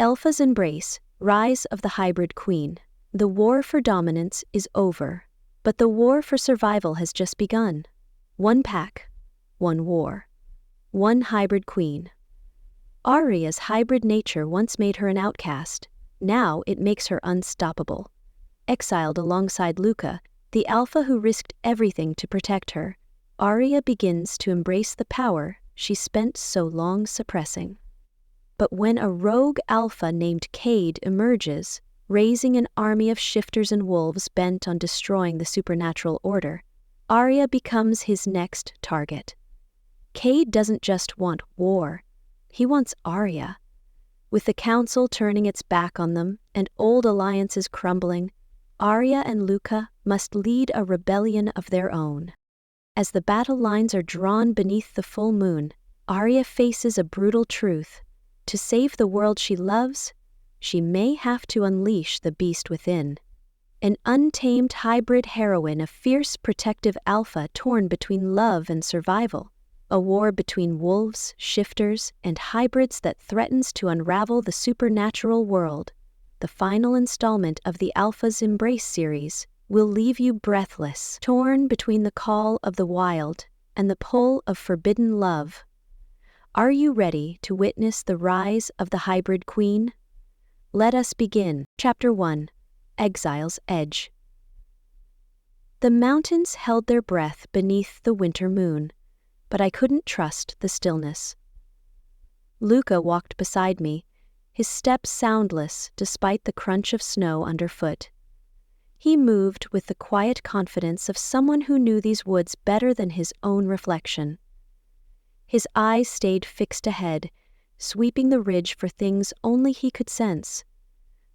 Alpha's embrace, rise of the hybrid queen. The war for dominance is over, but the war for survival has just begun. One pack, one war, one hybrid queen. Aria's hybrid nature once made her an outcast. Now it makes her unstoppable. Exiled alongside Luca, the alpha who risked everything to protect her, Aria begins to embrace the power she spent so long suppressing. But when a rogue alpha named Cade emerges, raising an army of shifters and wolves bent on destroying the supernatural order, Aria becomes his next target. Cade doesn't just want war, he wants Aria. With the council turning its back on them and old alliances crumbling, Aria and Luca must lead a rebellion of their own. As the battle lines are drawn beneath the full moon, Aria faces a brutal truth. To save the world she loves, she may have to unleash the beast within. An untamed hybrid heroine, a fierce protective alpha torn between love and survival. A war between wolves, shifters, and hybrids that threatens to unravel the supernatural world. The final installment of the Alpha's Embrace series will leave you breathless, torn between the call of the wild and the pull of forbidden love. Are you ready to witness the rise of the hybrid queen? Let us begin. Chapter 1. Exile's Edge. The mountains held their breath beneath the winter moon, but I couldn't trust the stillness. Luca walked beside me, his steps soundless despite the crunch of snow underfoot. He moved with the quiet confidence of someone who knew these woods better than his own reflection. His eyes stayed fixed ahead, sweeping the ridge for things only he could sense.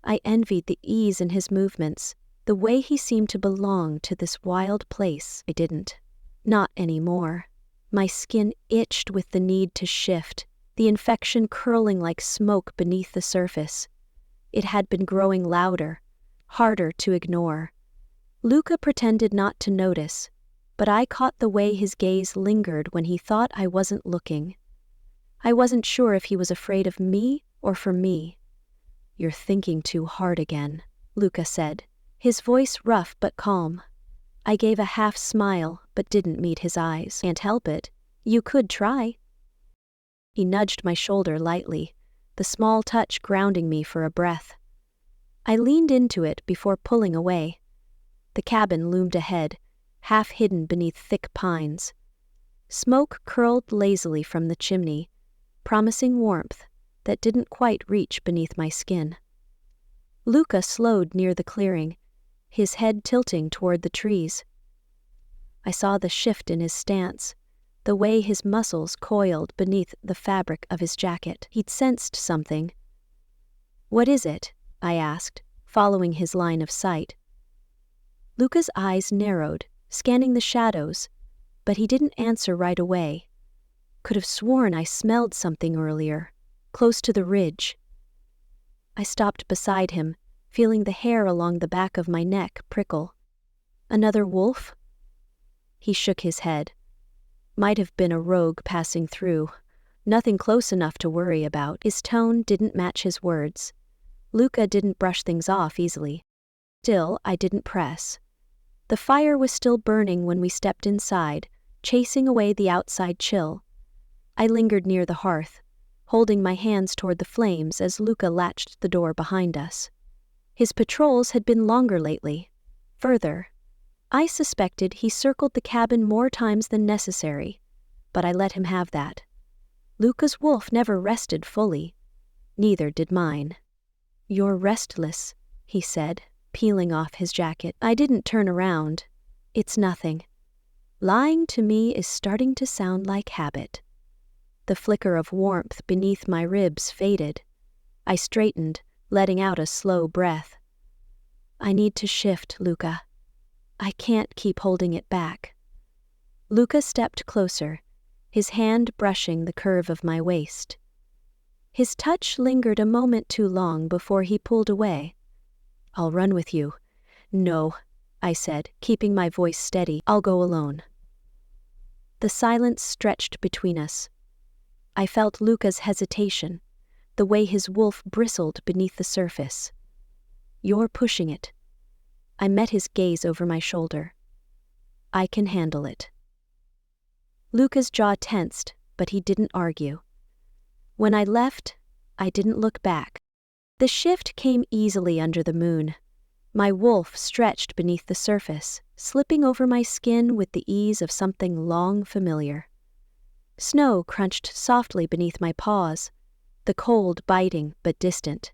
I envied the ease in his movements, the way he seemed to belong to this wild place. I didn't. Not anymore. My skin itched with the need to shift, the infection curling like smoke beneath the surface. It had been growing louder, harder to ignore. Luca pretended not to notice, but I caught the way his gaze lingered when he thought I wasn't looking. I wasn't sure if he was afraid of me or for me. "You're thinking too hard again," Luca said, his voice rough but calm. I gave a half smile but didn't meet his eyes. "Can't help it. You could try." He nudged my shoulder lightly, the small touch grounding me for a breath. I leaned into it before pulling away. The cabin loomed ahead, half hidden beneath thick pines. Smoke curled lazily from the chimney, promising warmth that didn't quite reach beneath my skin. Luca slowed near the clearing, his head tilting toward the trees. I saw the shift in his stance, the way his muscles coiled beneath the fabric of his jacket. He'd sensed something. "What is it?" I asked, following his line of sight. Luca's eyes narrowed, scanning the shadows, but he didn't answer right away. Could have sworn I smelled something earlier, close to the ridge. I stopped beside him, feeling the hair along the back of my neck prickle. "Another wolf?" He shook his head. "Might have been a rogue passing through. Nothing close enough to worry about." His tone didn't match his words. Luca didn't brush things off easily. Still, I didn't press. The fire was still burning when we stepped inside, chasing away the outside chill. I lingered near the hearth, holding my hands toward the flames as Luca latched the door behind us. His patrols had been longer lately. Further, I suspected he circled the cabin more times than necessary, but I let him have that. Luca's wolf never rested fully. Neither did mine. "You're restless," he said, peeling off his jacket. I didn't turn around. "It's nothing." Lying to me is starting to sound like habit. The flicker of warmth beneath my ribs faded. I straightened, letting out a slow breath. "I need to shift, Luca. I can't keep holding it back." Luca stepped closer, his hand brushing the curve of my waist. His touch lingered a moment too long before he pulled away. "I'll run with you." "No," I said, keeping my voice steady. "I'll go alone." The silence stretched between us. I felt Luca's hesitation, the way his wolf bristled beneath the surface. "You're pushing it." I met his gaze over my shoulder. "I can handle it." Luca's jaw tensed, but he didn't argue. When I left, I didn't look back. The shift came easily under the moon. My wolf stretched beneath the surface, slipping over my skin with the ease of something long familiar. Snow crunched softly beneath my paws, the cold biting but distant.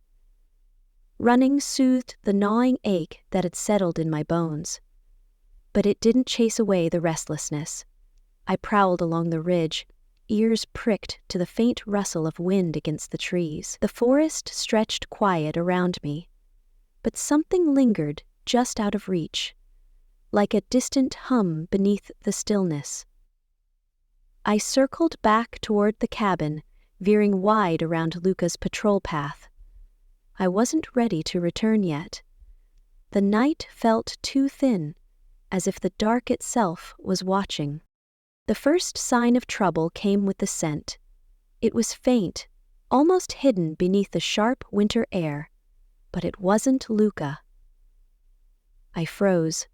Running soothed the gnawing ache that had settled in my bones. But it didn't chase away the restlessness. I prowled along the ridge, ears pricked to the faint rustle of wind against the trees. The forest stretched quiet around me, but something lingered just out of reach, like a distant hum beneath the stillness. I circled back toward the cabin, veering wide around Luca's patrol path. I wasn't ready to return yet. The night felt too thin, as if the dark itself was watching. The first sign of trouble came with the scent. It was faint, almost hidden beneath the sharp winter air, but it wasn't Luca. I froze,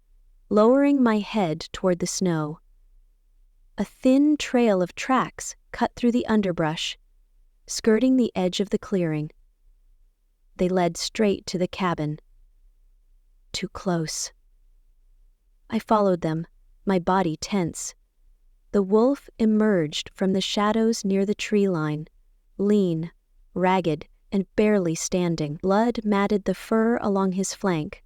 lowering my head toward the snow. A thin trail of tracks cut through the underbrush, skirting the edge of the clearing. They led straight to the cabin. Too close. I followed them, my body tense. The wolf emerged from the shadows near the tree line, lean, ragged, and barely standing. Blood matted the fur along his flank,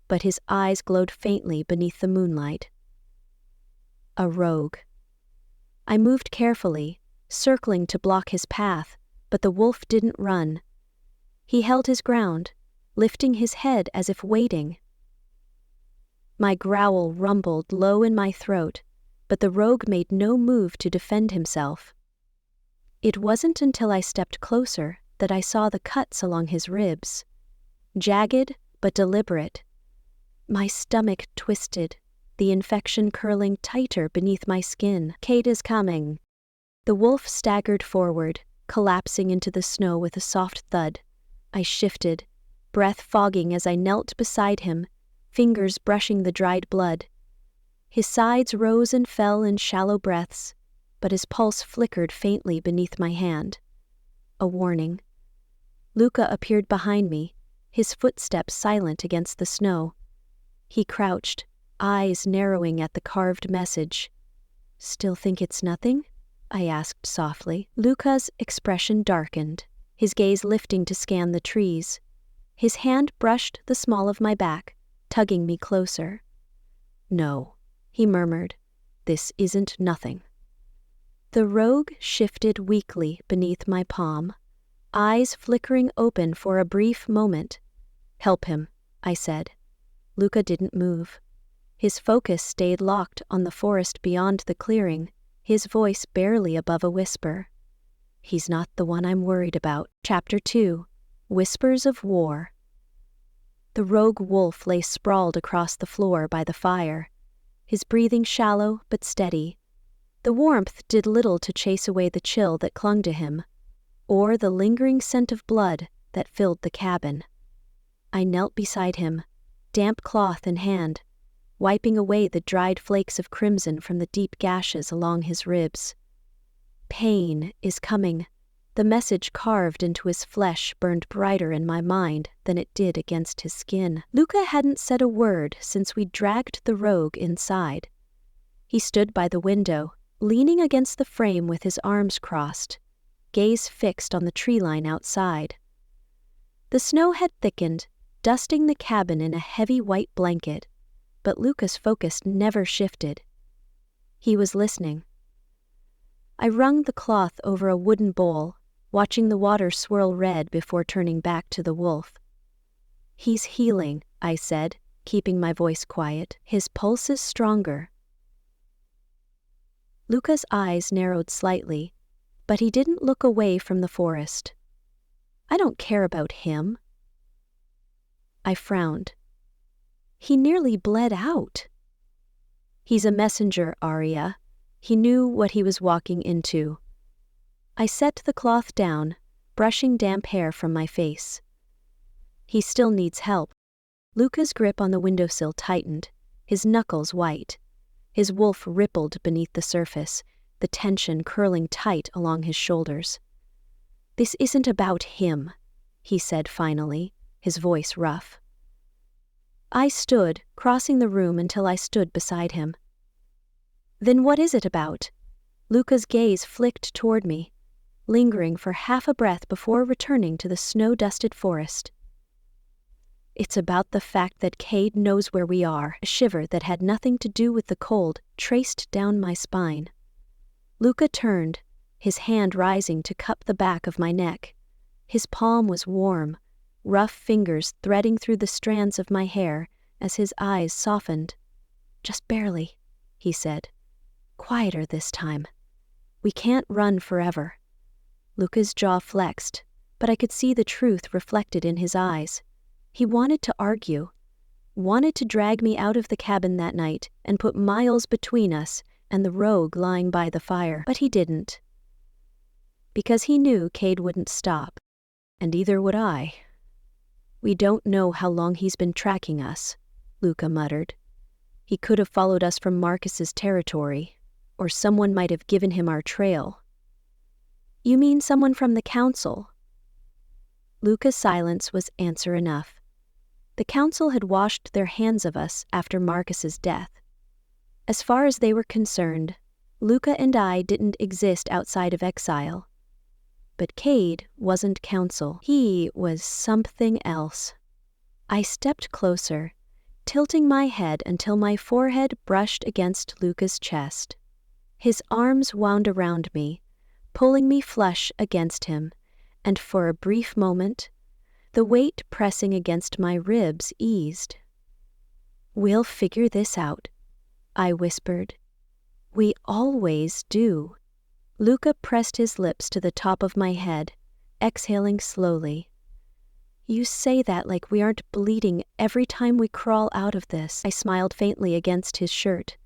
but his eyes glowed faintly beneath the moonlight. A rogue. I moved carefully, circling to block his path, but the wolf didn't run. He held his ground, lifting his head as if waiting. My growl rumbled low in my throat, but the rogue made no move to defend himself. It wasn't until I stepped closer that I saw the cuts along his ribs, jagged but deliberate. My stomach twisted, the infection curling tighter beneath my skin. "Cade is coming." The wolf staggered forward, collapsing into the snow with a soft thud. I shifted, breath fogging as I knelt beside him, fingers brushing the dried blood. His sides rose and fell in shallow breaths, but his pulse flickered faintly beneath my hand. A warning. Luca appeared behind me, his footsteps silent against the snow. He crouched, eyes narrowing at the carved message. "Still think it's nothing?" I asked softly. Luca's expression darkened, his gaze lifting to scan the trees. His hand brushed the small of my back, tugging me closer. "No," he murmured, "this isn't nothing." The rogue shifted weakly beneath my palm, eyes flickering open for a brief moment. "Help him," I said. Luca didn't move. His focus stayed locked on the forest beyond the clearing, his voice barely above a whisper. "He's not the one I'm worried about." Chapter 2. Whispers of War. The rogue wolf lay sprawled across the floor by the fire, his breathing shallow but steady. The warmth did little to chase away the chill that clung to him, or the lingering scent of blood that filled the cabin. I knelt beside him, damp cloth in hand, wiping away the dried flakes of crimson from the deep gashes along his ribs. "Pain is coming." The message carved into his flesh burned brighter in my mind than it did against his skin. Luca hadn't said a word since we dragged the rogue inside. He stood by the window, leaning against the frame with his arms crossed, gaze fixed on the tree line outside. The snow had thickened, dusting the cabin in a heavy white blanket, but Luca's focus never shifted. He was listening. I wrung the cloth over a wooden bowl, watching the water swirl red before turning back to the wolf. "He's healing," I said, keeping my voice quiet. "His pulse is stronger." Luca's eyes narrowed slightly, but he didn't look away from the forest. "I don't care about him." I frowned. "He nearly bled out." "He's a messenger, Aria." He knew what he was walking into. I set the cloth down, brushing damp hair from my face. He still needs help. Luca's grip on the windowsill tightened, his knuckles white. His wolf rippled beneath the surface, the tension curling tight along his shoulders. "This isn't about him," he said finally, his voice rough. I stood, crossing the room until I stood beside him. "Then what is it about?" Luca's gaze flicked toward me, lingering for half a breath before returning to the snow-dusted forest. "It's about the fact that Cade knows where we are." A shiver that had nothing to do with the cold traced down my spine. Luca turned, his hand rising to cup the back of my neck. His palm was warm, rough fingers threading through the strands of my hair as his eyes softened. "Just barely," he said. "Quieter this time. We can't run forever." Luca's jaw flexed, but I could see the truth reflected in his eyes. He wanted to argue, wanted to drag me out of the cabin that night and put miles between us and the rogue lying by the fire, but he didn't. Because he knew Cade wouldn't stop, and either would I. "We don't know how long he's been tracking us," Luca muttered. "He could have followed us from Marcus's territory, or someone might have given him our trail." "You mean someone from the council?" Luca's silence was answer enough. The council had washed their hands of us after Marcus's death. As far as they were concerned, Luca and I didn't exist outside of exile. But Cade wasn't council. He was something else. I stepped closer, tilting my head until my forehead brushed against Luca's chest. His arms wound around me, pulling me flush against him, and for a brief moment, the weight pressing against my ribs eased. "We'll figure this out," I whispered. "We always do." Luca pressed his lips to the top of my head, exhaling slowly. "You say that like we aren't bleeding every time we crawl out of this." I smiled faintly against his shirt.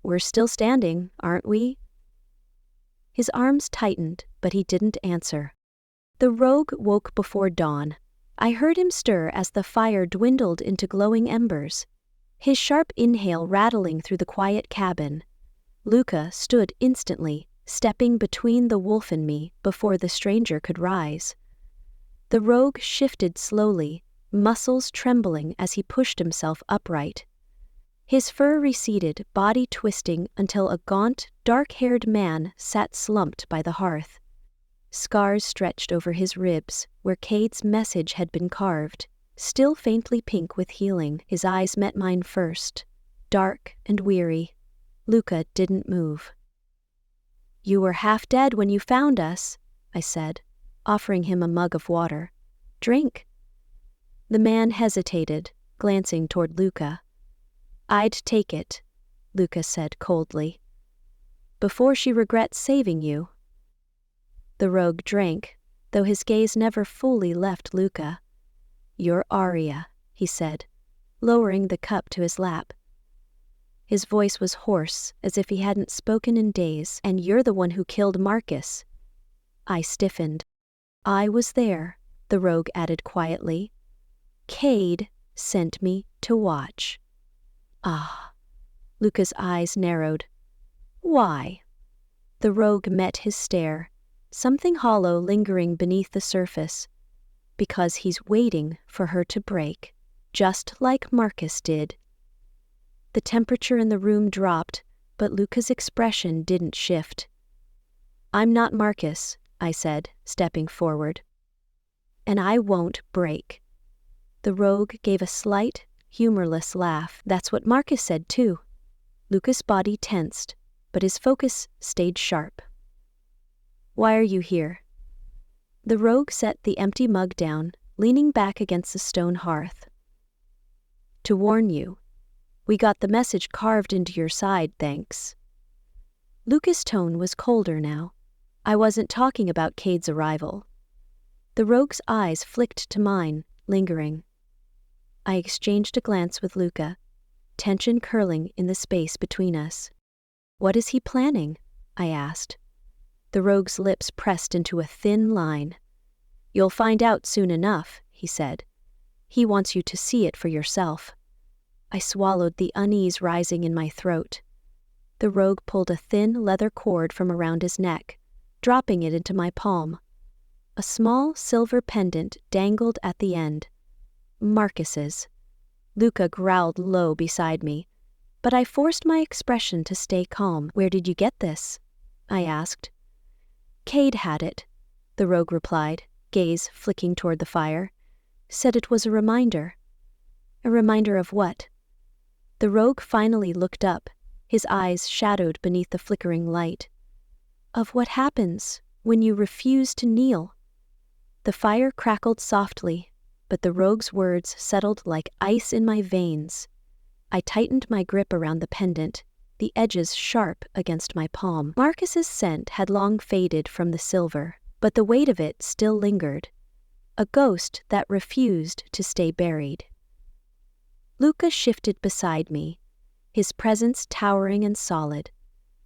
"We're still standing, aren't we?" His arms tightened, but he didn't answer. The rogue woke before dawn. I heard him stir as the fire dwindled into glowing embers, his sharp inhale rattling through the quiet cabin. Luca stood instantly, stepping between the wolf and me before the stranger could rise. The rogue shifted slowly, muscles trembling as he pushed himself upright. His fur receded, body twisting until a gaunt, dark-haired man sat slumped by the hearth. Scars stretched over his ribs, where Cade's message had been carved, still faintly pink with healing. His eyes met mine first, dark and weary. Luca didn't move. "You were half dead when you found us," I said, offering him a mug of water. "Drink." The man hesitated, glancing toward Luca. "I'd take it," Luca said coldly. "Before she regrets saving you." The rogue drank, though his gaze never fully left Luca. "You're Aria," he said, lowering the cup to his lap. His voice was hoarse, as if he hadn't spoken in days. "And you're the one who killed Marcus." I stiffened. "I was there," the rogue added quietly. "Cade sent me to watch." "Ah." Luca's eyes narrowed. "Why?" The rogue met his stare, something hollow lingering beneath the surface. "Because he's waiting for her to break, just like Marcus did." The temperature in the room dropped, but Luca's expression didn't shift. "I'm not Marcus," I said, stepping forward. "And I won't break." The rogue gave a slight, humorless laugh. "That's what Marcus said too." Luca's body tensed, but his focus stayed sharp. "Why are you here?" The rogue set the empty mug down, leaning back against the stone hearth. "To warn you. We got the message carved into your side, thanks." Luca's tone was colder now. I wasn't talking about Cade's arrival. The rogue's eyes flicked to mine, lingering. I exchanged a glance with Luca, tension curling in the space between us. "What is he planning?" I asked. The rogue's lips pressed into a thin line. You'll find out soon enough, he said. He wants you to see it for yourself. I swallowed the unease rising in my throat. The rogue pulled a thin leather cord from around his neck, dropping it into my palm. A small silver pendant dangled at the end. Marcus's. Luca growled low beside me, but I forced my expression to stay calm. Where did you get this? I asked. Cade had it, the rogue replied, gaze flicking toward the fire. Said it was a reminder. A reminder of what? The rogue finally looked up, his eyes shadowed beneath the flickering light. Of what happens when you refuse to kneel. The fire crackled softly, but the rogue's words settled like ice in my veins. I tightened my grip around the pendant, the edges sharp against my palm. Marcus's scent had long faded from the silver, but the weight of it still lingered. A ghost that refused to stay buried. Luca shifted beside me, his presence towering and solid,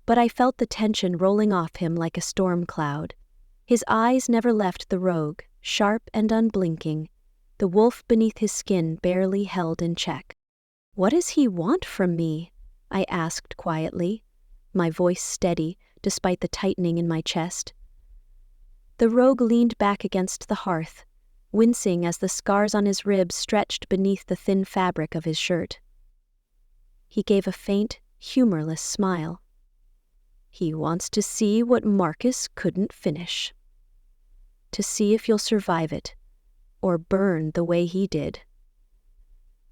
but I felt the tension rolling off him like a storm cloud. His eyes never left the rogue, sharp and unblinking, the wolf beneath his skin barely held in check. What does he want from me? I asked quietly, my voice steady despite the tightening in my chest. The rogue leaned back against the hearth, wincing as the scars on his ribs stretched beneath the thin fabric of his shirt. He gave a faint, humorless smile. He wants to see what Marcus couldn't finish. To see if you'll survive it, or burn the way he did.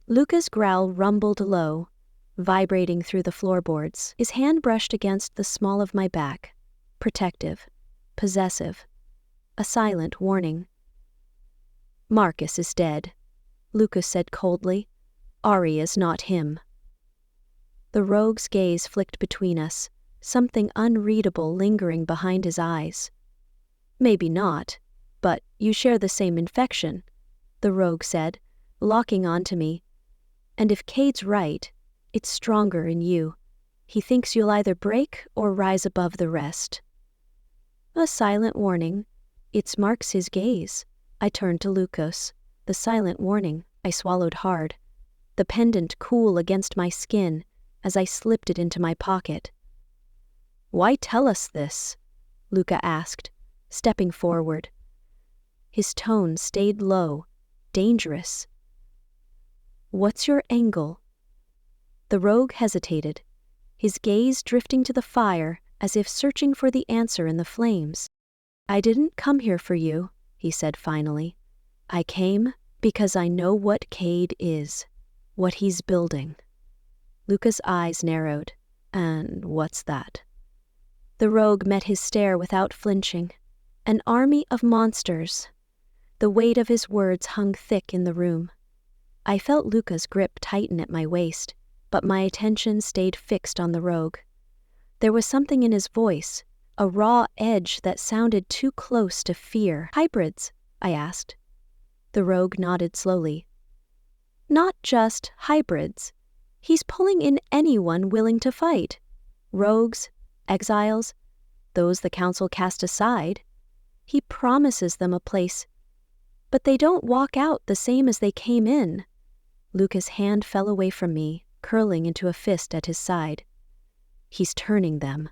Luca's growl rumbled low, vibrating through the floorboards. His hand brushed against the small of my back, protective, possessive, a silent warning. Marcus is dead, Luca said coldly. Aria's not him. The rogue's gaze flicked between us, something unreadable lingering behind his eyes. Maybe not, but you share the same infection, the rogue said, locking onto me. And if Cade's right, it's stronger in you. He thinks you'll either break or rise above the rest. A silent warning. It marks his gaze. I turned to Lucas. The silent warning. I swallowed hard. The pendant cool against my skin as I slipped it into my pocket. Why tell us this? Luca asked, stepping forward. His tone stayed low, dangerous. What's your angle? The rogue hesitated, his gaze drifting to the fire as if searching for the answer in the flames. I didn't come here for you, he said finally. I came because I know what Cade is, what he's building. Luca's eyes narrowed. And what's that? The rogue met his stare without flinching. An army of monsters. The weight of his words hung thick in the room. I felt Luca's grip tighten at my waist, but my attention stayed fixed on the rogue. There was something in his voice, a raw edge that sounded too close to fear. Hybrids? I asked. The rogue nodded slowly. Not just hybrids. He's pulling in anyone willing to fight. Rogues, exiles, those the council cast aside. He promises them a place, but they don't walk out the same as they came in. Luca's hand fell away from me, curling into a fist at his side. He's turning them.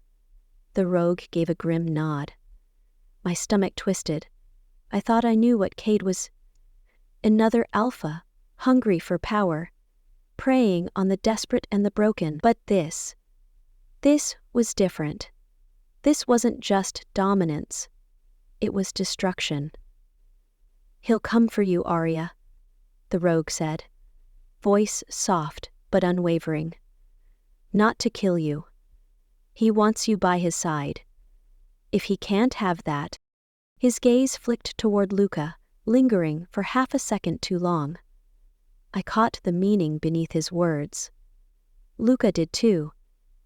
The rogue gave a grim nod. My stomach twisted. I thought I knew what Cade was. Another alpha, hungry for power, preying on the desperate and the broken. But this was different. This wasn't just dominance. It was destruction. He'll come for you, Aria, the rogue said, voice soft but unwavering. Not to kill you. He wants you by his side. If he can't have that, his gaze flicked toward Luca, lingering for half a second too long. I caught the meaning beneath his words. Luca did too.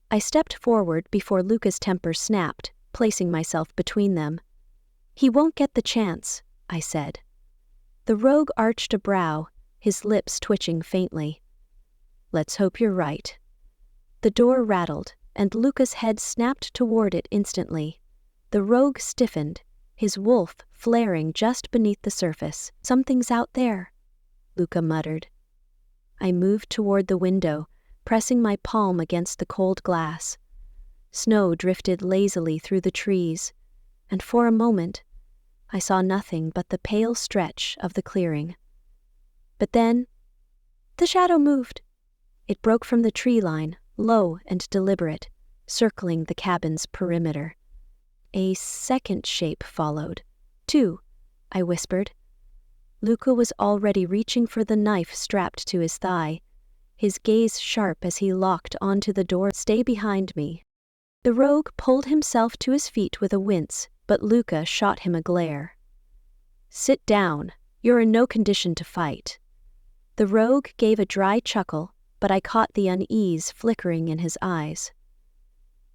I stepped forward before Luca's temper snapped, placing myself between them. He won't get the chance, I said. The rogue arched a brow, his lips twitching faintly. Let's hope you're right. The door rattled, and Luca's head snapped toward it instantly. The rogue stiffened, his wolf flaring just beneath the surface. "Something's out there," Luca muttered. I moved toward the window, pressing my palm against the cold glass. Snow drifted lazily through the trees, and for a moment, I saw nothing but the pale stretch of the clearing. But then, the shadow moved. It broke from the tree line, low and deliberate, circling the cabin's perimeter. A second shape followed. "Two," I whispered. Luca was already reaching for the knife strapped to his thigh, his gaze sharp as he locked onto the door. "Stay behind me." The rogue pulled himself to his feet with a wince, but Luca shot him a glare. "Sit down. You're in no condition to fight." The rogue gave a dry chuckle, but I caught the unease flickering in his eyes.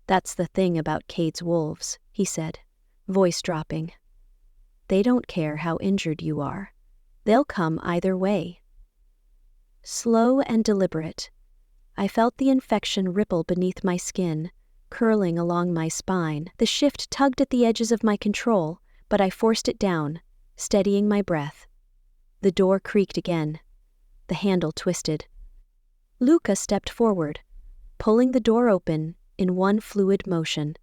"That's the thing about Cade's wolves," he said, voice dropping. "They don't care how injured you are. They'll come either way." Slow and deliberate, I felt the infection ripple beneath my skin, curling along my spine. The shift tugged at the edges of my control, but I forced it down, steadying my breath. The door creaked again. The handle twisted. Luca stepped forward, pulling the door open in one fluid motion.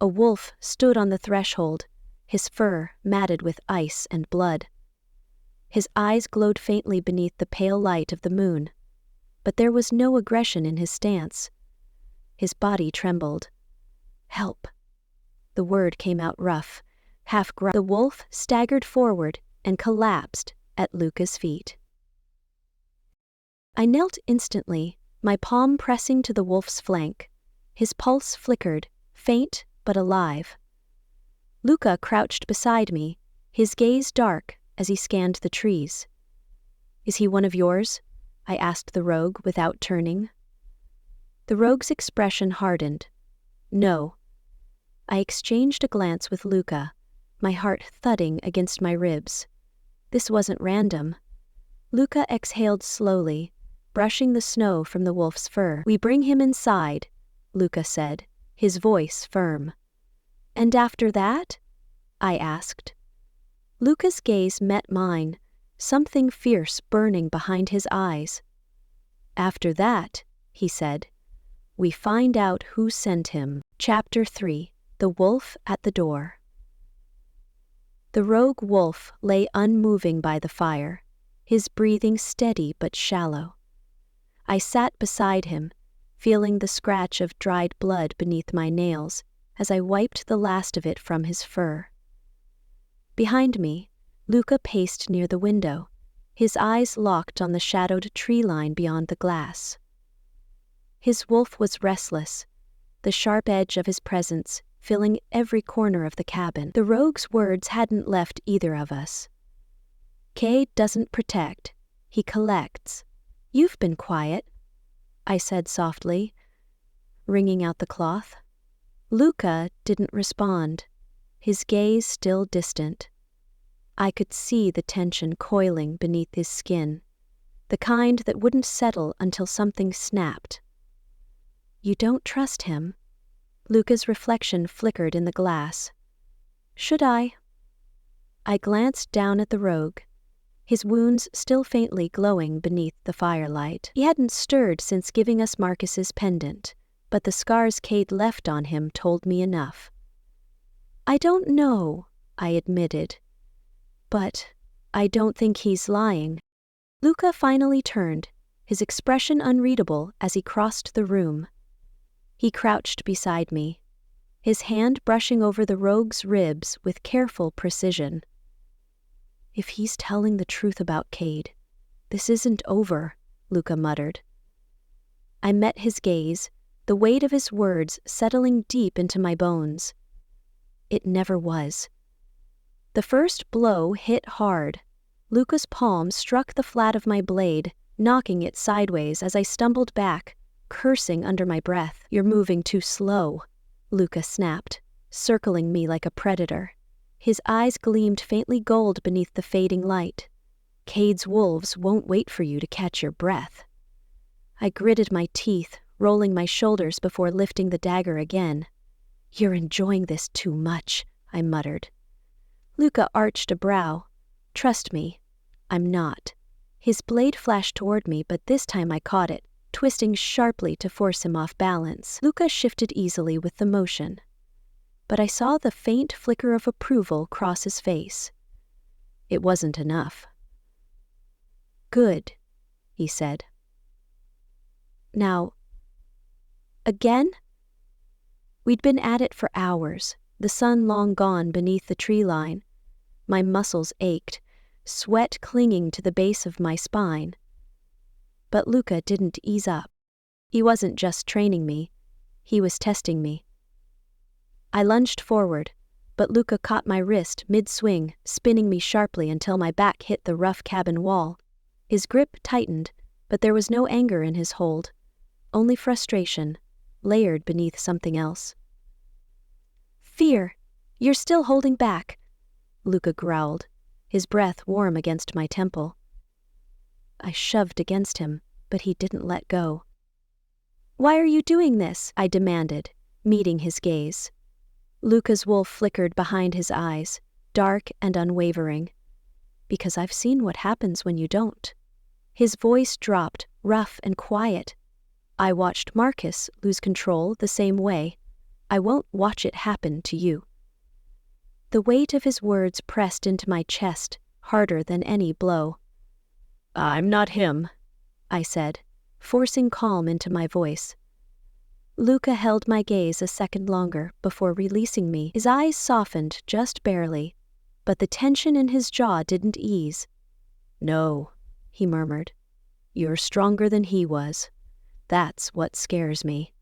A wolf stood on the threshold, his fur matted with ice and blood. His eyes glowed faintly beneath the pale light of the moon, but there was no aggression in his stance. His body trembled. "Help." The word came out rough, half-gruff. The wolf staggered forward and collapsed at Luca's feet. I knelt instantly, my palm pressing to the wolf's flank. His pulse flickered, faint but alive. Luca crouched beside me, his gaze dark as he scanned the trees. "Is he one of yours?" I asked the rogue without turning. The rogue's expression hardened. "No." I exchanged a glance with Luca, my heart thudding against my ribs. This wasn't random. Luca exhaled slowly, brushing the snow from the wolf's fur. "We bring him inside," Luca said, his voice firm. "And after that?" I asked. Luca's gaze met mine, something fierce burning behind his eyes. "After that," he said, "we find out who sent him." Chapter 3: The Wolf at the Door. The rogue wolf lay unmoving by the fire, his breathing steady but shallow. I sat beside him, feeling the scratch of dried blood beneath my nails as I wiped the last of it from his fur. Behind me, Luca paced near the window, his eyes locked on the shadowed tree line beyond the glass. His wolf was restless, the sharp edge of his presence filling every corner of the cabin. The rogue's words hadn't left either of us. "Cade doesn't protect, he collects. You've been quiet," I said softly, wringing out the cloth. Luca didn't respond, his gaze still distant. I could see the tension coiling beneath his skin, the kind that wouldn't settle until something snapped. "You don't trust him?" Luca's reflection flickered in the glass. "Should I?" I glanced down at the rogue, his wounds still faintly glowing beneath the firelight. He hadn't stirred since giving us Marcus's pendant, but the scars Cade left on him told me enough. "I don't know," I admitted. "But I don't think he's lying." Luca finally turned, his expression unreadable as he crossed the room. He crouched beside me, his hand brushing over the rogue's ribs with careful precision. "If he's telling the truth about Cade, this isn't over," Luca muttered. I met his gaze, the weight of his words settling deep into my bones. It never was. The first blow hit hard. Luca's palm struck the flat of my blade, knocking it sideways as I stumbled back, cursing under my breath. "You're moving too slow," Luca snapped, circling me like a predator. His eyes gleamed faintly gold beneath the fading light. "Cade's wolves won't wait for you to catch your breath." I gritted my teeth, rolling my shoulders before lifting the dagger again. "You're enjoying this too much," I muttered. Luca arched a brow. Trust me, I'm not. His blade flashed toward me, but this time I caught it, twisting sharply to force him off balance. Luca shifted easily with the motion, but I saw the faint flicker of approval cross his face. It wasn't enough. Good, he said. Now, again? We'd been at it for hours, the sun long gone beneath the tree line. My muscles ached, sweat clinging to the base of my spine. But Luca didn't ease up. He wasn't just training me, he was testing me. I lunged forward, but Luca caught my wrist mid-swing, spinning me sharply until my back hit the rough cabin wall. His grip tightened, but there was no anger in his hold, only frustration, layered beneath something else. Fear, you're still holding back, Luca growled, his breath warm against my temple. I shoved against him, but he didn't let go. Why are you doing this? I demanded, meeting his gaze. Luca's wolf flickered behind his eyes, dark and unwavering. Because I've seen what happens when you don't. His voice dropped, rough and quiet. I watched Marcus lose control the same way. I won't watch it happen to you. The weight of his words pressed into my chest, harder than any blow. I'm not him, I said, forcing calm into my voice. Luca held my gaze a second longer before releasing me. His eyes softened just barely, but the tension in his jaw didn't ease. No, he murmured. You're stronger than he was. That's what scares me.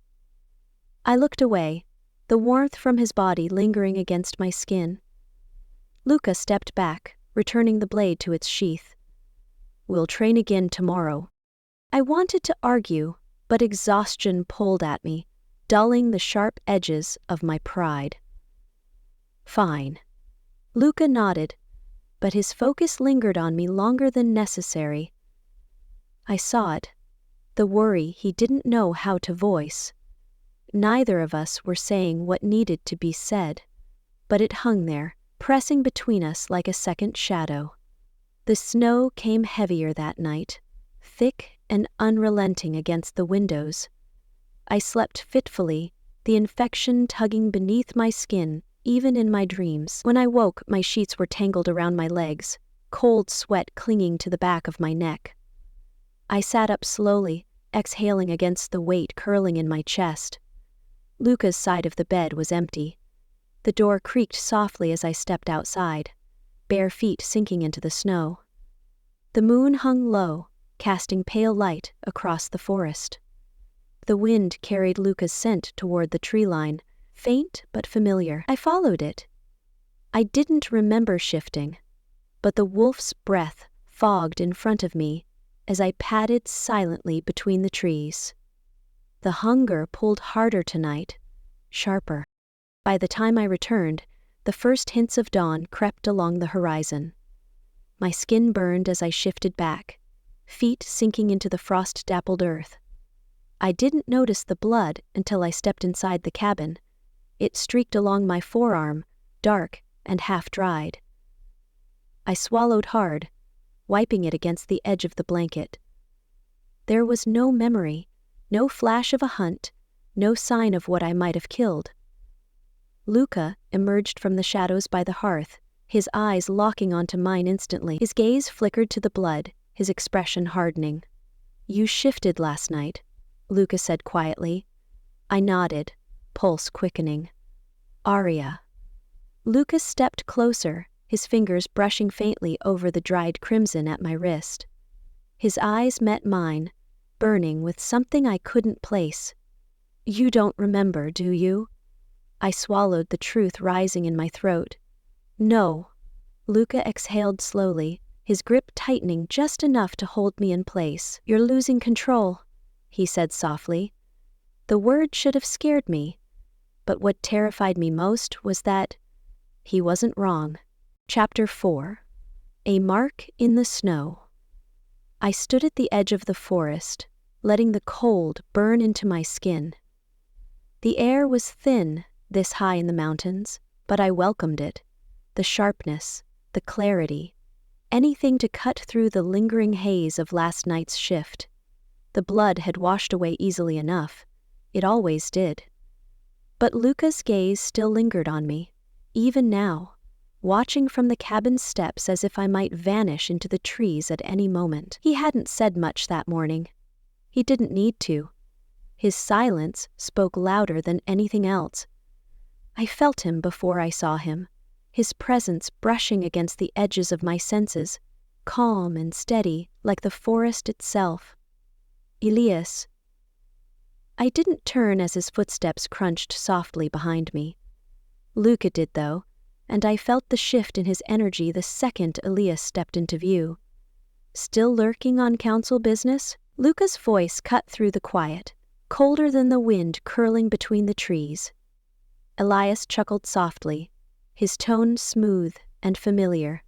I looked away, the warmth from his body lingering against my skin. Luca stepped back, returning the blade to its sheath. We'll train again tomorrow. I wanted to argue, but exhaustion pulled at me, dulling the sharp edges of my pride. Fine. Luca nodded, but his focus lingered on me longer than necessary. I saw it, the worry he didn't know how to voice. Neither of us were saying what needed to be said, but it hung there, pressing between us like a second shadow. The snow came heavier that night, thick and unrelenting against the windows. I slept fitfully, the infection tugging beneath my skin, even in my dreams. When I woke, my sheets were tangled around my legs, cold sweat clinging to the back of my neck. I sat up slowly, exhaling against the weight curling in my chest. Luca's side of the bed was empty. The door creaked softly as I stepped outside, bare feet sinking into the snow. The moon hung low, casting pale light across the forest. The wind carried Luca's scent toward the tree line, faint but familiar. I followed it. I didn't remember shifting, but the wolf's breath fogged in front of me as I padded silently between the trees. The hunger pulled harder tonight, sharper. By the time I returned, the first hints of dawn crept along the horizon. My skin burned as I shifted back, feet sinking into the frost-dappled earth. I didn't notice the blood until I stepped inside the cabin. It streaked along my forearm, dark and half-dried. I swallowed hard, wiping it against the edge of the blanket. There was no memory, no flash of a hunt, no sign of what I might have killed. Luca emerged from the shadows by the hearth, his eyes locking onto mine instantly. His gaze flickered to the blood, his expression hardening. You shifted last night, Luca said quietly. I nodded, pulse quickening. Aria. Luca stepped closer, his fingers brushing faintly over the dried crimson at my wrist. His eyes met mine, burning with something I couldn't place. You don't remember, do you? I swallowed the truth rising in my throat. No. Luca exhaled slowly, his grip tightening just enough to hold me in place. You're losing control, he said softly. The word should have scared me, but what terrified me most was that he wasn't wrong. Chapter 4. A Mark in the Snow. I stood at the edge of the forest, letting the cold burn into my skin. The air was thin, this high in the mountains, but I welcomed it. the sharpness, the clarity, anything to cut through the lingering haze of last night's shift. The blood had washed away easily enough. It always did. But Luca's gaze still lingered on me, even now, watching from the cabin's steps as if I might vanish into the trees at any moment. He hadn't said much that morning. He didn't need to. His silence spoke louder than anything else. I felt him before I saw him, his presence brushing against the edges of my senses, calm and steady like the forest itself. Elias. I didn't turn as his footsteps crunched softly behind me. Luca did, though, and I felt the shift in his energy the second Elias stepped into view. Still lurking on council business? Luca's voice cut through the quiet, colder than the wind curling between the trees. Elias chuckled softly, his tone smooth and familiar.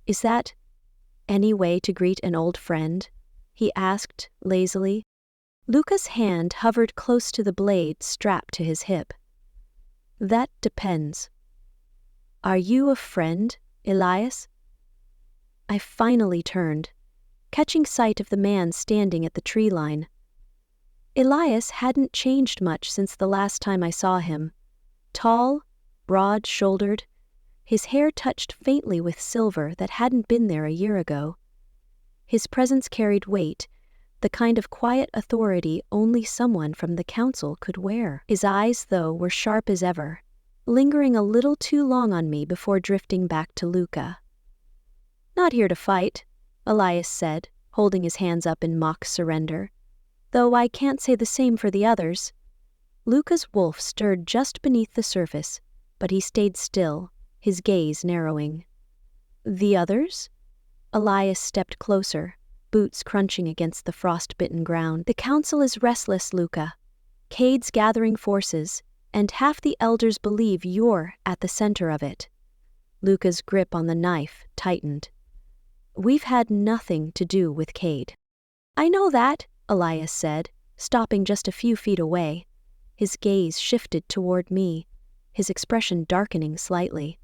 "Is that any way to greet an old friend?" he asked lazily. Luca's hand hovered close to the blade strapped to his hip. "That depends. Are you a friend, Elias?" I finally turned, catching sight of the man standing at the tree line. Elias hadn't changed much since the last time I saw him. Tall, broad-shouldered, his hair touched faintly with silver that hadn't been there a year ago. His presence carried weight, the kind of quiet authority only someone from the council could wear. His eyes, though, were sharp as ever, lingering a little too long on me before drifting back to Luca. "Not here to fight," Elias said, holding his hands up in mock surrender. "Though I can't say the same for the others." Luca's wolf stirred just beneath the surface, but he stayed still, his gaze narrowing. "The others?" Elias stepped closer, boots crunching against the frost-bitten ground. "The council is restless, Luca. Cade's gathering forces, and half the elders believe you're at the center of it." Luca's grip on the knife tightened. "We've had nothing to do with Cade." "I know that," Elias said, stopping just a few feet away. His gaze shifted toward me, his expression darkening slightly.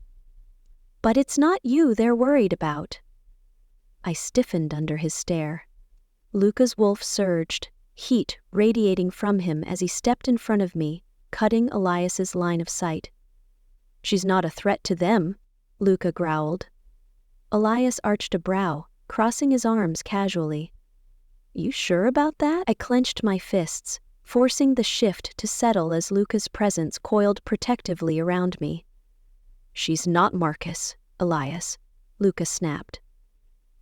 "But it's not you they're worried about." I stiffened under his stare. Luca's wolf surged, heat radiating from him as he stepped in front of me, cutting Elias's line of sight. "She's not a threat to them," Luca growled. Elias arched a brow, crossing his arms casually. "You sure about that?" I clenched my fists, forcing the shift to settle as Luca's presence coiled protectively around me. "She's not Marcus, Elias," Luca snapped.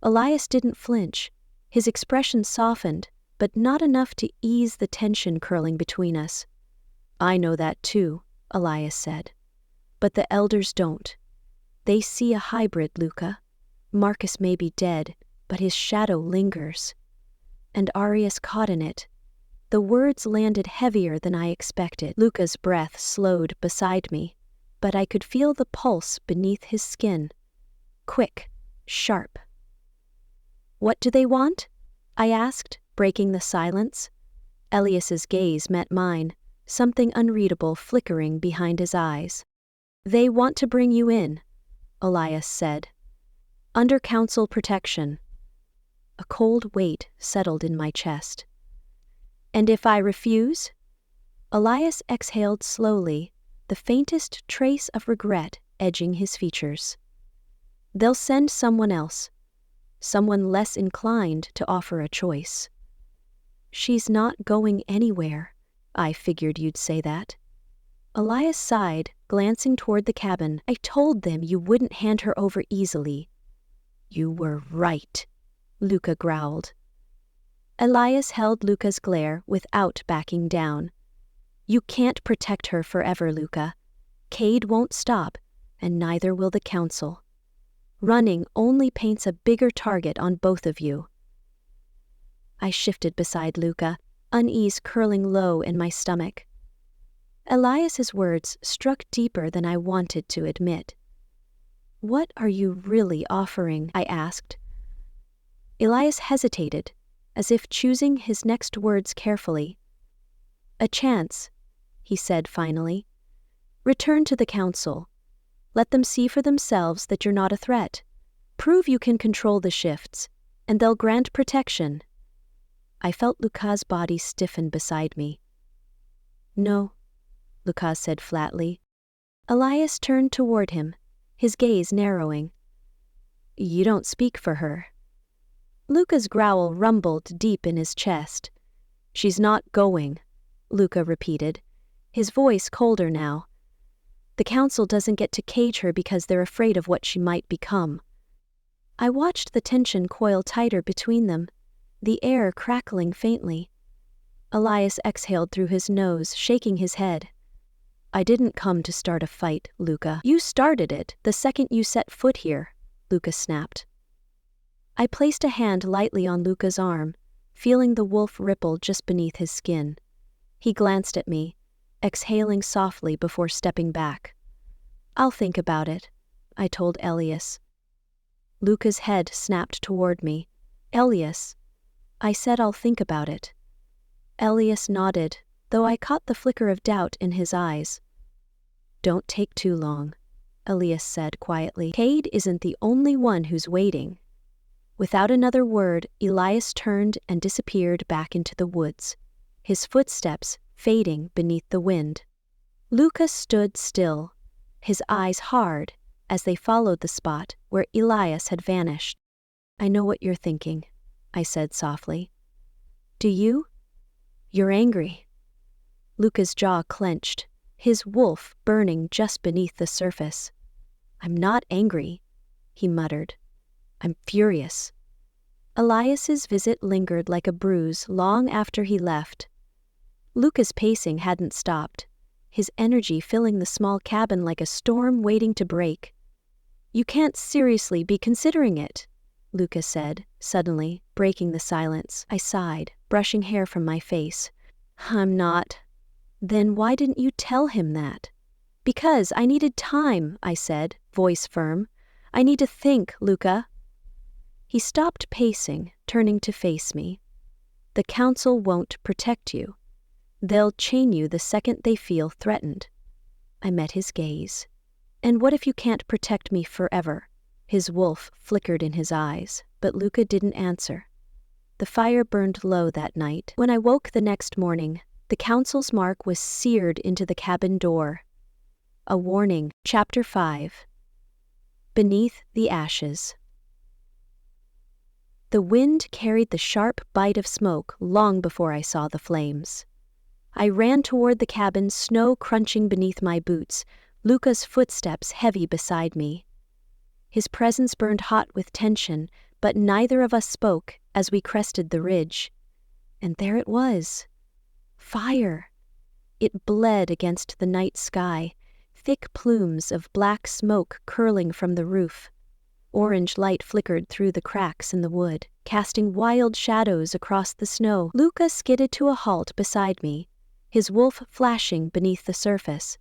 Elias didn't flinch. His expression softened, but not enough to ease the tension curling between us. "I know that too," Elias said. "But the elders don't. They see a hybrid, Luca. Marcus may be dead, but his shadow lingers. And Aria's caught in it." The words landed heavier than I expected. Luca's breath slowed beside me, but I could feel the pulse beneath his skin. Quick, sharp. "What do they want?" I asked, breaking the silence. Elias's gaze met mine, something unreadable flickering behind his eyes. "They want to bring you in," Elias said. "Under council protection." A cold weight settled in my chest. "And if I refuse?" Elias exhaled slowly, the faintest trace of regret edging his features. "They'll send someone else. Someone less inclined to offer a choice." "She's not going anywhere. I figured you'd say that." Elias sighed, glancing toward the cabin. "I told them you wouldn't hand her over easily." "You were right," Luca growled. Elias held Luca's glare without backing down. "You can't protect her forever, Luca. Cade won't stop, and neither will the council. Running only paints a bigger target on both of you." I shifted beside Luca, unease curling low in my stomach. Elias's words struck deeper than I wanted to admit. "What are you really offering?" I asked. Elias hesitated, as if choosing his next words carefully. "A chance," he said finally. "Return to the council. Let them see for themselves that you're not a threat. Prove you can control the shifts, and they'll grant protection. I felt Luca's body stiffen beside me. No, Luca said flatly. Elias turned toward him, his gaze narrowing. You don't speak for her. Luca's growl rumbled deep in his chest. She's not going, Luca repeated, his voice colder now. The council doesn't get to cage her because they're afraid of what she might become. I watched the tension coil tighter between them, the air crackling faintly. Elias exhaled through his nose, shaking his head. I didn't come to start a fight, Luca. You started it the second you set foot here, Luca snapped. I placed a hand lightly on Luca's arm, feeling the wolf ripple just beneath his skin. He glanced at me, exhaling softly before stepping back. I'll think about it, I told Elias. Luca's head snapped toward me. Elias, I said I'll think about it. Elias nodded, though I caught the flicker of doubt in his eyes. Don't take too long, Elias said quietly. Cade isn't the only one who's waiting. Without another word, Elias turned and disappeared back into the woods, his footsteps fading beneath the wind. Luca stood still, his eyes hard, as they followed the spot where Elias had vanished. I know what you're thinking, I said softly. Do you? You're angry. Luca's jaw clenched, his wolf burning just beneath the surface. I'm not angry, he muttered. I'm furious. Elias's visit lingered like a bruise long after he left. Luca's pacing hadn't stopped, his energy filling the small cabin like a storm waiting to break. You can't seriously be considering it, Luca said, suddenly, breaking the silence. I sighed, brushing hair from my face. I'm not. Then why didn't you tell him that? Because I needed time, I said, voice firm. I need to think, Luca. He stopped pacing, turning to face me. The council won't protect you. They'll chain you the second they feel threatened. I met his gaze. And what if you can't protect me forever? His wolf flickered in his eyes, but Luca didn't answer. The fire burned low that night. When I woke the next morning, the council's mark was seared into the cabin door. A warning. Chapter 5. Beneath the Ashes. The wind carried the sharp bite of smoke long before I saw the flames. I ran toward the cabin, snow crunching beneath my boots, Luca's footsteps heavy beside me. His presence burned hot with tension, but neither of us spoke as we crested the ridge. And there it was. Fire. It bled against the night sky, thick plumes of black smoke curling from the roof. Orange light flickered through the cracks in the wood, casting wild shadows across the snow. Luca skidded to a halt beside me, his wolf flashing beneath the surface.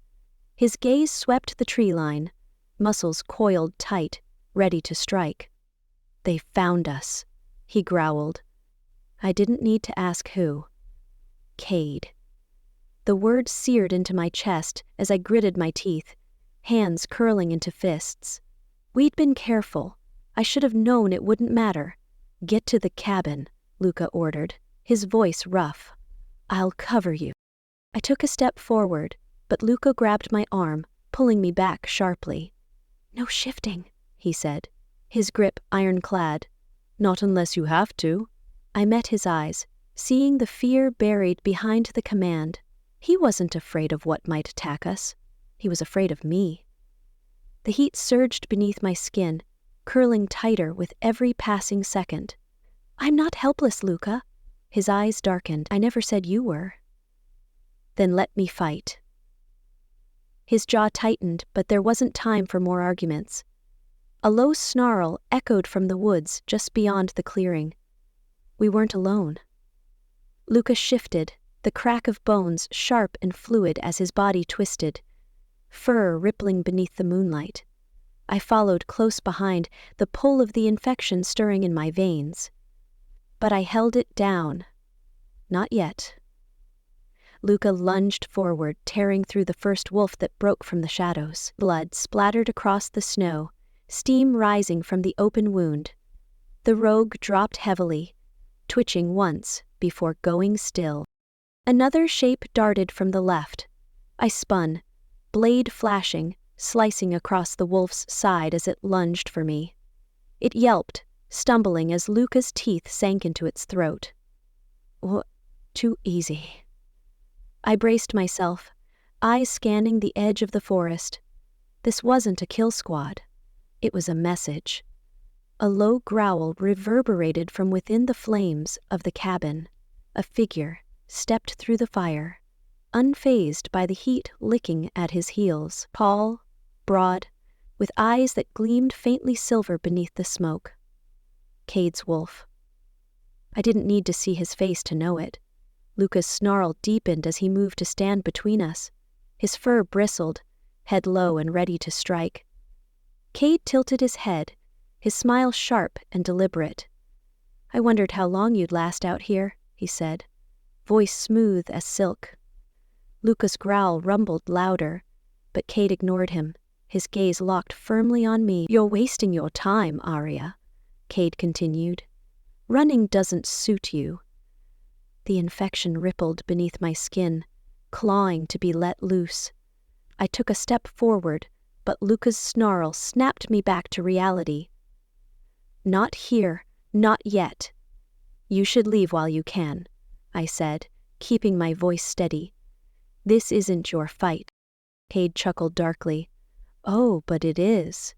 His gaze swept the tree line, muscles coiled tight, ready to strike. They found us, he growled. I didn't need to ask who. Cade. The word seared into my chest as I gritted my teeth, hands curling into fists. We'd been careful. I should have known it wouldn't matter. Get to the cabin, Luca ordered, his voice rough. I'll cover you. I took a step forward, but Luca grabbed my arm, pulling me back sharply. No shifting, he said, his grip ironclad. Not unless you have to. I met his eyes, seeing the fear buried behind the command. He wasn't afraid of what might attack us. He was afraid of me. The heat surged beneath my skin, curling tighter with every passing second. I'm not helpless, Luca. His eyes darkened. I never said you were. Then let me fight. His jaw tightened, but there wasn't time for more arguments. A low snarl echoed from the woods just beyond the clearing. We weren't alone. Luca shifted, the crack of bones sharp and fluid as his body twisted, fur rippling beneath the moonlight. I followed close behind, the pull of the infection stirring in my veins. But I held it down. Not yet. Luca lunged forward, tearing through the first wolf that broke from the shadows. Blood splattered across the snow, steam rising from the open wound. The rogue dropped heavily, twitching once before going still. Another shape darted from the left. I spun, blade flashing, slicing across the wolf's side as it lunged for me. It yelped, stumbling as Luca's teeth sank into its throat. Too easy. I braced myself, eyes scanning the edge of the forest. This wasn't a kill squad. It was a message. A low growl reverberated from within the flames of the cabin. A figure stepped through the fire, unfazed by the heat licking at his heels. Tall, broad, with eyes that gleamed faintly silver beneath the smoke. Cade's wolf. I didn't need to see his face to know it. Luca's snarl deepened as he moved to stand between us. His fur bristled, head low and ready to strike. Cade tilted his head, his smile sharp and deliberate. "I wondered how long you'd last out here," he said, voice smooth as silk. Luca's growl rumbled louder, but Cade ignored him, his gaze locked firmly on me. "You're wasting your time, Aria," Cade continued. "Running doesn't suit you." The infection rippled beneath my skin, clawing to be let loose. I took a step forward, but Luca's snarl snapped me back to reality. "Not here, not yet. You should leave while you can," I said, keeping my voice steady. "This isn't your fight." Cade chuckled darkly. "Oh, but it is."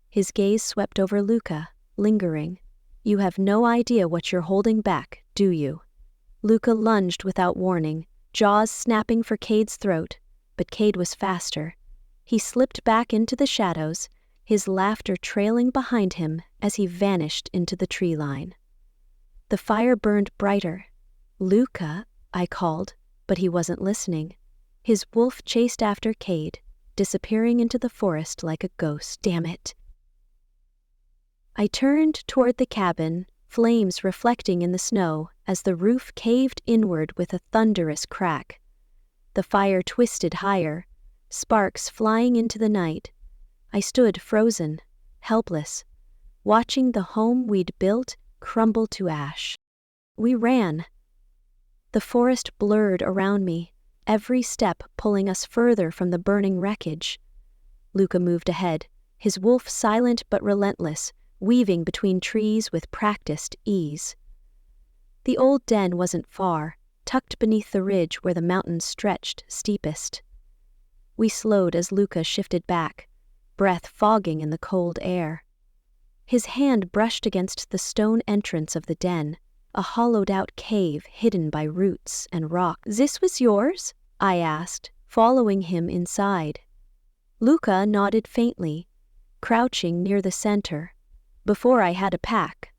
His gaze swept over Luca, lingering. "You have no idea what you're holding back, do you?" Luca lunged without warning, jaws snapping for Cade's throat, but Cade was faster. He slipped back into the shadows, his laughter trailing behind him as he vanished into the tree line. The fire burned brighter. "Luca," I called, but he wasn't listening. His wolf chased after Cade, disappearing into the forest like a ghost. Damn it. I turned toward the cabin, flames reflecting in the snow as the roof caved inward with a thunderous crack. The fire twisted higher, sparks flying into the night. I stood frozen, helpless, watching the home we'd built crumble to ash. We ran. The forest blurred around me, every step pulling us further from the burning wreckage. Luca moved ahead, his wolf silent but relentless, weaving between trees with practiced ease. The old den wasn't far, tucked beneath the ridge where the mountains stretched steepest. We slowed as Luca shifted back, breath fogging in the cold air. His hand brushed against the stone entrance of the den, a hollowed-out cave hidden by roots and rock. "This was yours?" I asked, following him inside. Luca nodded faintly, crouching near the center, before I had a pack.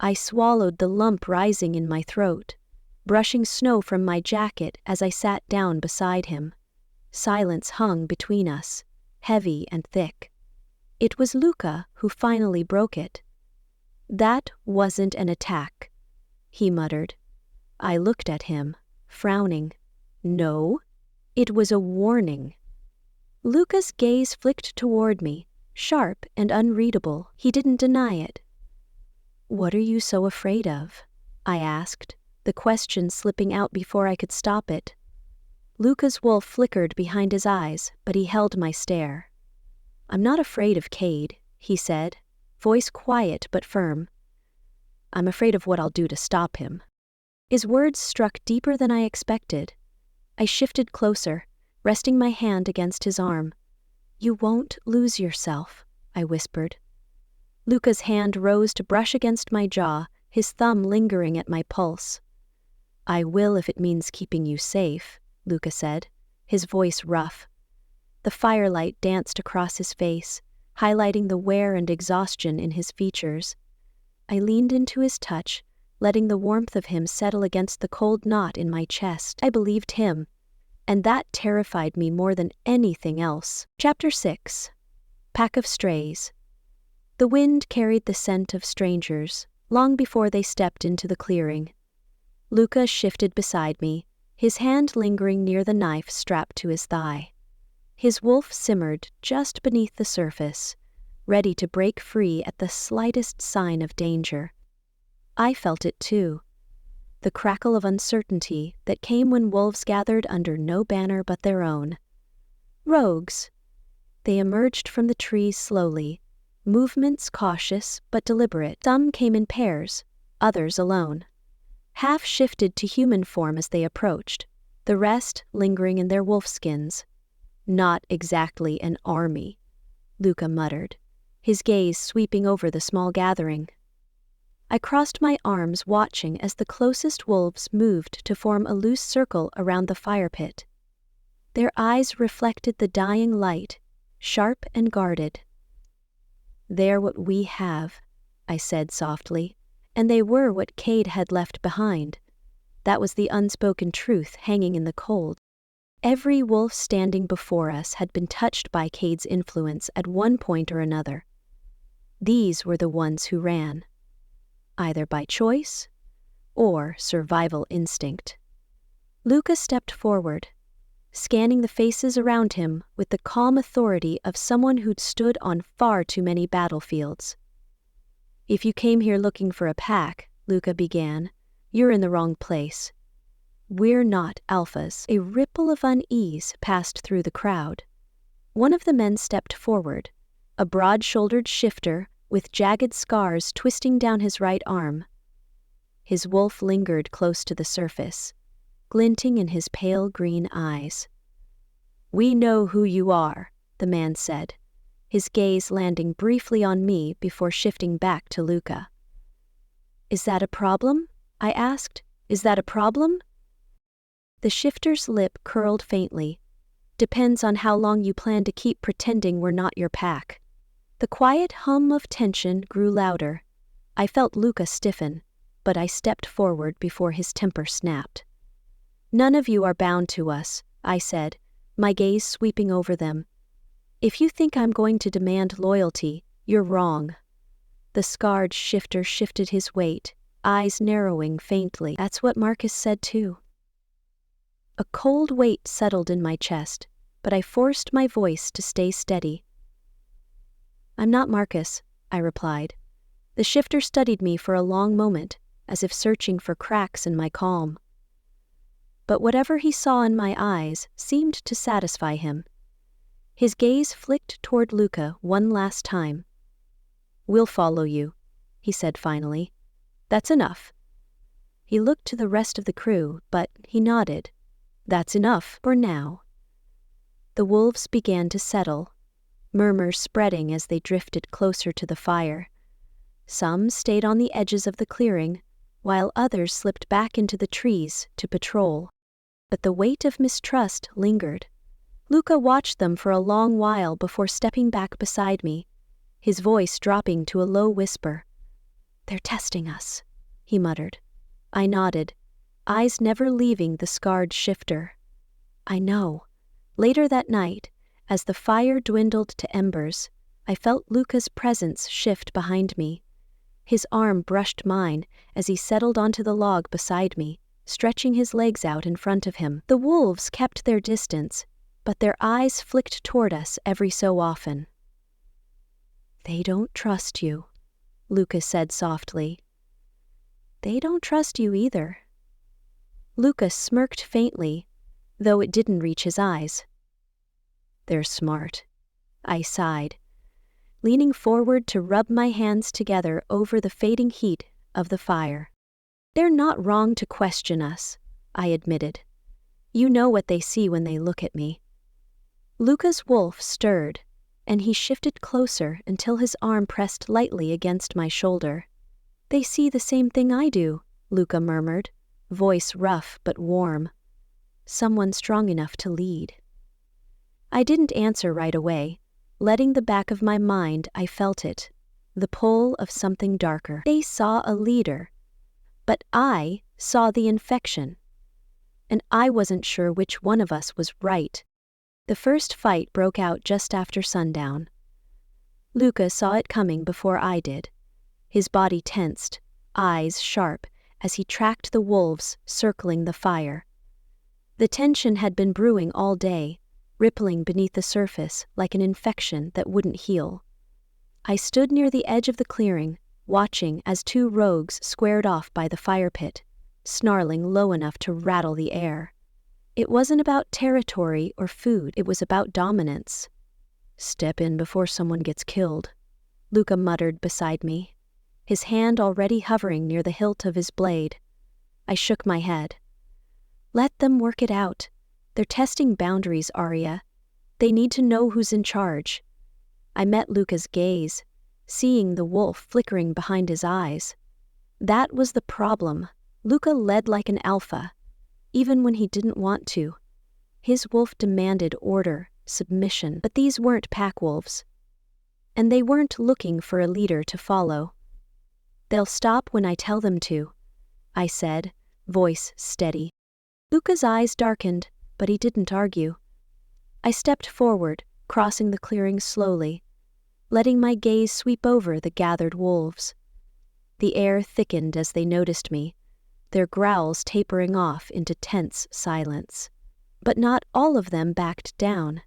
I swallowed the lump rising in my throat, brushing snow from my jacket as I sat down beside him. Silence hung between us, heavy and thick. It was Luca who finally broke it. "That wasn't an attack," he muttered. I looked at him, frowning. "No, it was a warning." Luca's gaze flicked toward me, sharp and unreadable. He didn't deny it. "What are you so afraid of?" I asked, the question slipping out before I could stop it. Luca's wolf flickered behind his eyes, but he held my stare. "I'm not afraid of Cade," he said, voice quiet but firm. "I'm afraid of what I'll do to stop him." His words struck deeper than I expected. I shifted closer, resting my hand against his arm. "You won't lose yourself," I whispered. Luca's hand rose to brush against my jaw, his thumb lingering at my pulse. "I will if it means keeping you safe," Luca said, his voice rough. The firelight danced across his face, highlighting the wear and exhaustion in his features. I leaned into his touch, letting the warmth of him settle against the cold knot in my chest. I believed him, and that terrified me more than anything else. Chapter 6. Pack of Strays. The wind carried the scent of strangers, long before they stepped into the clearing. Luca shifted beside me, his hand lingering near the knife strapped to his thigh. His wolf simmered just beneath the surface, ready to break free at the slightest sign of danger. I felt it too. The crackle of uncertainty that came when wolves gathered under no banner but their own. Rogues. They emerged from the trees slowly, movements cautious but deliberate. Some came in pairs, others alone. Half shifted to human form as they approached, the rest lingering in their wolfskins. Not exactly an army, Luca muttered, his gaze sweeping over the small gathering. I crossed my arms watching as the closest wolves moved to form a loose circle around the fire pit. Their eyes reflected the dying light, sharp and guarded. "They're what we have," I said softly, and they were what Cade had left behind. That was the unspoken truth hanging in the cold. Every wolf standing before us had been touched by Cade's influence at one point or another. These were the ones who ran, either by choice or survival instinct. Luca stepped forward, scanning the faces around him with the calm authority of someone who'd stood on far too many battlefields. "If you came here looking for a pack," Luca began, "you're in the wrong place. We're not alphas." A ripple of unease passed through the crowd. One of the men stepped forward, a broad-shouldered shifter with jagged scars twisting down his right arm. His wolf lingered close to the surface, glinting in his pale green eyes. "We know who you are," the man said, his gaze landing briefly on me before shifting back to Luca. "Is that a problem?" I asked. "Is that a problem?" The shifter's lip curled faintly. "Depends on how long you plan to keep pretending we're not your pack." The quiet hum of tension grew louder. I felt Luca stiffen, but I stepped forward before his temper snapped. "None of you are bound to us," I said, my gaze sweeping over them. "If you think I'm going to demand loyalty, you're wrong." The scarred shifter shifted his weight, eyes narrowing faintly. "That's what Marcus said too." A cold weight settled in my chest, but I forced my voice to stay steady. "I'm not Marcus," I replied. The shifter studied me for a long moment, as if searching for cracks in my calm. But whatever he saw in my eyes seemed to satisfy him. His gaze flicked toward Luca one last time. "We'll follow you," he said finally. "That's enough." He looked to the rest of the crew, but he nodded. "That's enough for now." The wolves began to settle, murmurs spreading as they drifted closer to the fire. Some stayed on the edges of the clearing, while others slipped back into the trees to patrol. But the weight of mistrust lingered. Luca watched them for a long while before stepping back beside me, his voice dropping to a low whisper. "They're testing us," he muttered. I nodded, eyes never leaving the scarred shifter. "I know." Later that night, as the fire dwindled to embers, I felt Luca's presence shift behind me. His arm brushed mine as he settled onto the log beside me, stretching his legs out in front of him. The wolves kept their distance, but their eyes flicked toward us every so often. "They don't trust you," Luca said softly. "They don't trust you either." Luca smirked faintly, though it didn't reach his eyes. "They're smart," I sighed, leaning forward to rub my hands together over the fading heat of the fire. "They're not wrong to question us," I admitted. "You know what they see when they look at me." Luca's wolf stirred, and he shifted closer until his arm pressed lightly against my shoulder. "They see the same thing I do," Luca murmured, voice rough but warm. "Someone strong enough to lead." I didn't answer right away. Letting the back of my mind, I felt it, the pull of something darker. They saw a leader, but I saw the infection. And I wasn't sure which one of us was right. The first fight broke out just after sundown. Luca saw it coming before I did. His body tensed, eyes sharp, as he tracked the wolves circling the fire. The tension had been brewing all day, rippling beneath the surface like an infection that wouldn't heal. I stood near the edge of the clearing, watching as two rogues squared off by the fire pit, snarling low enough to rattle the air. It wasn't about territory or food, it was about dominance. "Step in before someone gets killed," Luca muttered beside me, his hand already hovering near the hilt of his blade. I shook my head. "Let them work it out. They're testing boundaries, Aria. They need to know who's in charge." I met Luca's gaze, seeing the wolf flickering behind his eyes. That was the problem. Luca led like an alpha, even when he didn't want to. His wolf demanded order, submission, but these weren't pack wolves. And they weren't looking for a leader to follow. "They'll stop when I tell them to," I said, voice steady. Luca's eyes darkened, but he didn't argue. I stepped forward, crossing the clearing slowly, letting my gaze sweep over the gathered wolves. The air thickened as they noticed me, their growls tapering off into tense silence. But not all of them backed down.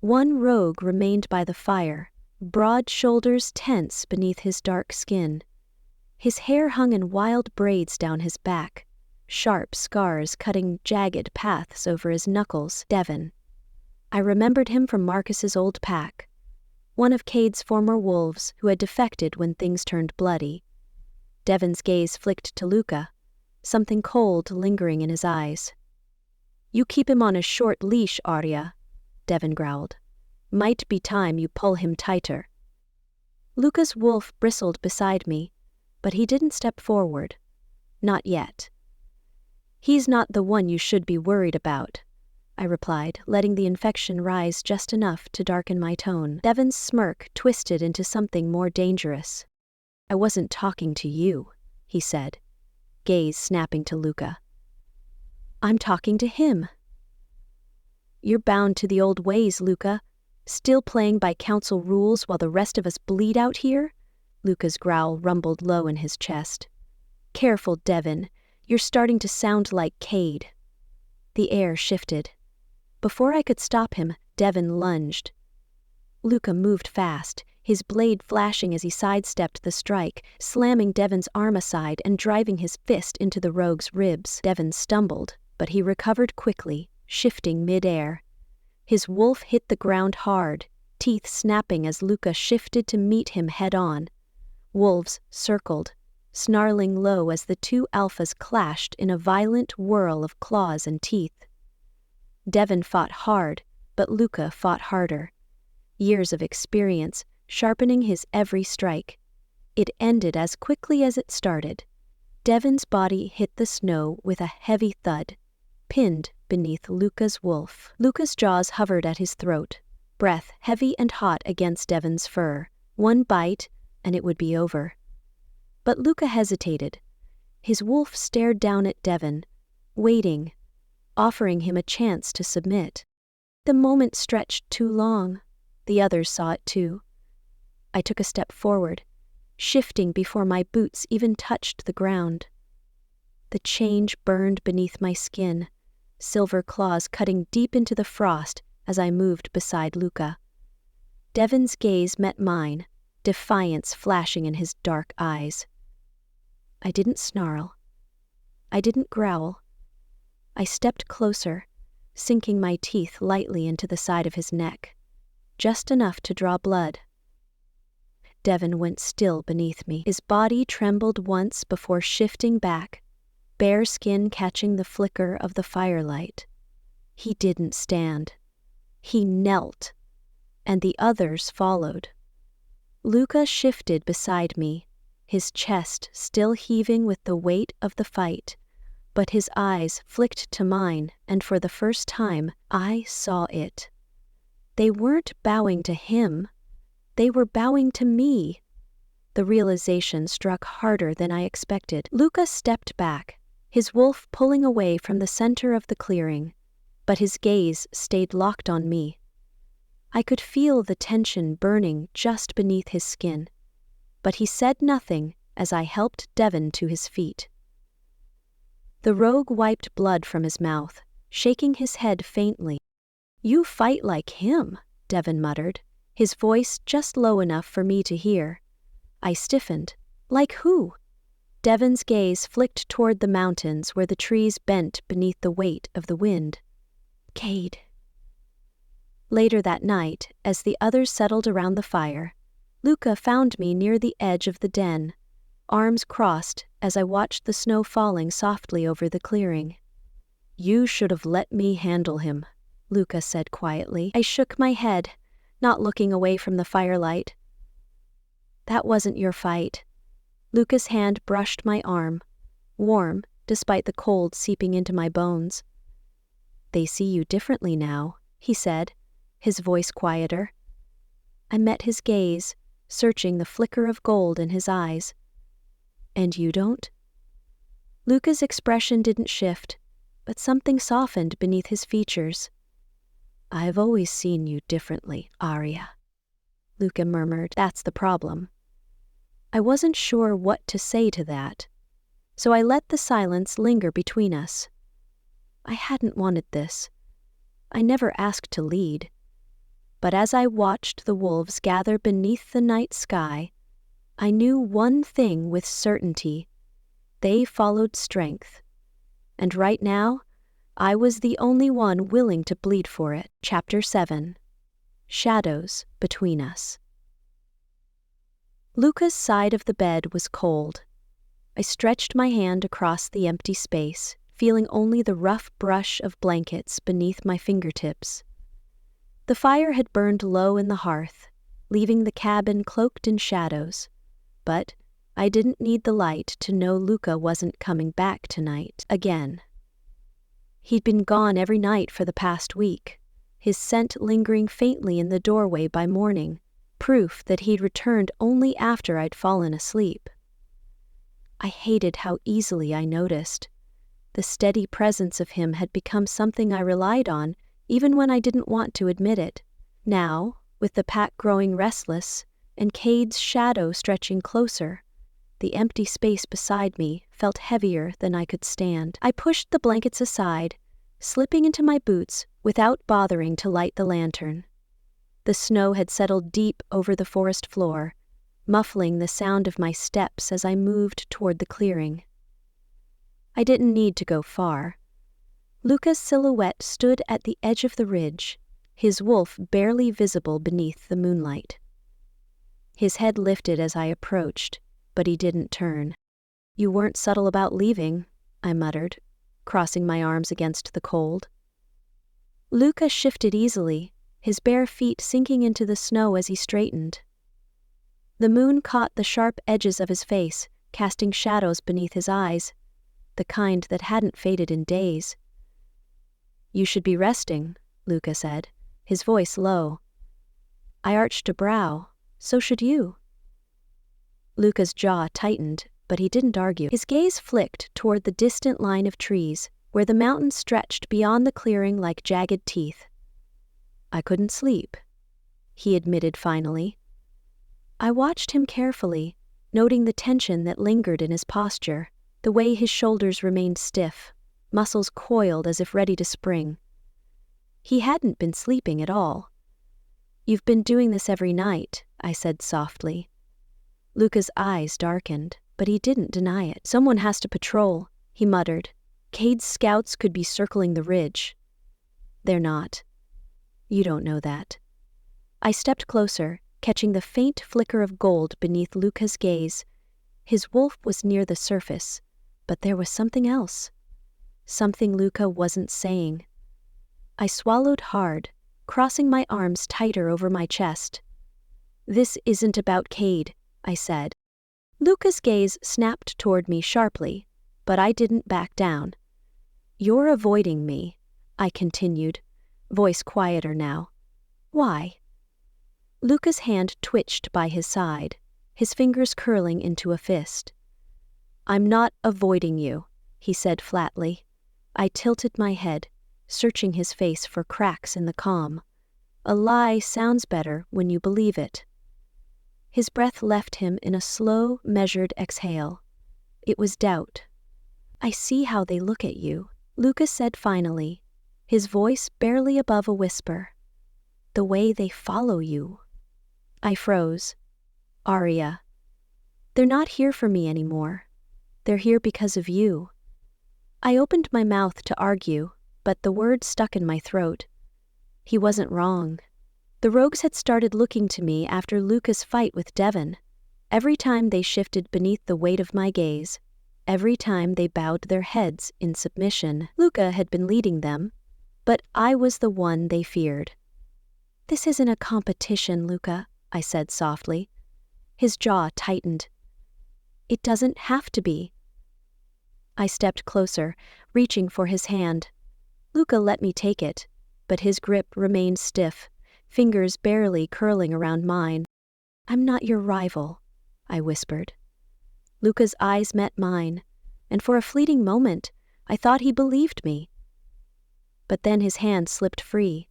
One rogue remained by the fire, broad shoulders tense beneath his dark skin. His hair hung in wild braids down his back, sharp scars cutting jagged paths over his knuckles. Devon. I remembered him from Marcus's old pack, one of Cade's former wolves who had defected when things turned bloody. Devon's gaze flicked to Luca, something cold lingering in his eyes. "You keep him on a short leash, Aria," Devon growled. "Might be time you pull him tighter." Luca's wolf bristled beside me, but he didn't step forward. Not yet. "He's not the one you should be worried about," I replied, letting the infection rise just enough to darken my tone. Devon's smirk twisted into something more dangerous. "I wasn't talking to you," he said, gaze snapping to Luca. "I'm talking to him." "You're bound to the old ways, Luca, still playing by council rules while the rest of us bleed out here?" Luca's growl rumbled low in his chest. "Careful, Devon, you're starting to sound like Cade." The air shifted. Before I could stop him, Devon lunged. Luca moved fast, his blade flashing as he sidestepped the strike, slamming Devon's arm aside and driving his fist into the rogue's ribs. Devon stumbled, but he recovered quickly, shifting mid-air. His wolf hit the ground hard, teeth snapping as Luca shifted to meet him head-on. Wolves circled, snarling low as the two alphas clashed in a violent whirl of claws and teeth. Devon fought hard, but Luca fought harder. Years of experience, sharpening his every strike. It ended as quickly as it started. Devon's body hit the snow with a heavy thud, pinned beneath Luca's wolf. Luca's jaws hovered at his throat, breath heavy and hot against Devon's fur. One bite, and it would be over. But Luca hesitated. His wolf stared down at Devon, waiting, offering him a chance to submit. The moment stretched too long. The others saw it too. I took a step forward, shifting before my boots even touched the ground. The change burned beneath my skin, silver claws cutting deep into the frost as I moved beside Luca. Devon's gaze met mine, defiance flashing in his dark eyes. I didn't snarl. I didn't growl. I stepped closer, sinking my teeth lightly into the side of his neck, just enough to draw blood. Devon went still beneath me. His body trembled once before shifting back, bare skin catching the flicker of the firelight. He didn't stand. He knelt, and the others followed. Luca shifted beside me, his chest still heaving with the weight of the fight, but his eyes flicked to mine, and for the first time, I saw it. They weren't bowing to him. They were bowing to me. The realization struck harder than I expected. Luca stepped back, his wolf pulling away from the center of the clearing, but his gaze stayed locked on me. I could feel the tension burning just beneath his skin, but he said nothing as I helped Devon to his feet. The rogue wiped blood from his mouth, shaking his head faintly. "You fight like him," Devon muttered, his voice just low enough for me to hear. I stiffened. "Like who?" Devon's gaze flicked toward the mountains where the trees bent beneath the weight of the wind. "Cade." Later that night, as the others settled around the fire, Luca found me near the edge of the den, arms crossed as I watched the snow falling softly over the clearing. "You should have let me handle him," Luca said quietly. I shook my head, not looking away from the firelight. "That wasn't your fight." Luca's hand brushed my arm, warm despite the cold seeping into my bones. "They see you differently now," he said, his voice quieter. I met his gaze, searching the flicker of gold in his eyes. "And you don't?" Luca's expression didn't shift, but something softened beneath his features. "I've always seen you differently, Aria," Luca murmured. "That's the problem." I wasn't sure what to say to that, so I let the silence linger between us. I hadn't wanted this. I never asked to lead. But as I watched the wolves gather beneath the night sky, I knew one thing with certainty. They followed strength. And right now, I was the only one willing to bleed for it. Chapter 7. Shadows Between Us. Luca's side of the bed was cold. I stretched my hand across the empty space, feeling only the rough brush of blankets beneath my fingertips. The fire had burned low in the hearth, leaving the cabin cloaked in shadows. But I didn't need the light to know Luca wasn't coming back tonight again. He'd been gone every night for the past week, his scent lingering faintly in the doorway by morning, proof that he'd returned only after I'd fallen asleep. I hated how easily I noticed. The steady presence of him had become something I relied on, even when I didn't want to admit it. Now, with the pack growing restless, and Cade's shadow stretching closer, the empty space beside me felt heavier than I could stand. I pushed the blankets aside, slipping into my boots without bothering to light the lantern. The snow had settled deep over the forest floor, muffling the sound of my steps as I moved toward the clearing. I didn't need to go far. Luca's silhouette stood at the edge of the ridge, his wolf barely visible beneath the moonlight. His head lifted as I approached, but he didn't turn. "You weren't subtle about leaving," I muttered, crossing my arms against the cold. Luca shifted easily, his bare feet sinking into the snow as he straightened. The moon caught the sharp edges of his face, casting shadows beneath his eyes, the kind that hadn't faded in days. "You should be resting," Luca said, his voice low. I arched a brow. "So should you." Luca's jaw tightened, but he didn't argue. His gaze flicked toward the distant line of trees, where the mountains stretched beyond the clearing like jagged teeth. "I couldn't sleep," he admitted finally. I watched him carefully, noting the tension that lingered in his posture, the way his shoulders remained stiff, muscles coiled as if ready to spring. He hadn't been sleeping at all. "You've been doing this every night," I said softly. Luca's eyes darkened, but he didn't deny it. "Someone has to patrol," he muttered. "Cade's scouts could be circling the ridge." "They're not." "You don't know that." I stepped closer, catching the faint flicker of gold beneath Luca's gaze. His wolf was near the surface, but there was something else. Something Luca wasn't saying. I swallowed hard, crossing my arms tighter over my chest. "This isn't about Cade," I said. Luca's gaze snapped toward me sharply, but I didn't back down. "You're avoiding me," I continued, voice quieter now. "Why?" Luca's hand twitched by his side, his fingers curling into a fist. "I'm not avoiding you," he said flatly. I tilted my head, searching his face for cracks in the calm. A lie sounds better when you believe it. His breath left him in a slow, measured exhale. It was doubt. "I see how they look at you," Luca said finally, his voice barely above a whisper. "The way they follow you." I froze. "Aria. They're not here for me anymore. They're here because of you." I opened my mouth to argue, but the words stuck in my throat. He wasn't wrong. The rogues had started looking to me after Luca's fight with Devon. Every time they shifted beneath the weight of my gaze, every time they bowed their heads in submission, Luca had been leading them, but I was the one they feared. "This isn't a competition, Luca," I said softly. His jaw tightened. "It doesn't have to be." I stepped closer, reaching for his hand. Luca let me take it, but his grip remained stiff, fingers barely curling around mine. "I'm not your rival," I whispered. Luca's eyes met mine, and for a fleeting moment, I thought he believed me. But then his hand slipped free.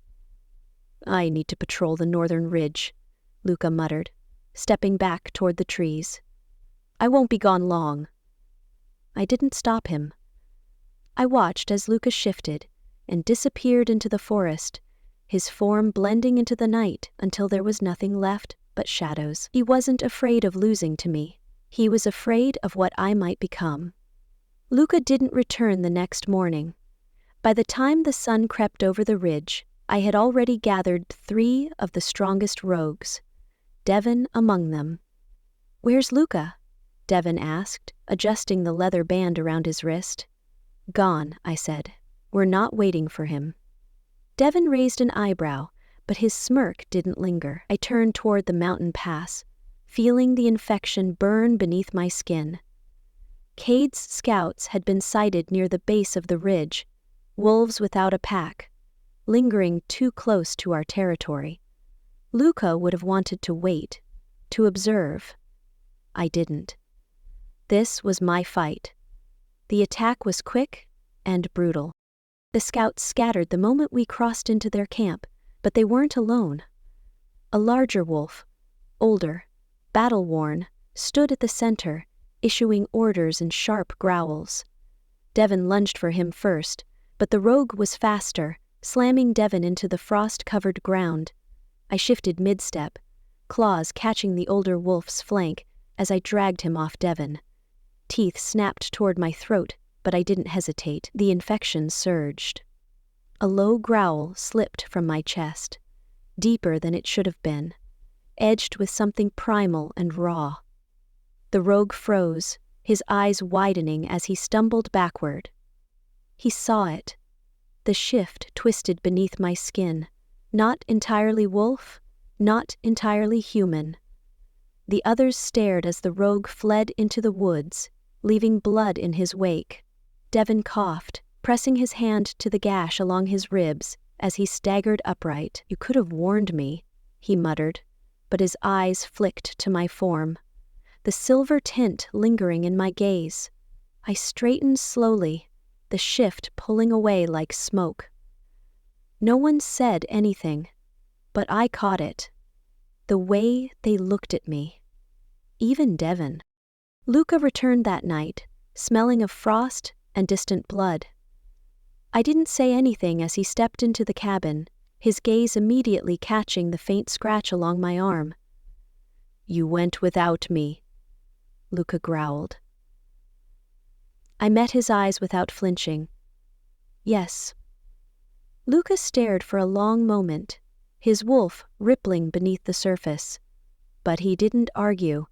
"I need to patrol the northern ridge," Luca muttered, stepping back toward the trees. "I won't be gone long." I didn't stop him. I watched as Luca shifted and disappeared into the forest, his form blending into the night until there was nothing left but shadows. He wasn't afraid of losing to me. He was afraid of what I might become. Luca didn't return the next morning. By the time the sun crept over the ridge, I had already gathered 3 of the strongest rogues, Devon among them. "Where's Luca?" Devon asked, adjusting the leather band around his wrist. "Gone," I said. "We're not waiting for him." Devon raised an eyebrow, but his smirk didn't linger. I turned toward the mountain pass, feeling the infection burn beneath my skin. Cade's scouts had been sighted near the base of the ridge, wolves without a pack, lingering too close to our territory. Luca would have wanted to wait, to observe. I didn't. This was my fight. The attack was quick and brutal. The scouts scattered the moment we crossed into their camp, but they weren't alone. A larger wolf, older, battle-worn, stood at the center, issuing orders in sharp growls. Devon lunged for him first, but the rogue was faster, slamming Devon into the frost-covered ground. I shifted mid-step, claws catching the older wolf's flank as I dragged him off Devon. Teeth snapped toward my throat, but I didn't hesitate. The infection surged. A low growl slipped from my chest, deeper than it should have been, edged with something primal and raw. The rogue froze, his eyes widening as he stumbled backward. He saw it. The shift twisted beneath my skin, not entirely wolf, not entirely human. The others stared as the rogue fled into the woods, leaving blood in his wake. Devon coughed, pressing his hand to the gash along his ribs as he staggered upright. "You could have warned me," he muttered, but his eyes flicked to my form, the silver tint lingering in my gaze. I straightened slowly, the shift pulling away like smoke. No one said anything, but I caught it. The way they looked at me. Even Devon. Luca returned that night, smelling of frost and distant blood. I didn't say anything as he stepped into the cabin, his gaze immediately catching the faint scratch along my arm. "You went without me," Luca growled. I met his eyes without flinching. "Yes." Luca stared for a long moment, his wolf rippling beneath the surface. But he didn't argue.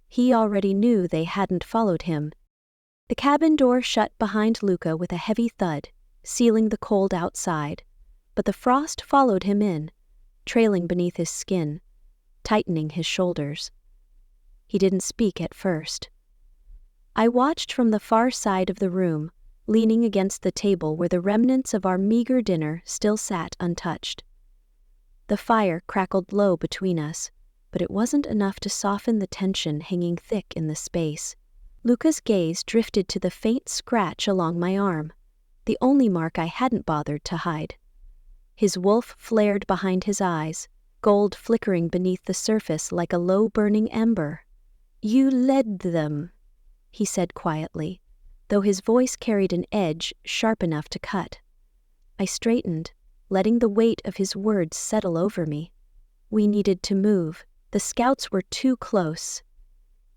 He already knew they hadn't followed him. The cabin door shut behind Luca with a heavy thud, sealing the cold outside, but the frost followed him in, trailing beneath his skin, tightening his shoulders. He didn't speak at first. I watched from the far side of the room, leaning against the table where the remnants of our meager dinner still sat untouched. The fire crackled low between us, but it wasn't enough to soften the tension hanging thick in the space. Luca's gaze drifted to the faint scratch along my arm, the only mark I hadn't bothered to hide. His wolf flared behind his eyes, gold flickering beneath the surface like a low-burning ember. "You led them," he said quietly, though his voice carried an edge sharp enough to cut. I straightened, letting the weight of his words settle over me. We needed to move. The scouts were too close.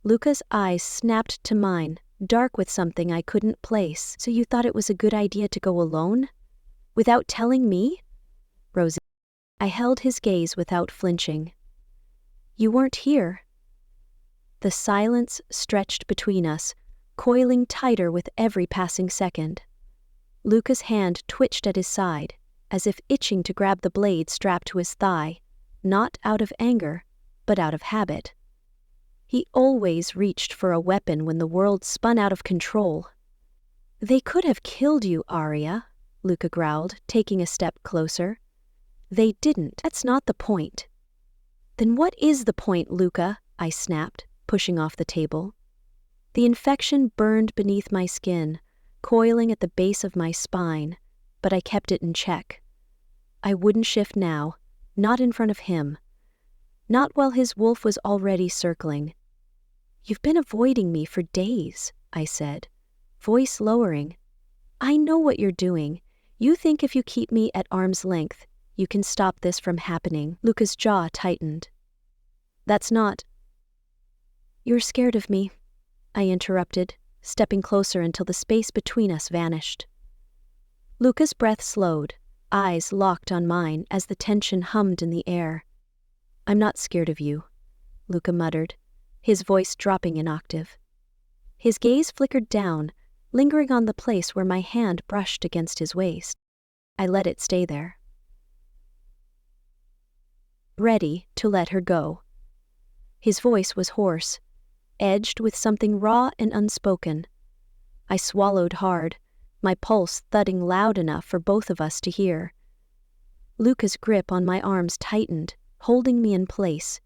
Luca's eyes snapped to mine, dark with something I couldn't place. So you thought it was a good idea to go alone? Without telling me? Rosie. I held his gaze without flinching. You weren't here. The silence stretched between us, coiling tighter with every passing second. Luca's hand twitched at his side, as if itching to grab the blade strapped to his thigh, not out of anger, but out of habit. He always reached for a weapon when the world spun out of control. They could have killed you, Aria, Luca growled, taking a step closer. They didn't. That's not the point. Then what is the point, Luca? I snapped, pushing off the table. The infection burned beneath my skin, coiling at the base of my spine, but I kept it in check. I wouldn't shift now, not in front of him. Not while his wolf was already circling. You've been avoiding me for days, I said, voice lowering. I know what you're doing. You think if you keep me at arm's length, you can stop this from happening. Luca's jaw tightened. That's not. You're scared of me, I interrupted, stepping closer until the space between us vanished. Luca's breath slowed, eyes locked on mine as the tension hummed in the air. I'm not scared of you, Luca muttered, his voice dropping an octave. His gaze flickered down, lingering on the place where my hand brushed against his waist. I let it stay there. Ready to let her go. His voice was hoarse, edged with something raw and unspoken. I swallowed hard, my pulse thudding loud enough for both of us to hear. Luca's grip on my arms tightened, holding me in place,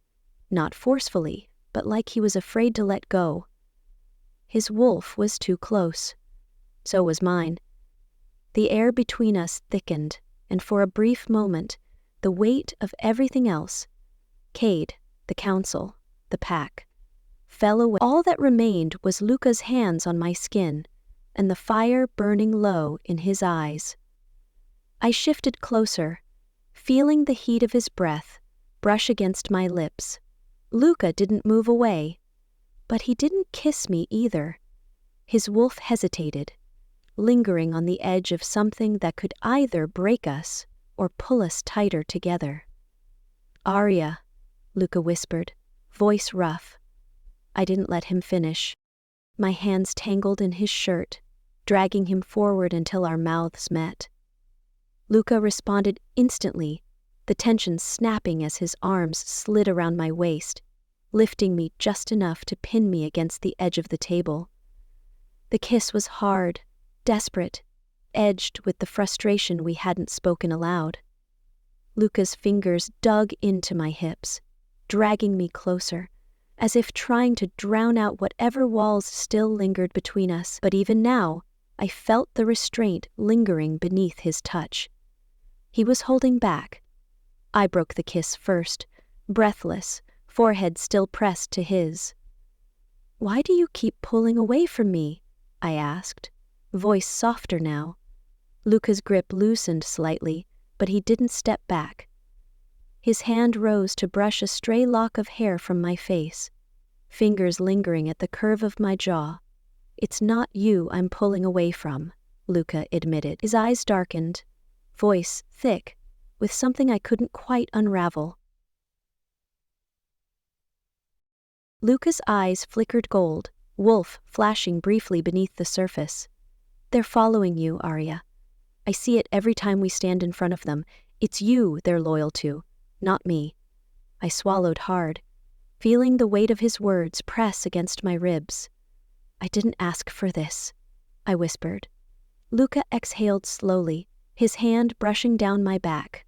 not forcefully, but like he was afraid to let go. His wolf was too close. So was mine. The air between us thickened, and for a brief moment, the weight of everything else, Cade, the council, the pack, fell away. All that remained was Luca's hands on my skin, and the fire burning low in his eyes. I shifted closer, feeling the heat of his breath brush against my lips. Luca didn't move away, but he didn't kiss me either. His wolf hesitated, lingering on the edge of something that could either break us or pull us tighter together. Aria, Luca whispered, voice rough. I didn't let him finish. My hands tangled in his shirt, dragging him forward until our mouths met. Luca responded instantly, the tension snapping as his arms slid around my waist, lifting me just enough to pin me against the edge of the table. The kiss was hard, desperate, edged with the frustration we hadn't spoken aloud. Luca's fingers dug into my hips, dragging me closer, as if trying to drown out whatever walls still lingered between us. But even now, I felt the restraint lingering beneath his touch. He was holding back. I broke the kiss first, breathless, forehead still pressed to his. Why do you keep pulling away from me? I asked, voice softer now. Luca's grip loosened slightly, but he didn't step back. His hand rose to brush a stray lock of hair from my face, fingers lingering at the curve of my jaw. It's not you I'm pulling away from, Luca admitted. His eyes darkened, voice thick, with something I couldn't quite unravel. Luca's eyes flickered gold, wolf flashing briefly beneath the surface. They're following you, Aria. I see it every time we stand in front of them. It's you they're loyal to, not me. I swallowed hard, feeling the weight of his words press against my ribs. I didn't ask for this, I whispered. Luca exhaled slowly, his hand brushing down my back.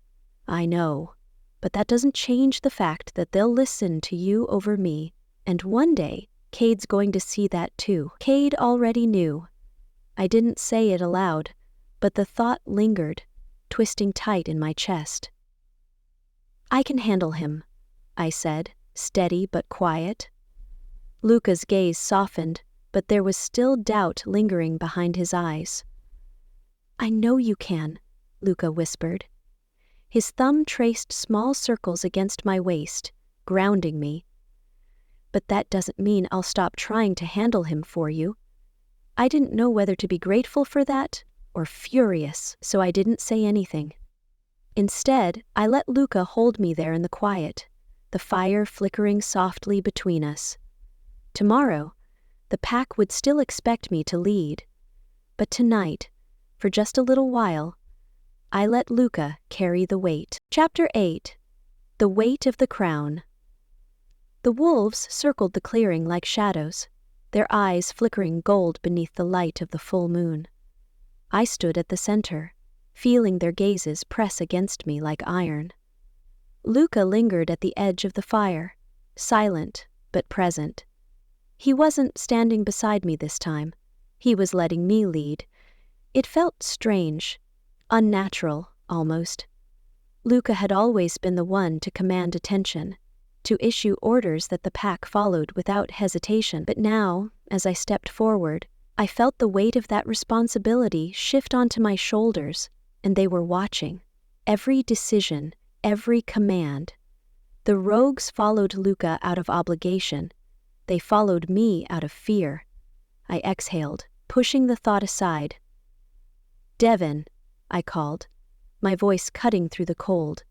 I know, but that doesn't change the fact that they'll listen to you over me, and one day, Cade's going to see that too. Cade already knew. I didn't say it aloud, but the thought lingered, twisting tight in my chest. I can handle him, I said, steady but quiet. Luca's gaze softened, but there was still doubt lingering behind his eyes. I know you can, Luca whispered. His thumb traced small circles against my waist, grounding me. But that doesn't mean I'll stop trying to handle him for you. I didn't know whether to be grateful for that or furious, so I didn't say anything. Instead, I let Luca hold me there in the quiet, the fire flickering softly between us. Tomorrow, the pack would still expect me to lead. But tonight, for just a little while, I let Luca carry the weight. Chapter 8. The Weight of the Crown. The wolves circled the clearing like shadows, their eyes flickering gold beneath the light of the full moon. I stood at the center, feeling their gazes press against me like iron. Luca lingered at the edge of the fire, silent but present. He wasn't standing beside me this time. He was letting me lead. It felt strange, unnatural, almost. Luca had always been the one to command attention, to issue orders that the pack followed without hesitation. But now, as I stepped forward, I felt the weight of that responsibility shift onto my shoulders, and they were watching. Every decision, every command. The rogues followed Luca out of obligation. They followed me out of fear. I exhaled, pushing the thought aside. "Devin," I called, my voice cutting through the cold.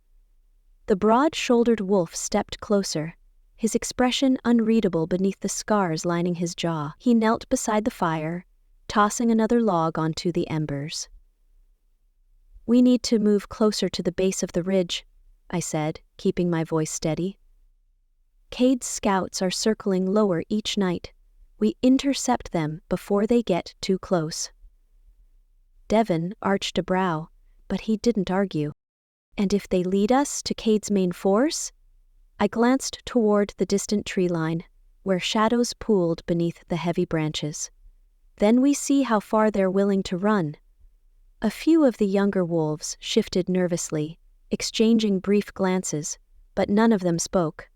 The broad-shouldered wolf stepped closer, his expression unreadable beneath the scars lining his jaw. He knelt beside the fire, tossing another log onto the embers. "We need to move closer to the base of the ridge," I said, keeping my voice steady. "Cade's scouts are circling lower each night. We intercept them before they get too close." Devin arched a brow, but he didn't argue. "And if they lead us to Cade's main force?" I glanced toward the distant tree line, where shadows pooled beneath the heavy branches. "Then we see how far they're willing to run." A few of the younger wolves shifted nervously, exchanging brief glances, but none of them spoke.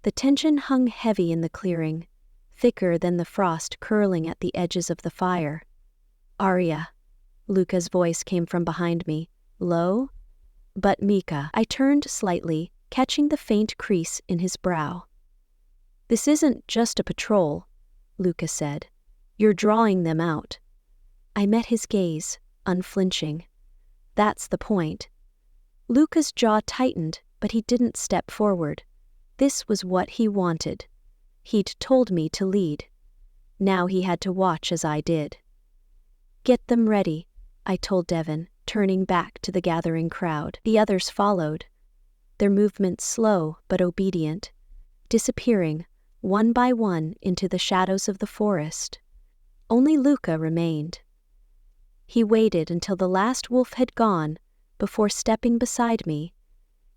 The tension hung heavy in the clearing, thicker than the frost curling at the edges of the fire. "Aria," Luca's voice came from behind me, low, but Mika. I turned slightly, catching the faint crease in his brow. "This isn't just a patrol," Luca said. "You're drawing them out." I met his gaze, unflinching. "That's the point." Luca's jaw tightened, but he didn't step forward. This was what he wanted. He'd told me to lead. Now he had to watch as I did. "Get them ready," I told Devin, turning back to the gathering crowd. The others followed, their movements slow but obedient, disappearing, one by one, into the shadows of the forest. Only Luca remained. He waited until the last wolf had gone before stepping beside me,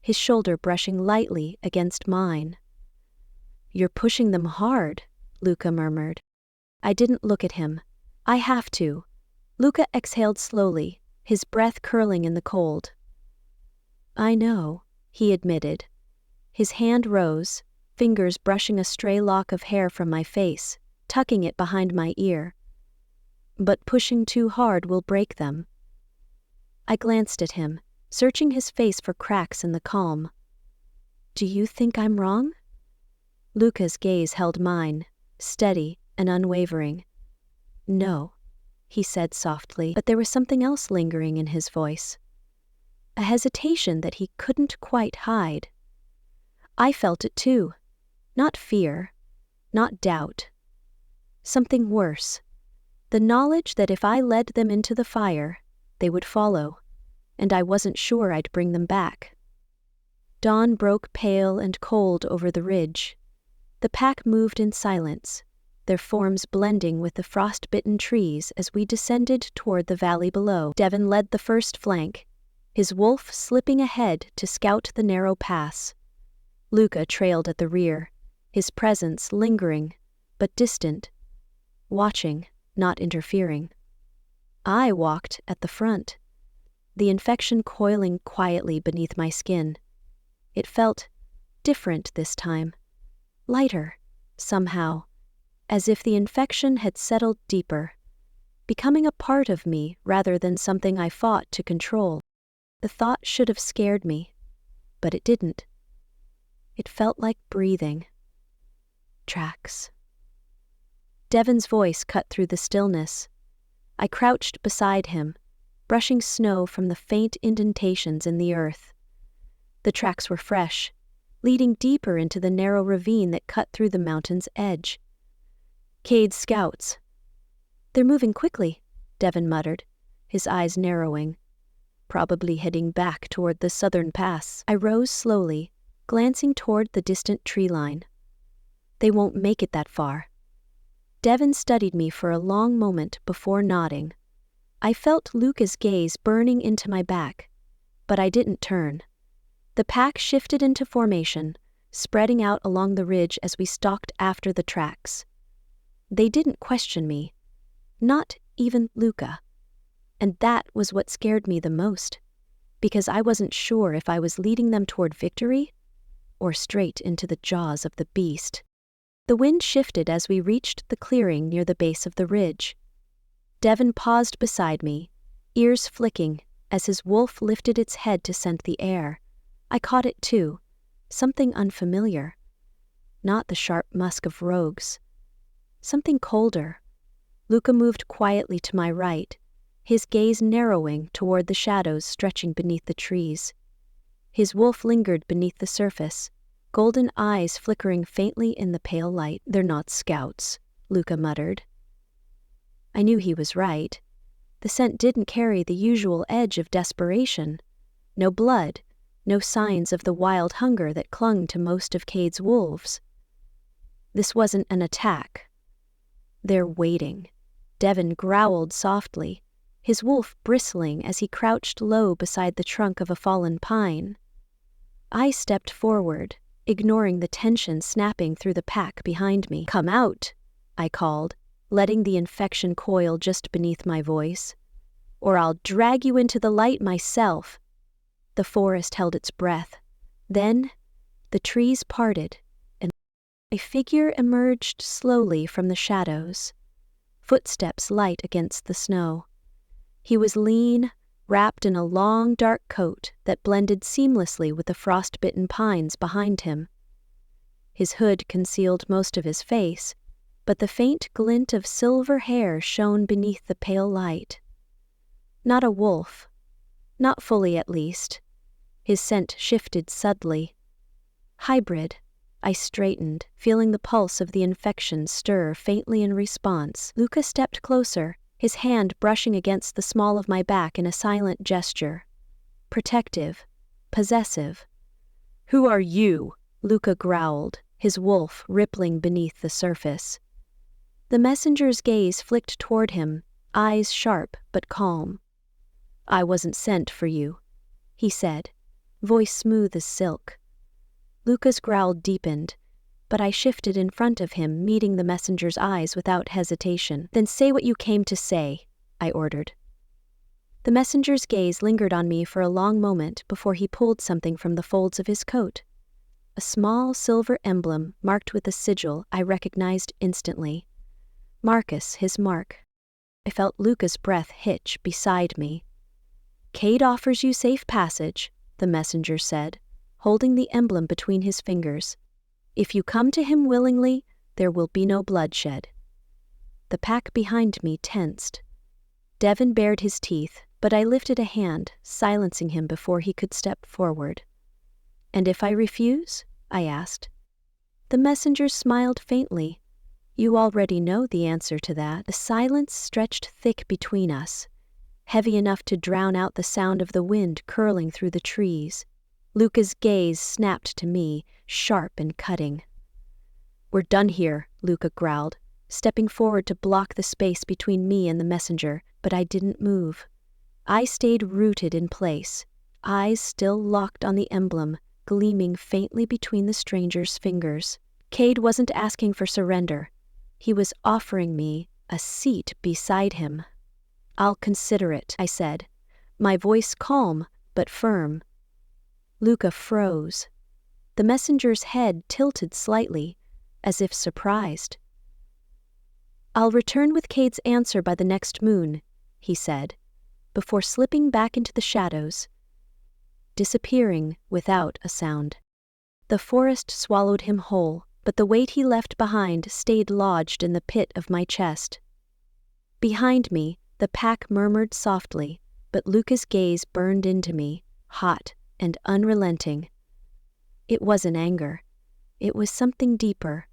his shoulder brushing lightly against mine. "You're pushing them hard," Luca murmured. I didn't look at him. "I have to." Luca exhaled slowly, his breath curling in the cold. "I know," he admitted. His hand rose, fingers brushing a stray lock of hair from my face, tucking it behind my ear. "But pushing too hard will break them." I glanced at him, searching his face for cracks in the calm. "Do you think I'm wrong?" Luca's gaze held mine, steady and unwavering. "No," he said softly, but there was something else lingering in his voice. A hesitation that he couldn't quite hide. I felt it too. Not fear, not doubt. Something worse. The knowledge that if I led them into the fire, they would follow, and I wasn't sure I'd bring them back. Dawn broke pale and cold over the ridge. The pack moved in silence, their forms blending with the frost-bitten trees as we descended toward the valley below. Devin led the first flank, his wolf slipping ahead to scout the narrow pass. Luca trailed at the rear, his presence lingering, but distant, watching, not interfering. I walked at the front, the infection coiling quietly beneath my skin. It felt different this time, lighter, somehow, as if the infection had settled deeper, becoming a part of me rather than something I fought to control. The thought should have scared me, but it didn't. It felt like breathing. Tracks. Devon's voice cut through the stillness. I crouched beside him, brushing snow from the faint indentations in the earth. The tracks were fresh, leading deeper into the narrow ravine that cut through the mountain's edge. Cade's scouts. They're moving quickly, Devon muttered, his eyes narrowing. Probably heading back toward the southern pass. I rose slowly, glancing toward the distant tree line. They won't make it that far. Devon studied me for a long moment before nodding. I felt Luca's gaze burning into my back, but I didn't turn. The pack shifted into formation, spreading out along the ridge as we stalked after the tracks. They didn't question me, not even Luca. And that was what scared me the most, because I wasn't sure if I was leading them toward victory or straight into the jaws of the beast. The wind shifted as we reached the clearing near the base of the ridge. Devon paused beside me, ears flicking as his wolf lifted its head to scent the air. I caught it too, something unfamiliar. Not the sharp musk of rogues. Something colder. Luca moved quietly to my right, his gaze narrowing toward the shadows stretching beneath the trees. His wolf lingered beneath the surface, golden eyes flickering faintly in the pale light. "They're not scouts," Luca muttered. I knew he was right. The scent didn't carry the usual edge of desperation. No blood, no signs of the wild hunger that clung to most of Cade's wolves. This wasn't an attack. "They're waiting," Devon growled softly, his wolf bristling as he crouched low beside the trunk of a fallen pine. I stepped forward, ignoring the tension snapping through the pack behind me. "Come out," I called, letting the infection coil just beneath my voice. "Or I'll drag you into the light myself." The forest held its breath. Then, the trees parted, and a figure emerged slowly from the shadows, footsteps light against the snow. He was lean, wrapped in a long, dark coat that blended seamlessly with the frost-bitten pines behind him. His hood concealed most of his face, but the faint glint of silver hair shone beneath the pale light. Not a wolf. Not fully, at least. His scent shifted subtly. Hybrid. I straightened, feeling the pulse of the infection stir faintly in response. Luca stepped closer, his hand brushing against the small of my back in a silent gesture. Protective. Possessive. "Who are you?" Luca growled, his wolf rippling beneath the surface. The messenger's gaze flicked toward him, eyes sharp but calm. "I wasn't sent for you," he said, voice smooth as silk. Luca's growl deepened, but I shifted in front of him, meeting the messenger's eyes without hesitation. "Then say what you came to say," I ordered. The messenger's gaze lingered on me for a long moment before he pulled something from the folds of his coat. A small silver emblem marked with a sigil I recognized instantly. Marcus, his mark. I felt Luca's breath hitch beside me. "Cade offers you safe passage," the messenger said, holding the emblem between his fingers. "If you come to him willingly, there will be no bloodshed." The pack behind me tensed. Devon bared his teeth, but I lifted a hand, silencing him before he could step forward. "And if I refuse?" I asked. The messenger smiled faintly. "You already know the answer to that." The silence stretched thick between us, heavy enough to drown out the sound of the wind curling through the trees. Luca's gaze snapped to me, sharp and cutting. "We're done here," Luca growled, stepping forward to block the space between me and the messenger, but I didn't move. I stayed rooted in place, eyes still locked on the emblem, gleaming faintly between the stranger's fingers. Cade wasn't asking for surrender. He was offering me a seat beside him. "I'll consider it," I said, my voice calm but firm. Luca froze. The messenger's head tilted slightly, as if surprised. "I'll return with Cade's answer by the next moon," he said, before slipping back into the shadows. disappearing without a sound. The forest swallowed him whole, but the weight he left behind stayed lodged in the pit of my chest. Behind me, the pack murmured softly, but Luca's gaze burned into me, hot and unrelenting. It wasn't anger. It was something deeper.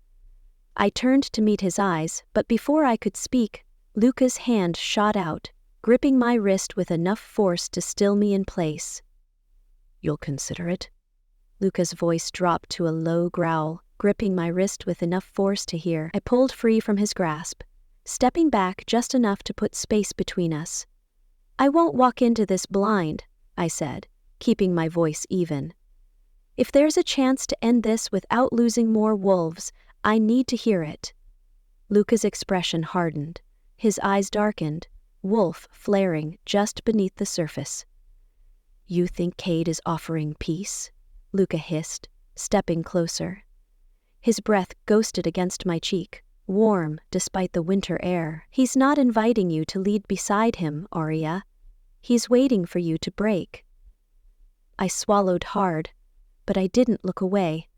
I turned to meet his eyes, but before I could speak, Luca's hand shot out, gripping my wrist with enough force to still me in place. "You'll consider it?" Luca's voice dropped to a low growl, gripping my wrist with enough force to hear. I pulled free from his grasp, stepping back just enough to put space between us. "I won't walk into this blind," I said, keeping my voice even. "If there's a chance to end this without losing more wolves, I need to hear it." Luca's expression hardened. His eyes darkened, wolf flaring just beneath the surface. "You think Cade is offering peace?" Luca hissed, stepping closer. His breath ghosted against my cheek, warm despite the winter air. "He's not inviting you to lead beside him, Aria. He's waiting for you to break." I swallowed hard, but I didn't look away.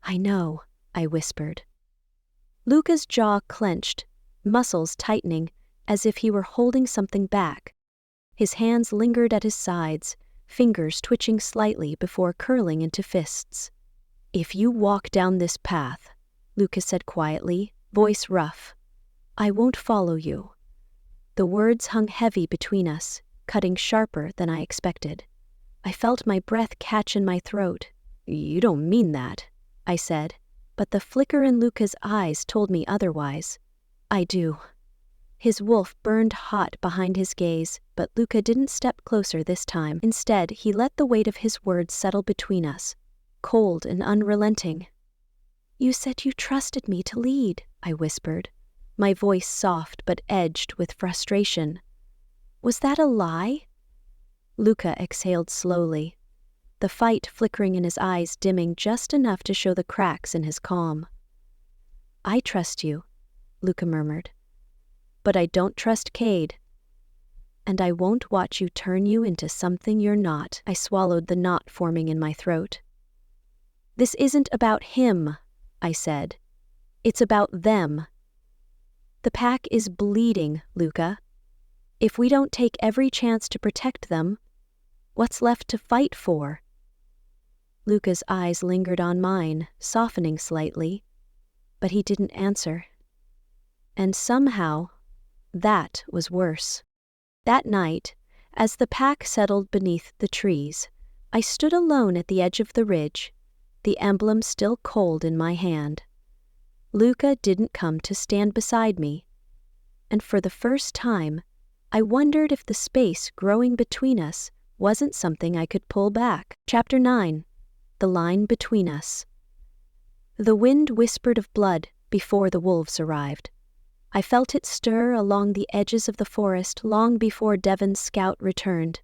"I know," I whispered. Luca's jaw clenched, muscles tightening, as if he were holding something back. His hands lingered at his sides, fingers twitching slightly before curling into fists. "If you walk down this path," Luca said quietly, voice rough, "I won't follow you." The words hung heavy between us, cutting sharper than I expected. I felt my breath catch in my throat. "You don't mean that," I said, but the flicker in Luca's eyes told me otherwise. "I do." His wolf burned hot behind his gaze, but Luca didn't step closer this time. Instead, he let the weight of his words settle between us, cold and unrelenting. "You said you trusted me to lead," I whispered, my voice soft but edged with frustration. "Was that a lie?" Luca exhaled slowly, the fight flickering in his eyes dimming just enough to show the cracks in his calm. "I trust you," Luca murmured. "But I don't trust Cade. And I won't watch you turn you into something you're not." I swallowed the knot forming in my throat. "This isn't about him," I said. "It's about them. The pack is bleeding, Luca. If we don't take every chance to protect them, what's left to fight for?" Luca's eyes lingered on mine, softening slightly, but he didn't answer. And somehow, that was worse. That night, as the pack settled beneath the trees, I stood alone at the edge of the ridge, the emblem still cold in my hand. Luca didn't come to stand beside me, and for the first time, I wondered if the space growing between us wasn't something I could pull back. Chapter 9. The Line Between Us. The wind whispered of blood before the wolves arrived. I felt it stir along the edges of the forest long before Devon's scout returned.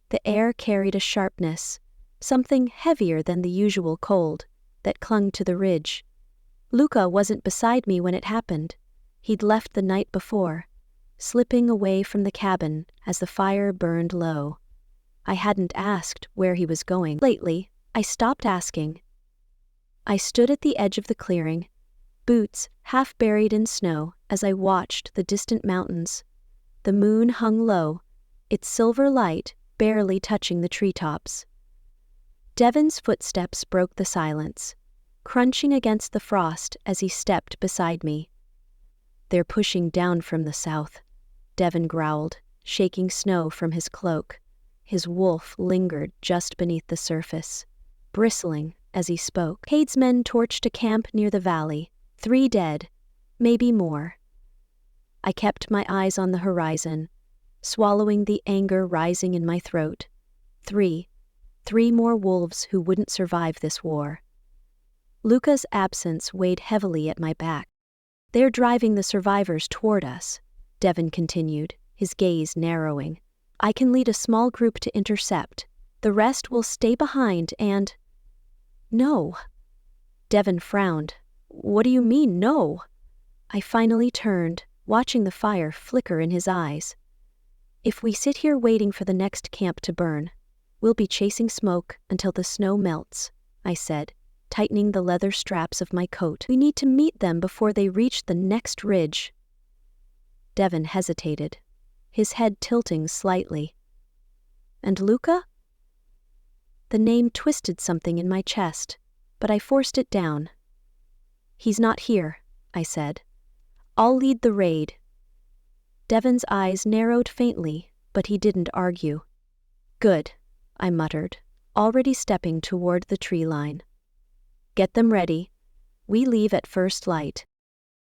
The air carried a sharpness, something heavier than the usual cold, that clung to the ridge. Luca wasn't beside me when it happened. He'd left the night before, slipping away from the cabin as the fire burned low. I hadn't asked where he was going. Lately, I stopped asking. I stood at the edge of the clearing, boots half buried in snow as I watched the distant mountains. The moon hung low, its silver light barely touching the treetops. Devon's footsteps broke the silence, crunching against the frost as he stepped beside me. "They're pushing down from the south," Devon growled, shaking snow from his cloak. His wolf lingered just beneath the surface, bristling as he spoke. "Cade's men torched a camp near the valley. 3 dead, maybe more." I kept my eyes on the horizon, swallowing the anger rising in my throat. Three more wolves who wouldn't survive this war. Luca's absence weighed heavily at my back. "They're driving the survivors toward us," Devon continued, his gaze narrowing. "I can lead a small group to intercept. The rest will stay behind and—" "No." Devon frowned. "What do you mean, no?" I finally turned, watching the fire flicker in his eyes. "If we sit here waiting for the next camp to burn, We'll be chasing smoke until the snow melts, I said, tightening the leather straps of my coat. We need to meet them before they reach the next ridge. Devon hesitated, his head tilting slightly. And Luca? The name twisted something in my chest, but I forced it down. He's not here, I said. I'll lead the raid. Devon's eyes narrowed faintly, but he didn't argue. Good, I muttered, already stepping toward the tree line. Get them ready. We leave at first light.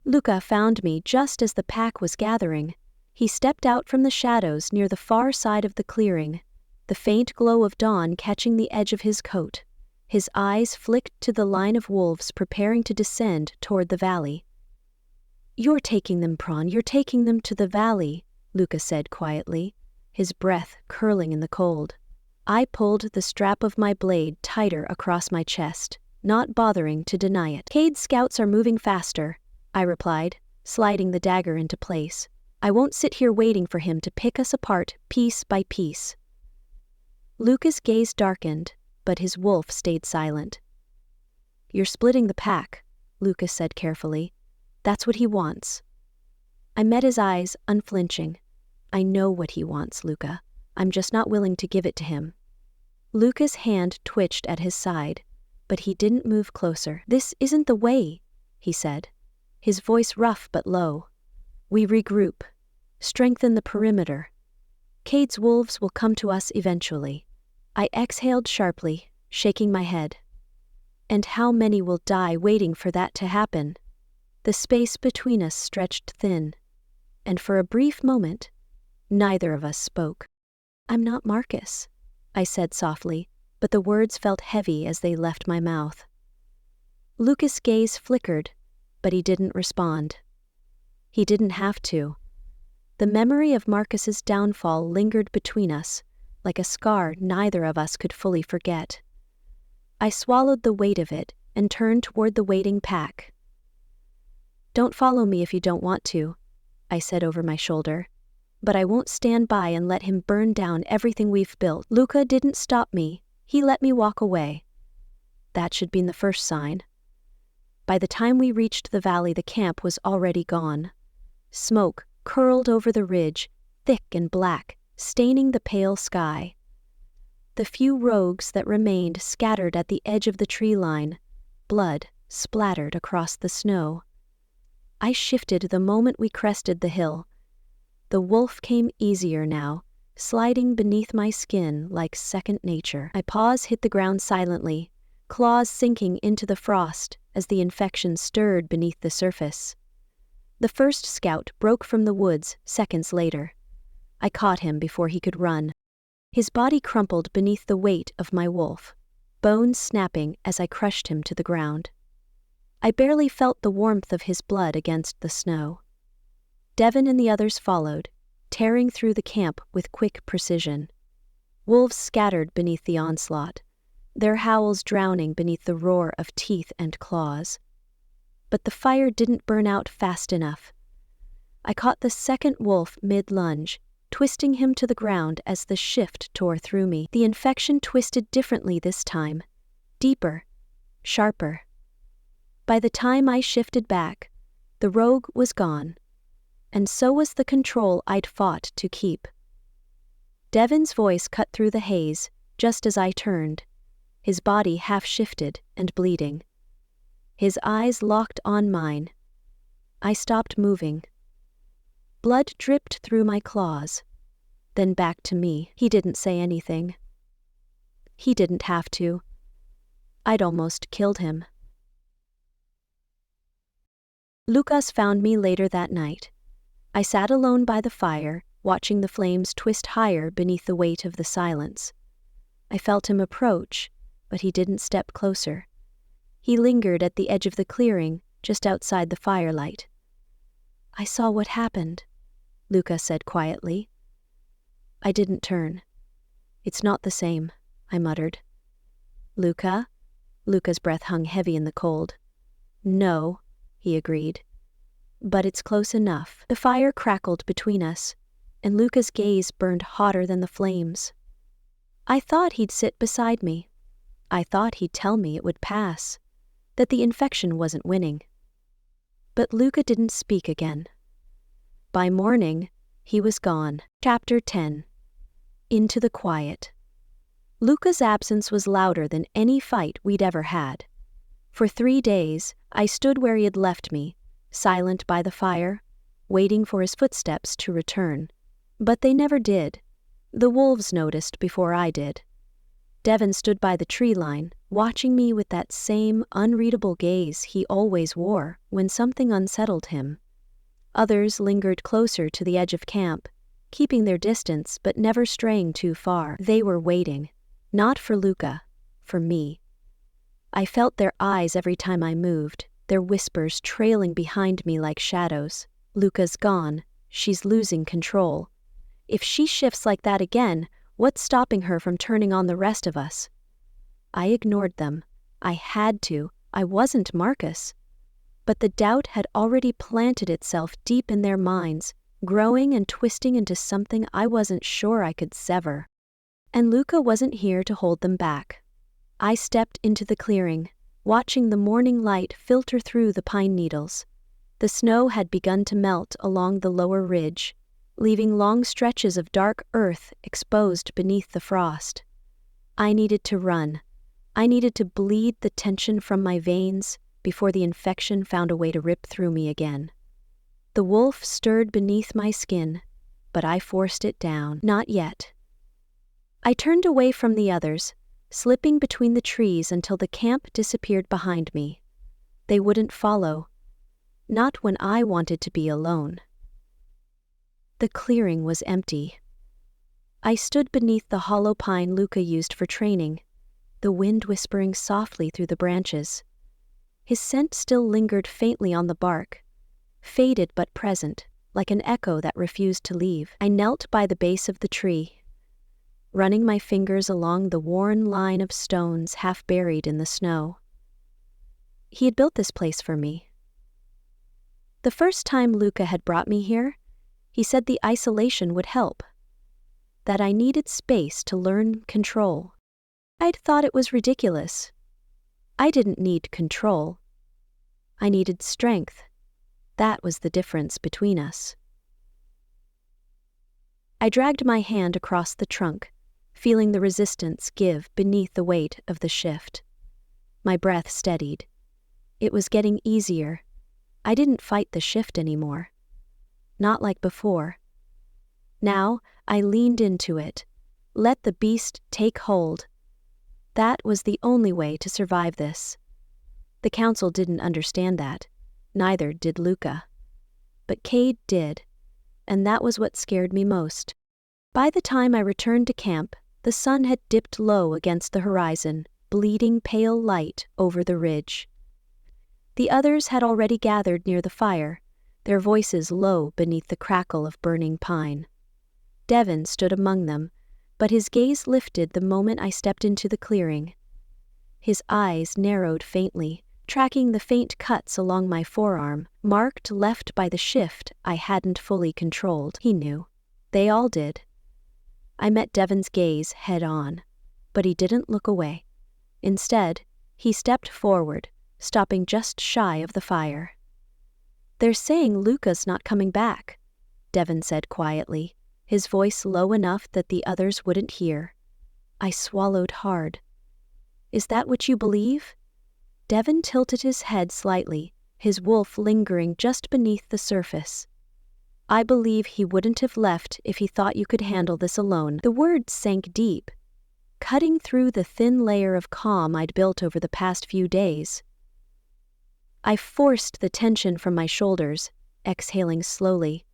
Luca found me just as the pack was gathering. He stepped out from the shadows near the far side of the clearing, the faint glow of dawn catching the edge of his coat. His eyes flicked to the line of wolves preparing to descend toward the valley. You're taking them, Prawn, you're taking them to the valley, Luca said quietly, his breath curling in the cold. I pulled the strap of my blade tighter across my chest, not bothering to deny it. Cade's scouts are moving faster, I replied, sliding the dagger into place. I won't sit here waiting for him to pick us apart piece by piece. Luca's gaze darkened, but his wolf stayed silent. You're splitting the pack, Luca said carefully. That's what he wants. I met his eyes, unflinching. I know what he wants, Luca. I'm just not willing to give it to him. Luca's hand twitched at his side, but he didn't move closer. This isn't the way, he said, his voice rough but low. We regroup. Strengthen the perimeter. Cade's wolves will come to us eventually. I exhaled sharply, shaking my head. And how many will die waiting for that to happen? The space between us stretched thin, and for a brief moment, neither of us spoke. I'm not Marcus, I said softly, but the words felt heavy as they left my mouth. Luca's gaze flickered, but he didn't respond. He didn't have to. The memory of Marcus's downfall lingered between us, like a scar neither of us could fully forget. I swallowed the weight of it and turned toward the waiting pack. Don't follow me if you don't want to, I said over my shoulder. But I won't stand by and let him burn down everything we've built. Luca didn't stop me. He let me walk away. That should be the first sign. By the time we reached the valley, the camp was already gone. Smoke curled over the ridge, thick and black, staining the pale sky. The few rogues that remained scattered at the edge of the tree line, blood splattered across the snow. I shifted the moment we crested the hill. The wolf came easier now, sliding beneath my skin like second nature. My paws hit the ground silently, claws sinking into the frost as the infection stirred beneath the surface. The first scout broke from the woods seconds later. I caught him before he could run. His body crumpled beneath the weight of my wolf, bones snapping as I crushed him to the ground. I barely felt the warmth of his blood against the snow. Devon and the others followed, tearing through the camp with quick precision. Wolves scattered beneath the onslaught, their howls drowning beneath the roar of teeth and claws. But the fire didn't burn out fast enough. I caught the second wolf mid-lunge, twisting him to the ground as the shift tore through me. The infection twisted differently this time, deeper, sharper. By the time I shifted back, the rogue was gone, and so was the control I'd fought to keep. Devon's voice cut through the haze just as I turned, his body half-shifted and bleeding. His eyes locked on mine. I stopped moving. Blood dripped through my claws, then back to me. He didn't say anything. He didn't have to. I'd almost killed him. Lucas found me later that night. I sat alone by the fire, watching the flames twist higher beneath the weight of the silence. I felt him approach, but he didn't step closer. He lingered at the edge of the clearing, just outside the firelight. I saw what happened, Luca said quietly. I didn't turn. It's not the same, I muttered. Luca? Luca's breath hung heavy in the cold. No, he agreed. But it's close enough. The fire crackled between us, and Luca's gaze burned hotter than the flames. I thought he'd sit beside me. I thought he'd tell me it would pass, that the infection wasn't winning. But Luca didn't speak again. By morning, he was gone. Chapter 10. Into the quiet. Luca's absence was louder than any fight we'd ever had. For 3 days, I stood where he had left me, silent by the fire, waiting for his footsteps to return. But they never did. The wolves noticed before I did. Devon stood by the tree line, watching me with that same unreadable gaze he always wore when something unsettled him. Others lingered closer to the edge of camp, keeping their distance but never straying too far. They were waiting, not for Luca, for me. I felt their eyes every time I moved, their whispers trailing behind me like shadows. Luca's gone, she's losing control. If she shifts like that again, what's stopping her from turning on the rest of us? I ignored them. I had to. I wasn't Marcus. But the doubt had already planted itself deep in their minds, growing and twisting into something I wasn't sure I could sever. And Luca wasn't here to hold them back. I stepped into the clearing, watching the morning light filter through the pine needles. The snow had begun to melt along the lower ridge, leaving long stretches of dark earth exposed beneath the frost. I needed to run. I needed to bleed the tension from my veins before the infection found a way to rip through me again. The wolf stirred beneath my skin, but I forced it down. Not yet. I turned away from the others, slipping between the trees until the camp disappeared behind me. They wouldn't follow. Not when I wanted to be alone. The clearing was empty. I stood beneath the hollow pine Luca used for training, the wind whispering softly through the branches. His scent still lingered faintly on the bark, faded but present, like an echo that refused to leave. I knelt by the base of the tree, running my fingers along the worn line of stones half buried in the snow. He had built this place for me. The first time Luca had brought me here, he said the isolation would help, that I needed space to learn control. I'd thought it was ridiculous. I didn't need control. I needed strength. That was the difference between us. I dragged my hand across the trunk, feeling the resistance give beneath the weight of the shift. My breath steadied. It was getting easier. I didn't fight the shift anymore. Not like before. Now, I leaned into it, let the beast take hold. That was the only way to survive this. The council didn't understand that. Neither did Luca. But Cade did, and that was what scared me most. By the time I returned to camp, the sun had dipped low against the horizon, bleeding pale light over the ridge. The others had already gathered near the fire, their voices low beneath the crackle of burning pine. Devon stood among them, but his gaze lifted the moment I stepped into the clearing. His eyes narrowed faintly, tracking the faint cuts along my forearm, marked left by the shift I hadn't fully controlled. He knew. They all did. I met Devon's gaze head-on, but he didn't look away. Instead, he stepped forward, stopping just shy of the fire. "They're saying Luca's not coming back," Devon said quietly, his voice low enough that the others wouldn't hear. I swallowed hard. "Is that what you believe?" Devon tilted his head slightly, his wolf lingering just beneath the surface. "I believe he wouldn't have left if he thought you could handle this alone." The words sank deep, cutting through the thin layer of calm I'd built over the past few days. I forced the tension from my shoulders, exhaling slowly.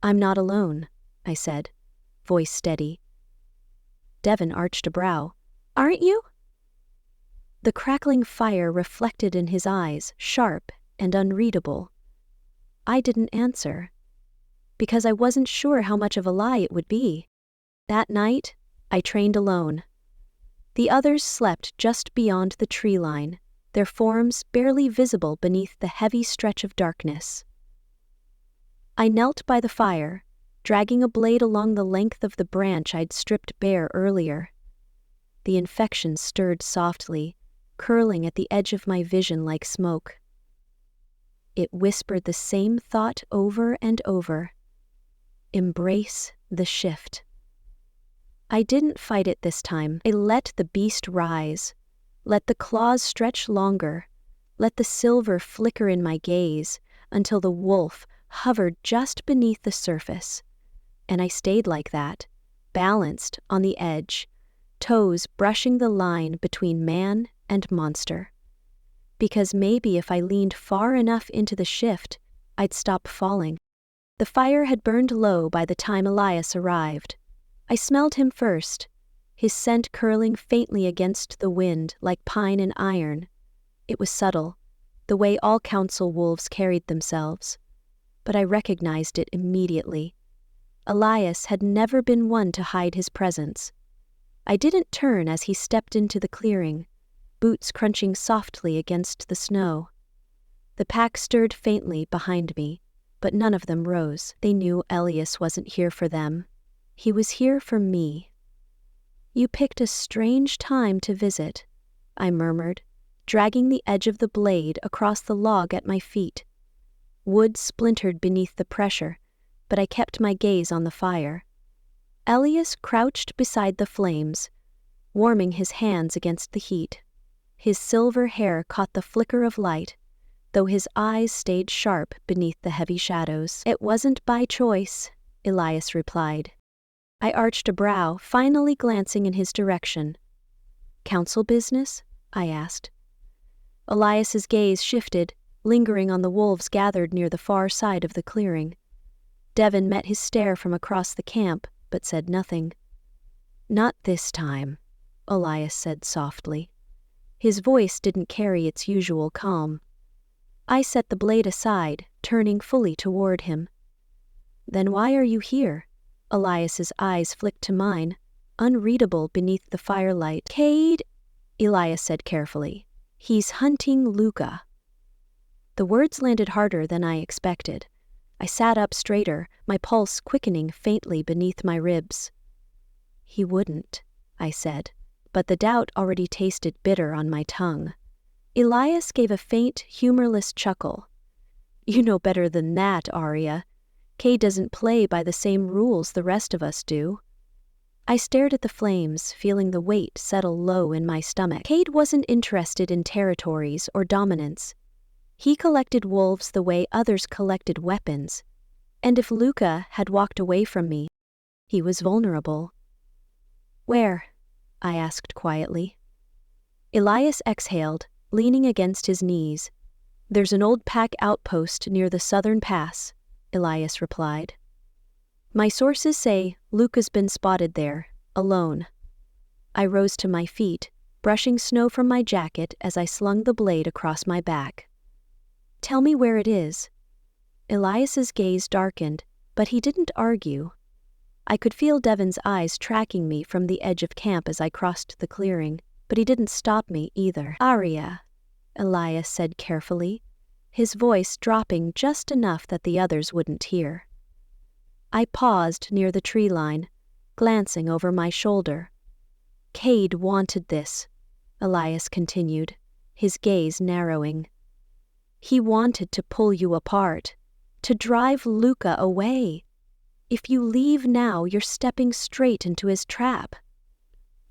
"I'm not alone," I said, voice steady. Devon arched a brow. "Aren't you?" The crackling fire reflected in his eyes, sharp and unreadable. I didn't answer, because I wasn't sure how much of a lie it would be. That night, I trained alone. The others slept just beyond the tree line, their forms barely visible beneath the heavy stretch of darkness. I knelt by the fire, dragging a blade along the length of the branch I'd stripped bare earlier. The infection stirred softly, curling at the edge of my vision like smoke. It whispered the same thought over and over. Embrace the shift. I didn't fight it this time. I let the beast rise. Let the claws stretch longer. Let the silver flicker in my gaze until the wolf hovered just beneath the surface. And I stayed like that, balanced on the edge, toes brushing the line between man and monster. Because maybe if I leaned far enough into the shift, I'd stop falling. The fire had burned low by the time Elias arrived. I smelled him first, his scent curling faintly against the wind like pine and iron. It was subtle, the way all council wolves carried themselves. But I recognized it immediately. Elias had never been one to hide his presence. I didn't turn as he stepped into the clearing, boots crunching softly against the snow. The pack stirred faintly behind me, but none of them rose. They knew Elias wasn't here for them. He was here for me. "You picked a strange time to visit," I murmured, dragging the edge of the blade across the log at my feet. Wood splintered beneath the pressure, but I kept my gaze on the fire. Elias crouched beside the flames, warming his hands against the heat. His silver hair caught the flicker of light, though his eyes stayed sharp beneath the heavy shadows. "It wasn't by choice," Elias replied. I arched a brow, finally glancing in his direction. "Council business?" I asked. Elias's gaze shifted, lingering on the wolves gathered near the far side of the clearing. Devon met his stare from across the camp, but said nothing. "Not this time," Elias said softly. His voice didn't carry its usual calm. I set the blade aside, turning fully toward him. "Then why are you here?" Elias's eyes flicked to mine, unreadable beneath the firelight. "Cade," Elias said carefully. "He's hunting Luca." The words landed harder than I expected. I sat up straighter, my pulse quickening faintly beneath my ribs. "He wouldn't," I said, but the doubt already tasted bitter on my tongue. Elias gave a faint, humorless chuckle. "You know better than that, Aria. Kade doesn't play by the same rules the rest of us do." I stared at the flames, feeling the weight settle low in my stomach. Cade wasn't interested in territories or dominance. He collected wolves the way others collected weapons. And if Luca had walked away from me, he was vulnerable. "Where?" I asked quietly. Elias exhaled, leaning against his knees. "There's an old pack outpost near the southern pass," Elias replied. "My sources say Luca's been spotted there, alone." I rose to my feet, brushing snow from my jacket as I slung the blade across my back. "Tell me where it is." Elias's gaze darkened, but he didn't argue. I could feel Devon's eyes tracking me from the edge of camp as I crossed the clearing, but he didn't stop me either. "Aria," Elias said carefully, his voice dropping just enough that the others wouldn't hear. I paused near the tree line, glancing over my shoulder. "Cade wanted this," Elias continued, his gaze narrowing. "He wanted to pull you apart, to drive Luca away. If you leave now, you're stepping straight into his trap."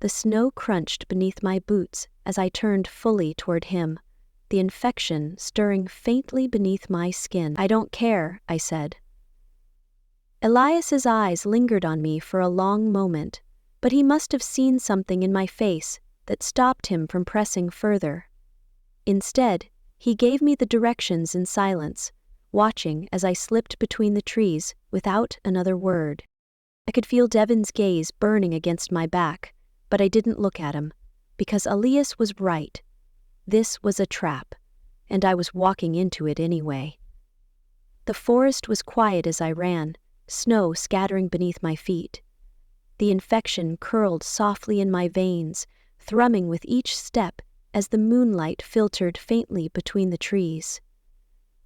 The snow crunched beneath my boots as I turned fully toward him, the infection stirring faintly beneath my skin. "I don't care," I said. Elias's eyes lingered on me for a long moment, but he must have seen something in my face that stopped him from pressing further. Instead, he gave me the directions in silence, watching as I slipped between the trees without another word. I could feel Devon's gaze burning against my back, but I didn't look at him, because Elias was right. This was a trap, and I was walking into it anyway. The forest was quiet as I ran, snow scattering beneath my feet. The infection curled softly in my veins, thrumming with each step as the moonlight filtered faintly between the trees.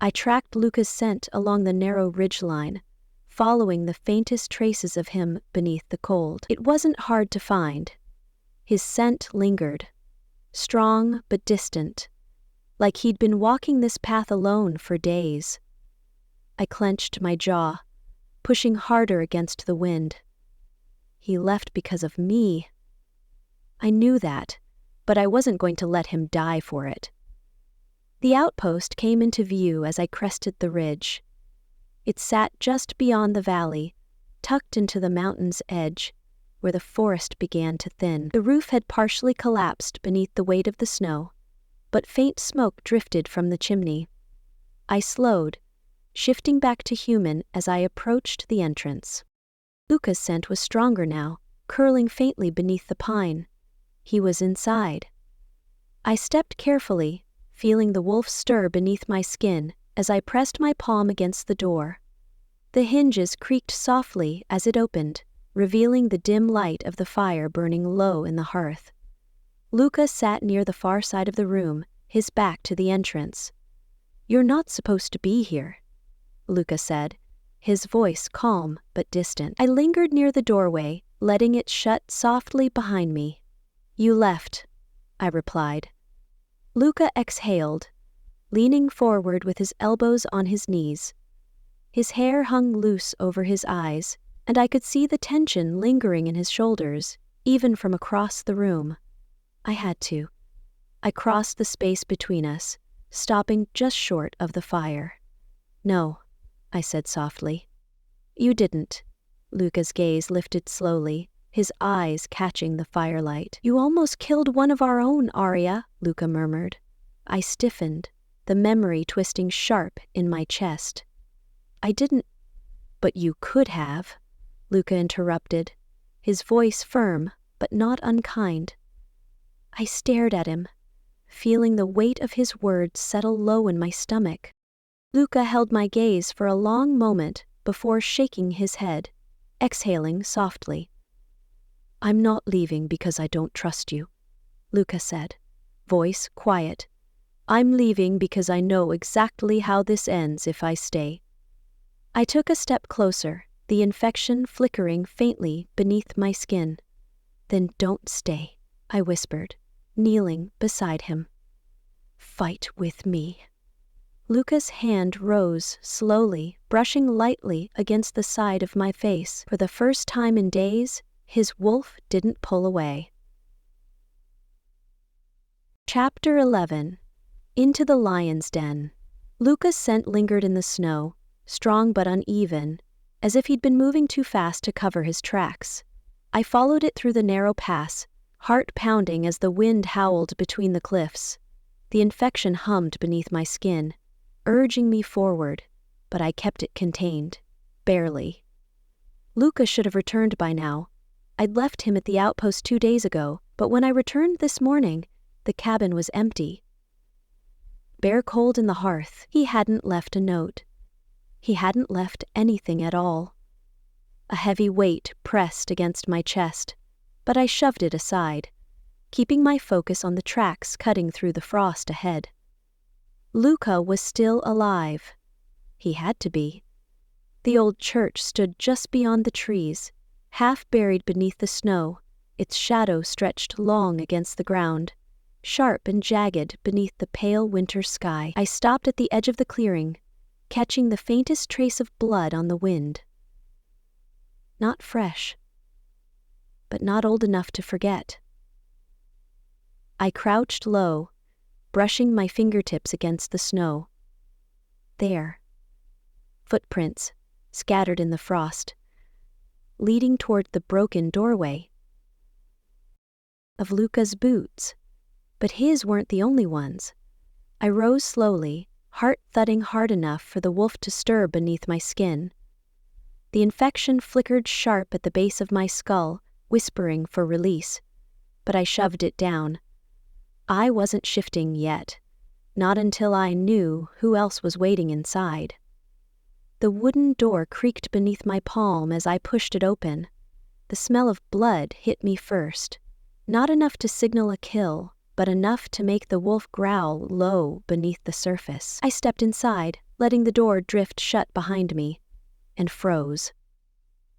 I tracked Luca's scent along the narrow ridgeline, following the faintest traces of him beneath the cold. It wasn't hard to find. His scent lingered, strong but distant, like he'd been walking this path alone for days. I clenched my jaw, pushing harder against the wind. He left because of me. I knew that, but I wasn't going to let him die for it. The outpost came into view as I crested the ridge. It sat just beyond the valley, tucked into the mountain's edge, where the forest began to thin. The roof had partially collapsed beneath the weight of the snow, but faint smoke drifted from the chimney. I slowed, shifting back to human as I approached the entrance. Luca's scent was stronger now, curling faintly beneath the pine. He was inside. I stepped carefully, feeling the wolf stir beneath my skin as I pressed my palm against the door. The hinges creaked softly as it opened, revealing the dim light of the fire burning low in the hearth. Luca sat near the far side of the room, his back to the entrance. "You're not supposed to be here," Luca said, his voice calm but distant. I lingered near the doorway, letting it shut softly behind me. "You left," I replied. Luca exhaled, leaning forward with his elbows on his knees. His hair hung loose over his eyes, and I could see the tension lingering in his shoulders, even from across the room. I had to. I crossed the space between us, stopping just short of the fire. "No," I said softly. "You didn't." Luca's gaze lifted slowly, his eyes catching the firelight. "You almost killed one of our own, Aria," Luca murmured. I stiffened, the memory twisting sharp in my chest. "I didn't." "But you could have," Luca interrupted, his voice firm but not unkind. I stared at him, feeling the weight of his words settle low in my stomach. Luca held my gaze for a long moment before shaking his head, exhaling softly. "I'm not leaving because I don't trust you," Luca said, voice quiet. "I'm leaving because I know exactly how this ends if I stay." I took a step closer, the infection flickering faintly beneath my skin. "Then don't stay," I whispered, kneeling beside him. "Fight with me." Luca's hand rose slowly, brushing lightly against the side of my face. For the first time in days, his wolf didn't pull away. Chapter 11. Into the Lion's Den. Luca's scent lingered in the snow, strong but uneven, as if he'd been moving too fast to cover his tracks. I followed it through the narrow pass, heart pounding as the wind howled between the cliffs. The infection hummed beneath my skin, urging me forward, but I kept it contained, barely. Luca should have returned by now. I'd left him at the outpost 2 days ago, but when I returned this morning, the cabin was empty. Bare cold in the hearth, he hadn't left a note. He hadn't left anything at all. A heavy weight pressed against my chest, but I shoved it aside, keeping my focus on the tracks cutting through the frost ahead. Luca was still alive. He had to be. The old church stood just beyond the trees, half buried beneath the snow, its shadow stretched long against the ground, sharp and jagged beneath the pale winter sky. I stopped at the edge of the clearing, catching the faintest trace of blood on the wind. Not fresh, but not old enough to forget. I crouched low, brushing my fingertips against the snow. There. Footprints, scattered in the frost, leading toward the broken doorway. Of Luca's boots, but his weren't the only ones. I rose slowly, heart thudding hard enough for the wolf to stir beneath my skin. The infection flickered sharp at the base of my skull, whispering for release, but I shoved it down. I wasn't shifting yet, not until I knew who else was waiting inside. The wooden door creaked beneath my palm as I pushed it open. The smell of blood hit me first, not enough to signal a kill, but enough to make the wolf growl low beneath the surface. I stepped inside, letting the door drift shut behind me. and froze.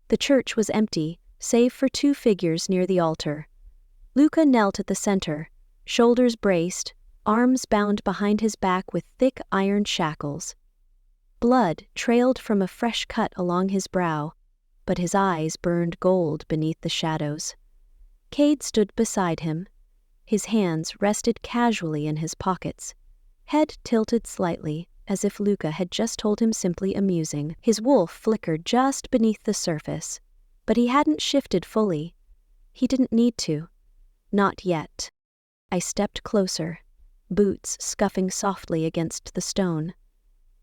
The church was empty, save for 2 figures near the altar. Luca knelt at the center, shoulders braced, arms bound behind his back with thick iron shackles. Blood trailed from a fresh cut along his brow, but his eyes burned gold beneath the shadows. Cade stood beside him. His hands rested casually in his pockets, head tilted slightly, as if Luca had just told him simply amusing. His wolf flickered just beneath the surface, but he hadn't shifted fully. He didn't need to. Not yet. I stepped closer, boots scuffing softly against the stone.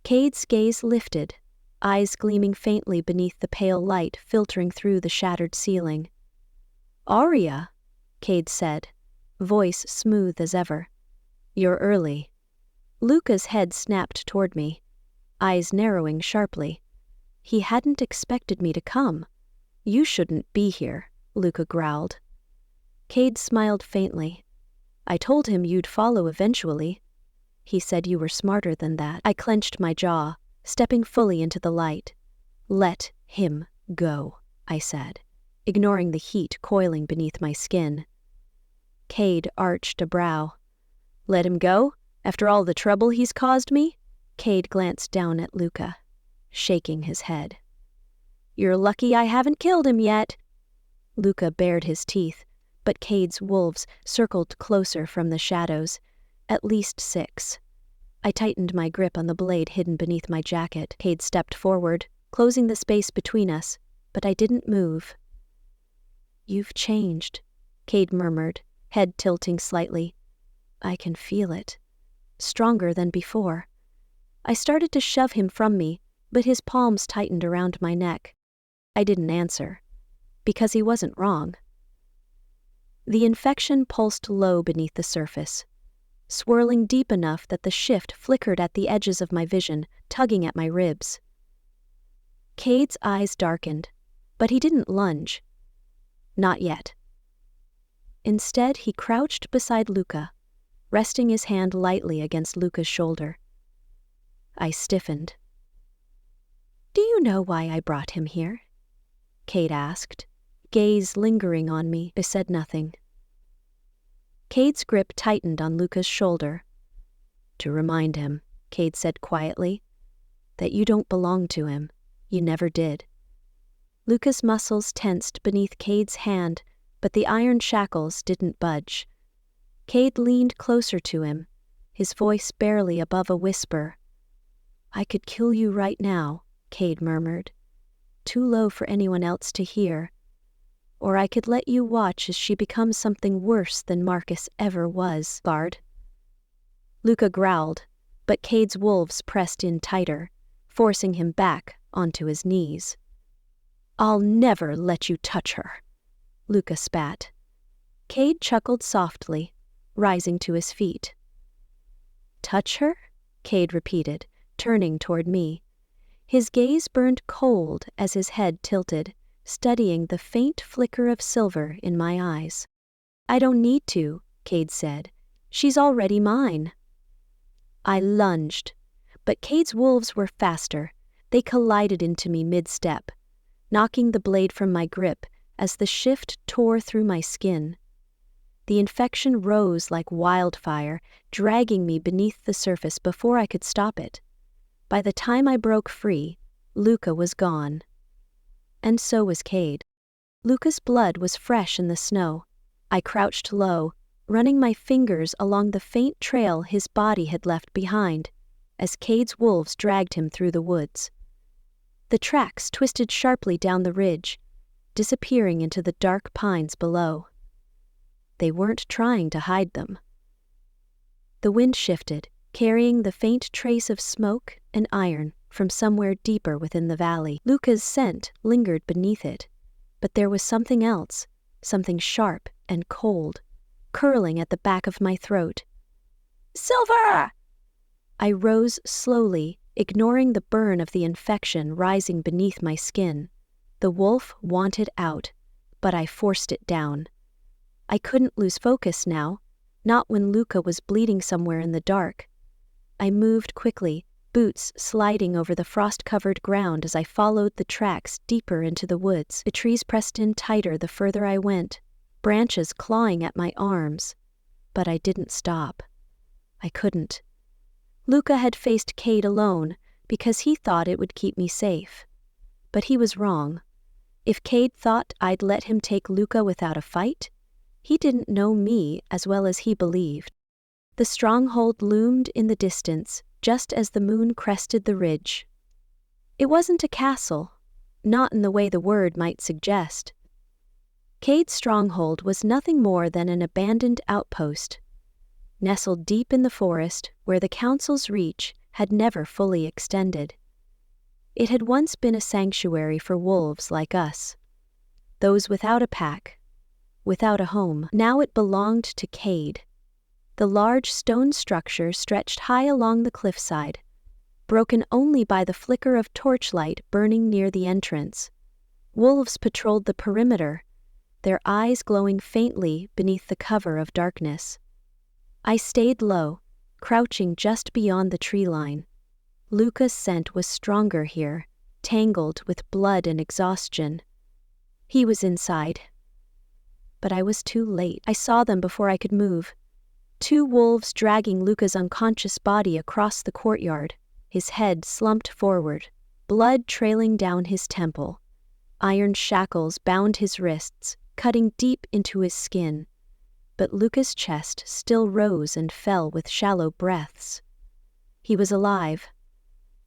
Cade's gaze lifted, eyes gleaming faintly beneath the pale light filtering through the shattered ceiling. "Aria," Cade said, voice smooth as ever. "You're early." Luca's head snapped toward me, eyes narrowing sharply. He hadn't expected me to come. "You shouldn't be here," Luca growled. Cade smiled faintly. "I told him you'd follow eventually. He said you were smarter than that." I clenched my jaw, stepping fully into the light. "Let him go," I said, ignoring the heat coiling beneath my skin. Cade arched a brow. "Let him go? After all the trouble he's caused me?" Cade glanced down at Luca, shaking his head. "You're lucky I haven't killed him yet." Luca bared his teeth, but Cade's wolves circled closer from the shadows, at least 6. I tightened my grip on the blade hidden beneath my jacket. Cade stepped forward, closing the space between us, but I didn't move. "You've changed," Cade murmured, head tilting slightly. "I can feel it. Stronger than before." I started to shove him from me, but his palms tightened around my neck. I didn't answer, because he wasn't wrong. The infection pulsed low beneath the surface, swirling deep enough that the shift flickered at the edges of my vision, tugging at my ribs. Cade's eyes darkened, but he didn't lunge. Not yet. Instead, he crouched beside Luca, resting his hand lightly against Luca's shoulder. I stiffened. "Do you know why I brought him here?" Cade asked, gaze lingering on me. I said nothing. Cade's grip tightened on Luca's shoulder. "To remind him," Cade said quietly, "that you don't belong to him. You never did." Luca's muscles tensed beneath Cade's hand, but the iron shackles didn't budge. Cade leaned closer to him, his voice barely above a whisper. "I could kill you right now," Cade murmured, "too low for anyone else to hear. Or I could let you watch as she becomes something worse than Marcus ever was." "Guard." Luca growled, but Cade's wolves pressed in tighter, forcing him back onto his knees. "I'll never let you touch her," Luca spat. Cade chuckled softly, rising to his feet. "Touch her?" Cade repeated, turning toward me. His gaze burned cold as his head tilted, studying the faint flicker of silver in my eyes. "I don't need to," Cade said. "She's already mine." I lunged, but Cade's wolves were faster. They collided into me mid-step, knocking the blade from my grip as the shift tore through my skin. The infection rose like wildfire, dragging me beneath the surface before I could stop it. By the time I broke free, Luca was gone. And so was Cade. Luca's blood was fresh in the snow. I crouched low, running my fingers along the faint trail his body had left behind, as Cade's wolves dragged him through the woods. The tracks twisted sharply down the ridge, disappearing into the dark pines below. They weren't trying to hide them. The wind shifted, carrying the faint trace of smoke and iron from somewhere deeper within the valley. Luca's scent lingered beneath it, but there was something else, something sharp and cold, curling at the back of my throat. "Silver!" I rose slowly, ignoring the burn of the infection rising beneath my skin. The wolf wanted out, but I forced it down. I couldn't lose focus now, not when Luca was bleeding somewhere in the dark. I moved quickly, boots sliding over the frost-covered ground as I followed the tracks deeper into the woods. The trees pressed in tighter the further I went, branches clawing at my arms. But I didn't stop. I couldn't. Luca had faced Cade alone because he thought it would keep me safe. But he was wrong. If Cade thought I'd let him take Luca without a fight, he didn't know me as well as he believed. The stronghold loomed in the distance just as the moon crested the ridge. It wasn't a castle, not in the way the word might suggest. Cade's stronghold was nothing more than an abandoned outpost, nestled deep in the forest where the council's reach had never fully extended. It had once been a sanctuary for wolves like us, those without a pack, without a home. Now it belonged to Cade. The large stone structure stretched high along the cliffside, broken only by the flicker of torchlight burning near the entrance. Wolves patrolled the perimeter, their eyes glowing faintly beneath the cover of darkness. I stayed low, crouching just beyond the tree line. Luca's scent was stronger here, tangled with blood and exhaustion. He was inside. But I was too late. I saw them before I could move. 2 wolves dragging Luca's unconscious body across the courtyard, his head slumped forward, blood trailing down his temple. Iron shackles bound his wrists, cutting deep into his skin. But Luca's chest still rose and fell with shallow breaths. He was alive.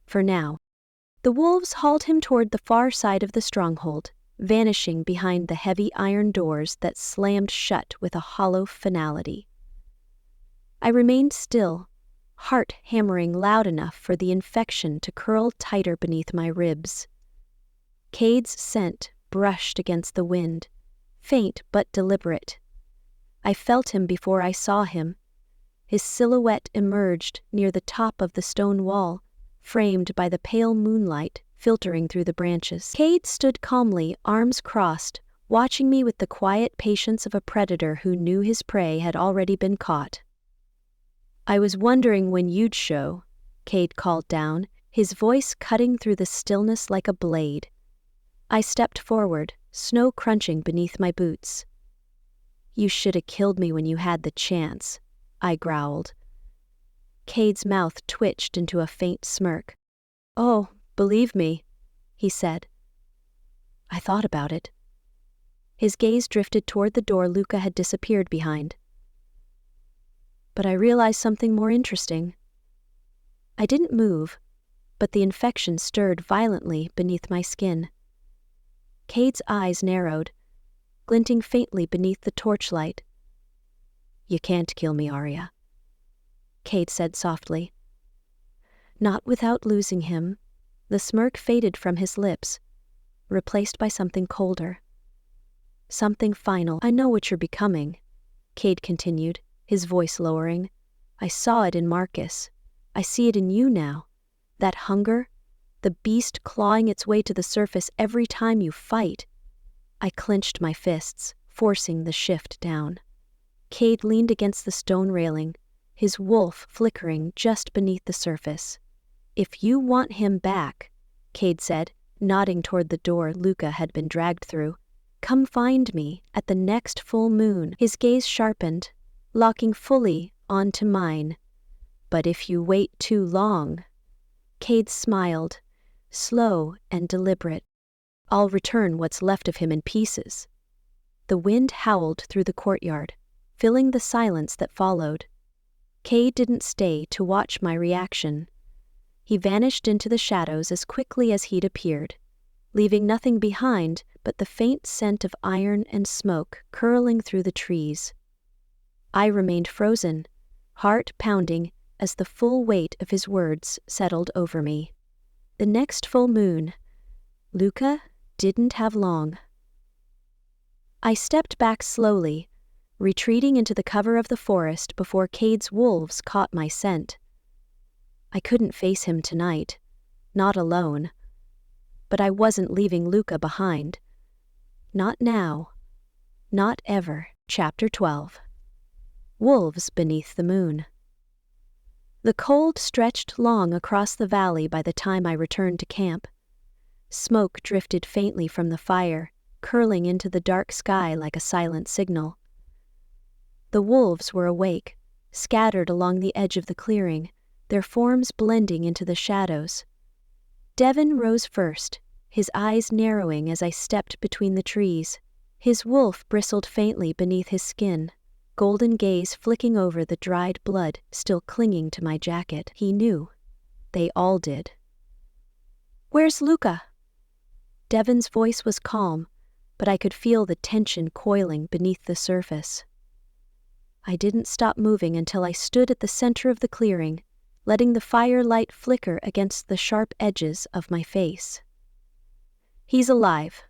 For now. The wolves hauled him toward the far side of the stronghold, vanishing behind the heavy iron doors that slammed shut with a hollow finality. I remained still, heart hammering loud enough for the infection to curl tighter beneath my ribs. Cade's scent brushed against the wind, faint but deliberate. I felt him before I saw him. His silhouette emerged near the top of the stone wall, framed by the pale moonlight filtering through the branches. Cade stood calmly, arms crossed, watching me with the quiet patience of a predator who knew his prey had already been caught. "I was wondering when you'd show," Cade called down, his voice cutting through the stillness like a blade. I stepped forward, snow crunching beneath my boots. "You should have killed me when you had the chance," I growled. Cade's mouth twitched into a faint smirk. "Oh, believe me," he said. I thought about it. His gaze drifted toward the door Luca had disappeared behind. But I realized something more interesting. I didn't move, but the infection stirred violently beneath my skin. Cade's eyes narrowed, glinting faintly beneath the torchlight. "You can't kill me, Aria," Cade said softly. Not without losing him. The smirk faded from his lips, replaced by something colder. Something final. "I know what you're becoming," Cade continued, his voice lowering. "I saw it in Marcus. I see it in you now. That hunger, the beast clawing its way to the surface every time you fight." I clenched my fists, forcing the shift down. Cade leaned against the stone railing, his wolf flickering just beneath the surface. "If you want him back," Cade said, nodding toward the door Luca had been dragged through, "come find me at the next full moon." His gaze sharpened, locking fully onto mine. "But if you wait too long," Cade smiled, slow and deliberate, "I'll return what's left of him in pieces." The wind howled through the courtyard, filling the silence that followed. Cade didn't stay to watch my reaction. He vanished into the shadows as quickly as he'd appeared, leaving nothing behind but the faint scent of iron and smoke curling through the trees. I remained frozen, heart pounding as the full weight of his words settled over me. The next full moon, Luca didn't have long. I stepped back slowly, retreating into the cover of the forest before Cade's wolves caught my scent. I couldn't face him tonight, not alone. But I wasn't leaving Luca behind. Not now. Not ever. Chapter 12. Wolves Beneath the Moon. The cold stretched long across the valley by the time I returned to camp. Smoke drifted faintly from the fire, curling into the dark sky like a silent signal. The wolves were awake, scattered along the edge of the clearing, their forms blending into the shadows. Devon rose first, his eyes narrowing as I stepped between the trees. His wolf bristled faintly beneath his skin, golden gaze flicking over the dried blood still clinging to my jacket. He knew. They all did. "Where's Luca?" Devon's voice was calm, but I could feel the tension coiling beneath the surface. I didn't stop moving until I stood at the center of the clearing, letting the firelight flicker against the sharp edges of my face. "He's alive,"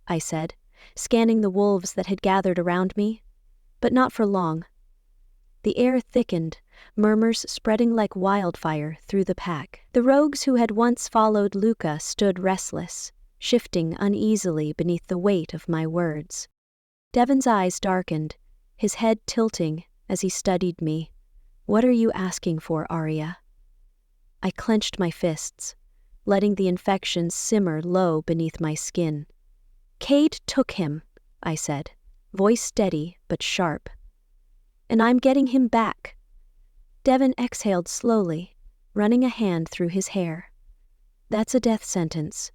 I said, scanning the wolves that had gathered around me. But not for long. The air thickened, murmurs spreading like wildfire through the pack. The rogues who had once followed Luca stood restless, shifting uneasily beneath the weight of my words. Devon's eyes darkened, his head tilting as he studied me. "What are you asking for, Aria?" I clenched my fists, letting the infection simmer low beneath my skin. "Cade took him," I said, voice steady but sharp. "And I'm getting him back." Devon exhaled slowly, running a hand through his hair. "That's a death sentence.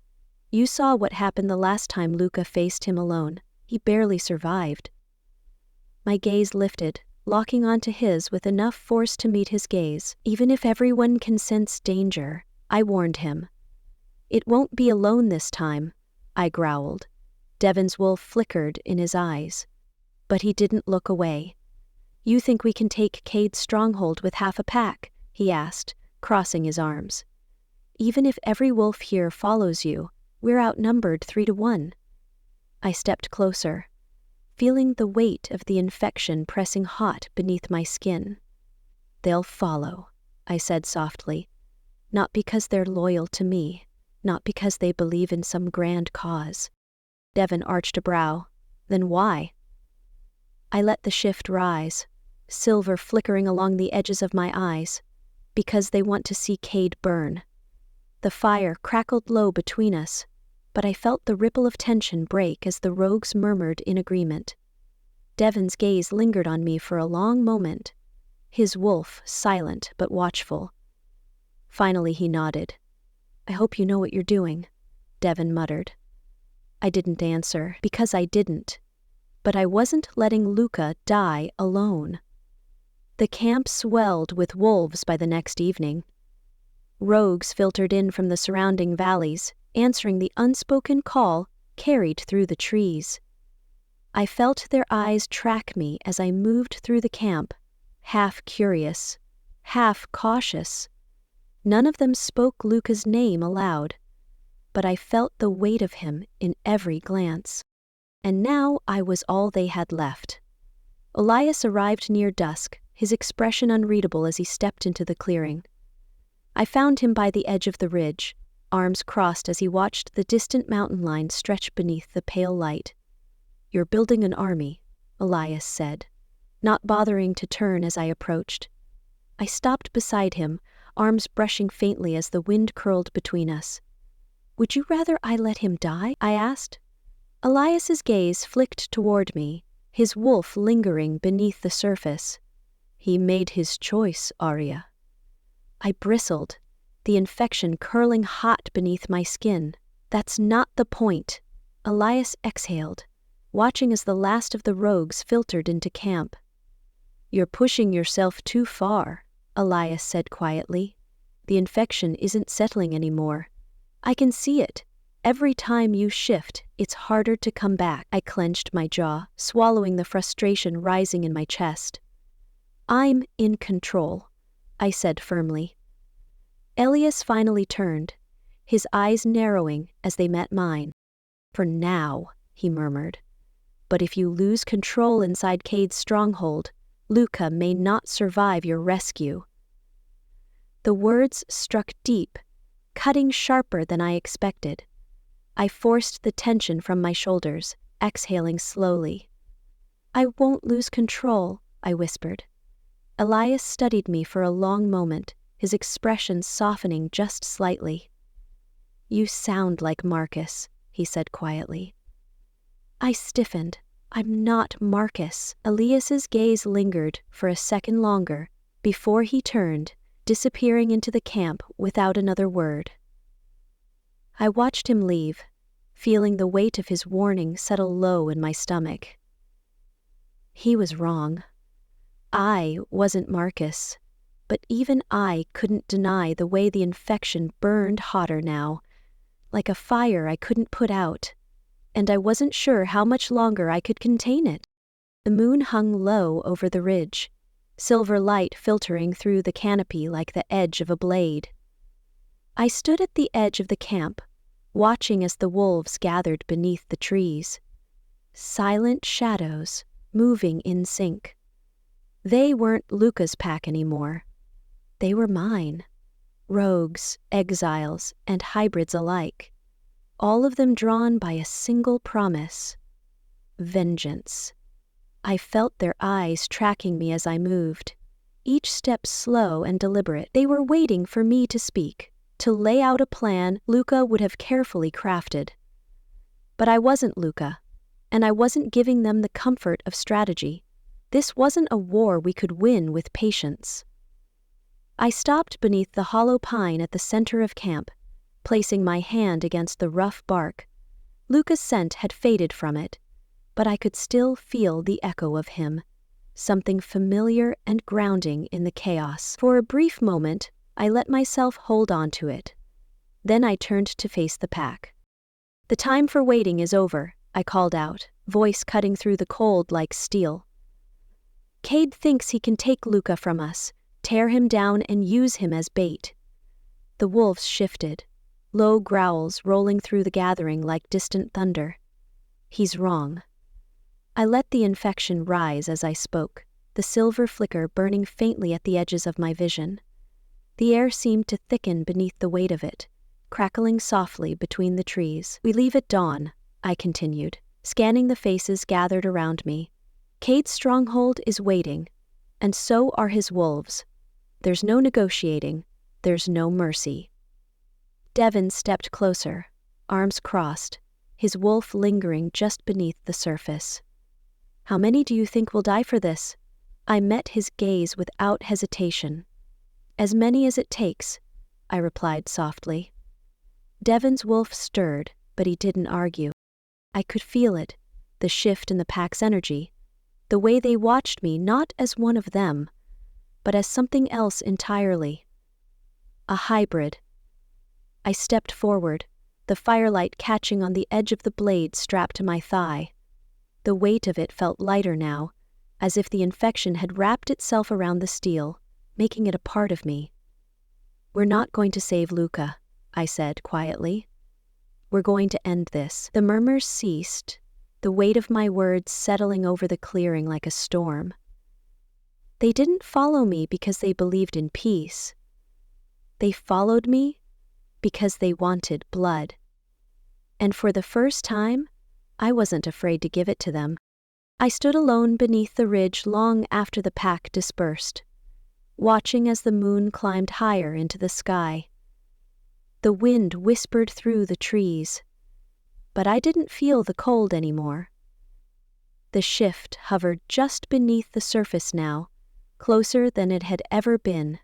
You saw what happened the last time Luca faced him alone. He barely survived." My gaze lifted, locking onto his with enough force to meet his gaze. "Even if everyone can sense danger," I warned him. "It won't be alone this time," I growled. Devon's wolf flickered in his eyes, but he didn't look away. "You think we can take Cade's stronghold with half a pack?" he asked, crossing his arms. "Even if every wolf here follows you, we're outnumbered 3-1. I stepped closer, feeling the weight of the infection pressing hot beneath my skin. "They'll follow," I said softly. "Not because they're loyal to me, not because they believe in some grand cause." Devon arched a brow. "Then why?" I let the shift rise, silver flickering along the edges of my eyes. "Because they want to see Cade burn." The fire crackled low between us, but I felt the ripple of tension break as the rogues murmured in agreement. Devon's gaze lingered on me for a long moment, his wolf silent but watchful. Finally he nodded. "I hope you know what you're doing," Devon muttered. I didn't answer, because I didn't. But I wasn't letting Luca die alone. The camp swelled with wolves by the next evening. Rogues filtered in from the surrounding valleys, answering the unspoken call carried through the trees. I felt their eyes track me as I moved through the camp, half curious, half cautious. None of them spoke Luca's name aloud, but I felt the weight of him in every glance. And now I was all they had left. Elias arrived near dusk, his expression unreadable as he stepped into the clearing. I found him by the edge of the ridge, arms crossed as he watched the distant mountain line stretch beneath the pale light. "You're building an army," Elias said, not bothering to turn as I approached. I stopped beside him, arms brushing faintly as the wind curled between us. "Would you rather I let him die?" I asked. Elias's gaze flicked toward me, his wolf lingering beneath the surface. "He made his choice, Aria." I bristled, the infection curling hot beneath my skin. "That's not the point." Elias exhaled, watching as the last of the rogues filtered into camp. "You're pushing yourself too far," Elias said quietly. "The infection isn't settling anymore. I can see it. Every time you shift, it's harder to come back." I clenched my jaw, swallowing the frustration rising in my chest. "I'm in control," I said firmly. Elias finally turned, his eyes narrowing as they met mine. "For now," he murmured. "But if you lose control inside Cade's stronghold, Luca may not survive your rescue." The words struck deep, cutting sharper than I expected. I forced the tension from my shoulders, exhaling slowly. "I won't lose control," I whispered. Elias studied me for a long moment, his expression softening just slightly. "You sound like Marcus," he said quietly. I stiffened. "I'm not Marcus." Elias's gaze lingered for a second longer before he turned, disappearing into the camp without another word. I watched him leave, feeling the weight of his warning settle low in my stomach. He was wrong. I wasn't Marcus, but even I couldn't deny the way the infection burned hotter now, like a fire I couldn't put out, and I wasn't sure how much longer I could contain it. The moon hung low over the ridge, silver light filtering through the canopy like the edge of a blade. I stood at the edge of the camp, watching as the wolves gathered beneath the trees. Silent shadows, moving in sync. They weren't Luca's pack anymore. They were mine. Rogues, exiles, and hybrids alike. All of them drawn by a single promise: vengeance. I felt their eyes tracking me as I moved, each step slow and deliberate. They were waiting for me to speak, to lay out a plan Luca would have carefully crafted. But I wasn't Luca, and I wasn't giving them the comfort of strategy. This wasn't a war we could win with patience. I stopped beneath the hollow pine at the center of camp, placing my hand against the rough bark. Luca's scent had faded from it, but I could still feel the echo of him, something familiar and grounding in the chaos. For a brief moment, I let myself hold on to it. Then I turned to face the pack. "The time for waiting is over," I called out, voice cutting through the cold like steel. "Cade thinks he can take Luca from us, tear him down and use him as bait." The wolves shifted, low growls rolling through the gathering like distant thunder. "He's wrong." I let the infection rise as I spoke, the silver flicker burning faintly at the edges of my vision. The air seemed to thicken beneath the weight of it, crackling softly between the trees. "We leave at dawn," I continued, scanning the faces gathered around me. "Cade's stronghold is waiting, and so are his wolves. There's no negotiating, there's no mercy." Devon stepped closer, arms crossed, his wolf lingering just beneath the surface. "How many do you think will die for this?" I met his gaze without hesitation. "As many as it takes," I replied softly. Devon's wolf stirred, but he didn't argue. I could feel it, the shift in the pack's energy, the way they watched me not as one of them, but as something else entirely. A hybrid. I stepped forward, the firelight catching on the edge of the blade strapped to my thigh. The weight of it felt lighter now, as if the infection had wrapped itself around the steel, making it a part of me. "We're not going to save Luca," I said quietly. "We're going to end this." The murmurs ceased, the weight of my words settling over the clearing like a storm. They didn't follow me because they believed in peace. They followed me because they wanted blood. And for the first time, I wasn't afraid to give it to them. I stood alone beneath the ridge long after the pack dispersed, watching as the moon climbed higher into the sky. The wind whispered through the trees, but I didn't feel the cold anymore. The shift hovered just beneath the surface now, closer than it had ever been.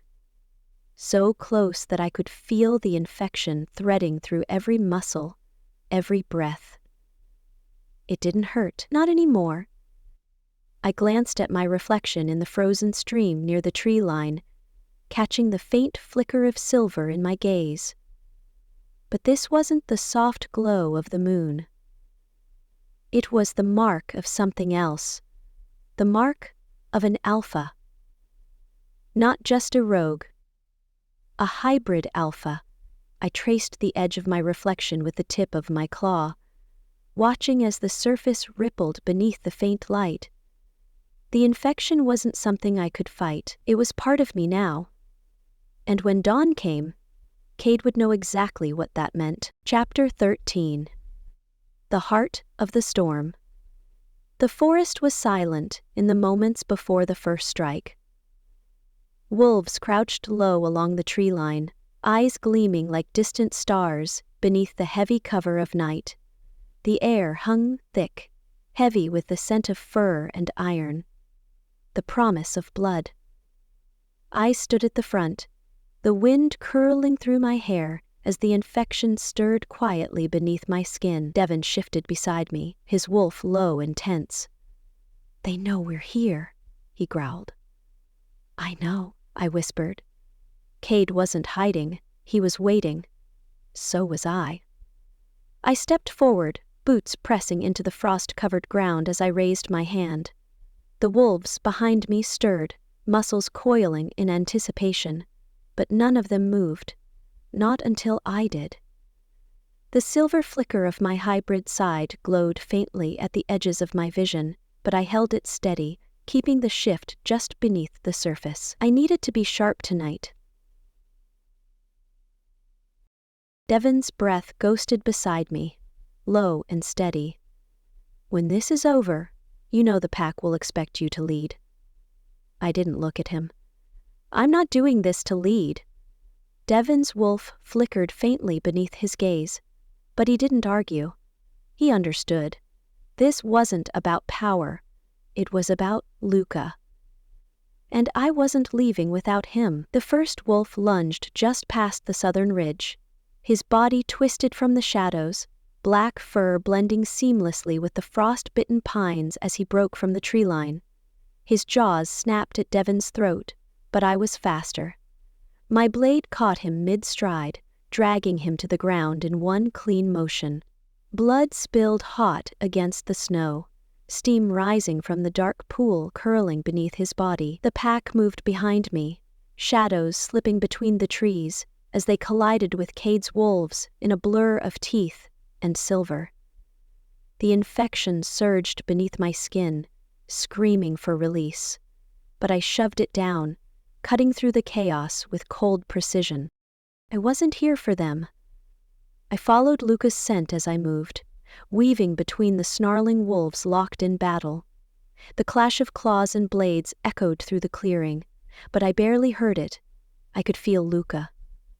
So close that I could feel the infection threading through every muscle, every breath. It didn't hurt, not anymore. I glanced at my reflection in the frozen stream near the tree line, catching the faint flicker of silver in my gaze. But this wasn't the soft glow of the moon. It was the mark of something else, the mark of an alpha. Not just a rogue, a hybrid alpha. I traced the edge of my reflection with the tip of my claw, watching as the surface rippled beneath the faint light. The infection wasn't something I could fight, it was part of me now. And when dawn came, Cade would know exactly what that meant. Chapter 13. The Heart of the Storm. The forest was silent in the moments before the first strike. Wolves crouched low along the tree line, eyes gleaming like distant stars beneath the heavy cover of night. The air hung thick, heavy with the scent of fur and iron. The promise of blood. I stood at the front, the wind curling through my hair as the infection stirred quietly beneath my skin. Devon shifted beside me, his wolf low and tense. "They know we're here," he growled. "I know," I whispered. Cade wasn't hiding, he was waiting. So was I. I stepped forward, boots pressing into the frost-covered ground as I raised my hand. The wolves behind me stirred, muscles coiling in anticipation, but none of them moved. Not until I did. The silver flicker of my hybrid side glowed faintly at the edges of my vision, but I held it steady, keeping the shift just beneath the surface. I needed to be sharp tonight. Devon's breath ghosted beside me, low and steady. "When this is over, you know the pack will expect you to lead." I didn't look at him. "I'm not doing this to lead." Devon's wolf flickered faintly beneath his gaze, but he didn't argue. He understood. This wasn't about power. It was about Luca. And I wasn't leaving without him. The first wolf lunged just past the southern ridge. His body twisted from the shadows, black fur blending seamlessly with the frost-bitten pines as he broke from the tree line. His jaws snapped at Devon's throat, but I was faster. My blade caught him mid-stride, dragging him to the ground in one clean motion. Blood spilled hot against the snow, steam rising from the dark pool curling beneath his body. The pack moved behind me, shadows slipping between the trees as they collided with Cade's wolves in a blur of teeth and silver. The infection surged beneath my skin, screaming for release, but I shoved it down, cutting through the chaos with cold precision. I wasn't here for them. I followed Luca's scent as I moved, weaving between the snarling wolves locked in battle. The clash of claws and blades echoed through the clearing, but I barely heard it. I could feel Luca,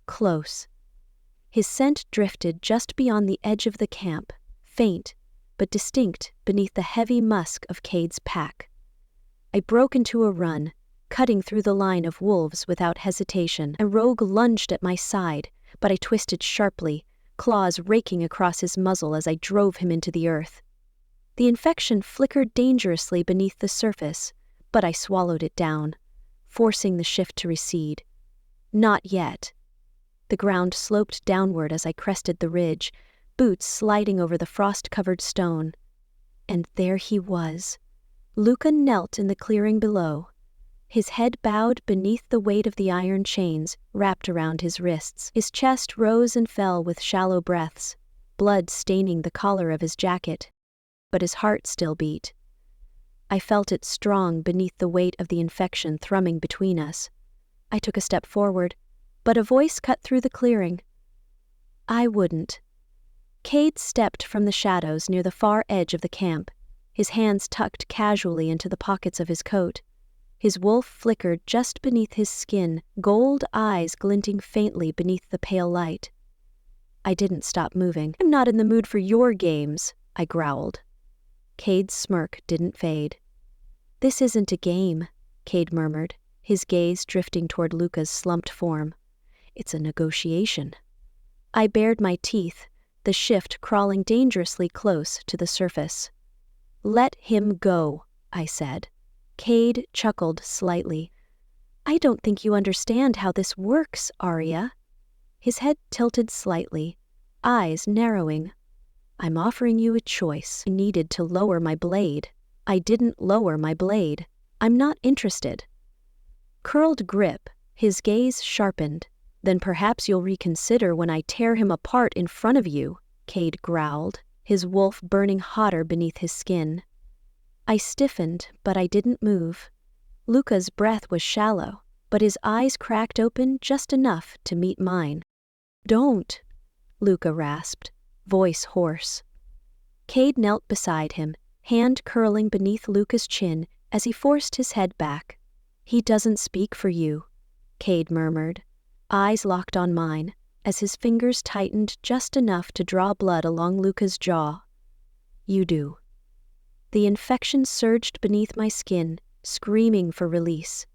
close. His scent drifted just beyond the edge of the camp, faint but distinct beneath the heavy musk of Cade's pack. I broke into a run, cutting through the line of wolves without hesitation. A rogue lunged at my side, but I twisted sharply, claws raking across his muzzle as I drove him into the earth. The infection flickered dangerously beneath the surface, but I swallowed it down, forcing the shift to recede. Not yet. The ground sloped downward as I crested the ridge, boots sliding over the frost-covered stone. And there he was. Luca knelt in the clearing below, his head bowed beneath the weight of the iron chains wrapped around his wrists. His chest rose and fell with shallow breaths, blood staining the collar of his jacket. But his heart still beat. I felt it strong beneath the weight of the infection thrumming between us. I took a step forward, but a voice cut through the clearing. I wouldn't. Cade stepped from the shadows near the far edge of the camp, his hands tucked casually into the pockets of his coat. His wolf flickered just beneath his skin, gold eyes glinting faintly beneath the pale light. I didn't stop moving. "I'm not in the mood for your games," I growled. Cade's smirk didn't fade. "This isn't a game," Cade murmured, his gaze drifting toward Luca's slumped form. "It's a negotiation." I bared my teeth, the shift crawling dangerously close to the surface. "Let him go," I said. Cade chuckled slightly. "I don't think you understand how this works, Aria." His head tilted slightly, eyes narrowing. "I'm offering you a choice." I needed to lower my blade. I didn't lower my blade. "I'm not interested." Curled grip, his gaze sharpened. "Then perhaps you'll reconsider when I tear him apart in front of you," Cade growled, his wolf burning hotter beneath his skin. I stiffened, but I didn't move. Luca's breath was shallow, but his eyes cracked open just enough to meet mine. "Don't," Luca rasped, voice hoarse. Cade knelt beside him, hand curling beneath Luca's chin as he forced his head back. "He doesn't speak for you," Cade murmured, eyes locked on mine, as his fingers tightened just enough to draw blood along Luca's jaw. You do. The infection surged beneath my skin, screaming for release.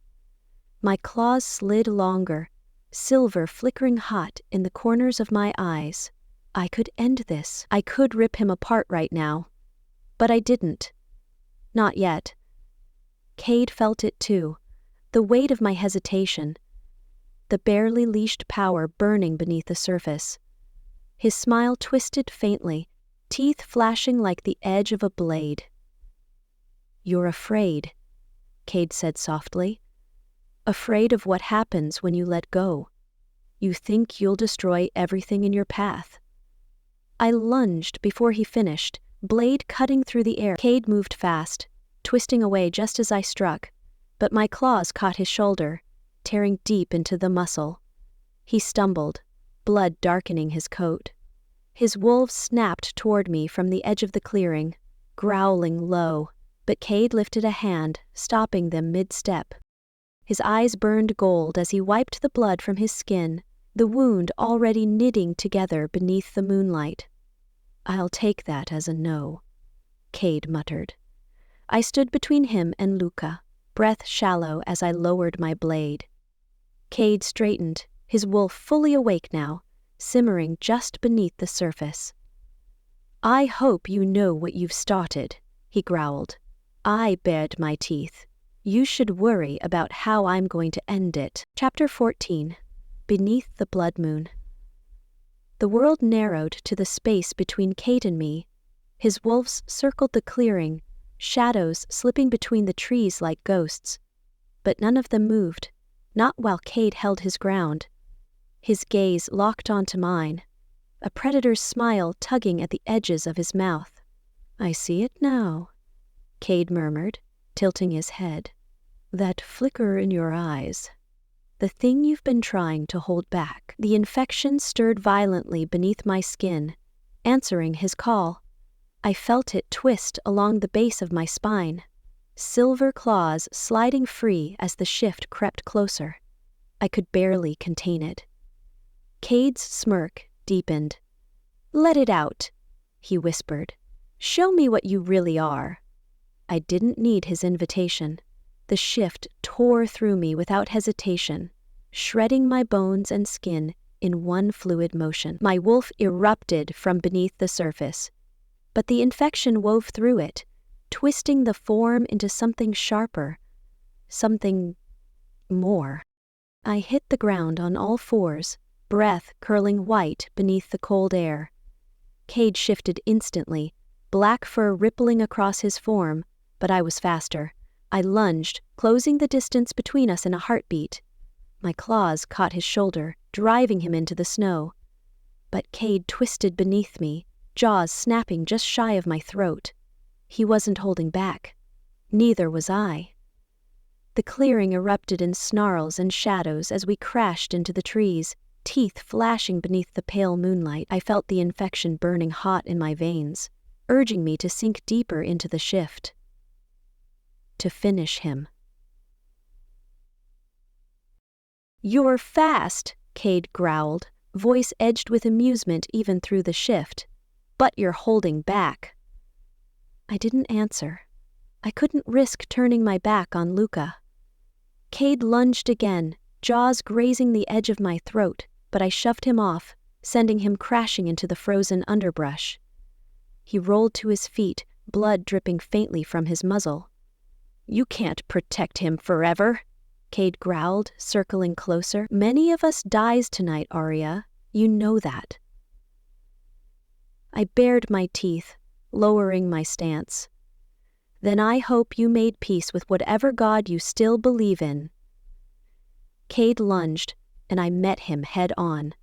My claws slid longer, silver flickering hot in the corners of my eyes. I could end this. I could rip him apart right now. But I didn't. Not yet. Cade felt it too, the weight of my hesitation, the barely leashed power burning beneath the surface. His smile twisted faintly, teeth flashing like the edge of a blade. You're afraid, Cade said softly. Afraid of what happens when you let go. You think you'll destroy everything in your path. I lunged before he finished, blade cutting through the air. Cade moved fast, twisting away just as I struck, but my claws caught his shoulder, tearing deep into the muscle. He stumbled, blood darkening his coat. His wolves snapped toward me from the edge of the clearing, growling low, but Cade lifted a hand, stopping them mid-step. His eyes burned gold as he wiped the blood from his skin, the wound already knitting together beneath the moonlight. I'll take that as a no, Cade muttered. I stood between him and Luca, breath shallow as I lowered my blade. Cade straightened, his wolf fully awake now, simmering just beneath the surface. I hope you know what you've started, he growled. I bared my teeth. You should worry about how I'm going to end it. Chapter 14. Beneath the Blood Moon. The world narrowed to the space between Cade and me. His wolves circled the clearing, shadows slipping between the trees like ghosts. But none of them moved, not while Cade held his ground. His gaze locked onto mine, a predator's smile tugging at the edges of his mouth. I see it now, Cade murmured, tilting his head. That flicker in your eyes. The thing you've been trying to hold back. The infection stirred violently beneath my skin, answering his call. I felt it twist along the base of my spine, silver claws sliding free as the shift crept closer. I could barely contain it. Cade's smirk deepened. Let it out, he whispered. Show me what you really are. I didn't need his invitation. The shift tore through me without hesitation, shredding my bones and skin in one fluid motion. My wolf erupted from beneath the surface, but the infection wove through it, twisting the form into something sharper, something more. I hit the ground on all fours, breath curling white beneath the cold air. Cade shifted instantly, black fur rippling across his form, but I was faster. I lunged, closing the distance between us in a heartbeat. My claws caught his shoulder, driving him into the snow. But Cade twisted beneath me, jaws snapping just shy of my throat. He wasn't holding back. Neither was I. The clearing erupted in snarls and shadows as we crashed into the trees, teeth flashing beneath the pale moonlight. I felt the infection burning hot in my veins, urging me to sink deeper into the shift. To finish him. You're fast, Cade growled, voice edged with amusement even through the shift. But you're holding back. I didn't answer. I couldn't risk turning my back on Luca. Cade lunged again, jaws grazing the edge of my throat, but I shoved him off, sending him crashing into the frozen underbrush. He rolled to his feet, blood dripping faintly from his muzzle. You can't protect him forever, Cade growled, circling closer. Many of us dies tonight, Aria. You know that. I bared my teeth, lowering my stance. Then I hope you made peace with whatever god you still believe in. Cade lunged, and I met him head on.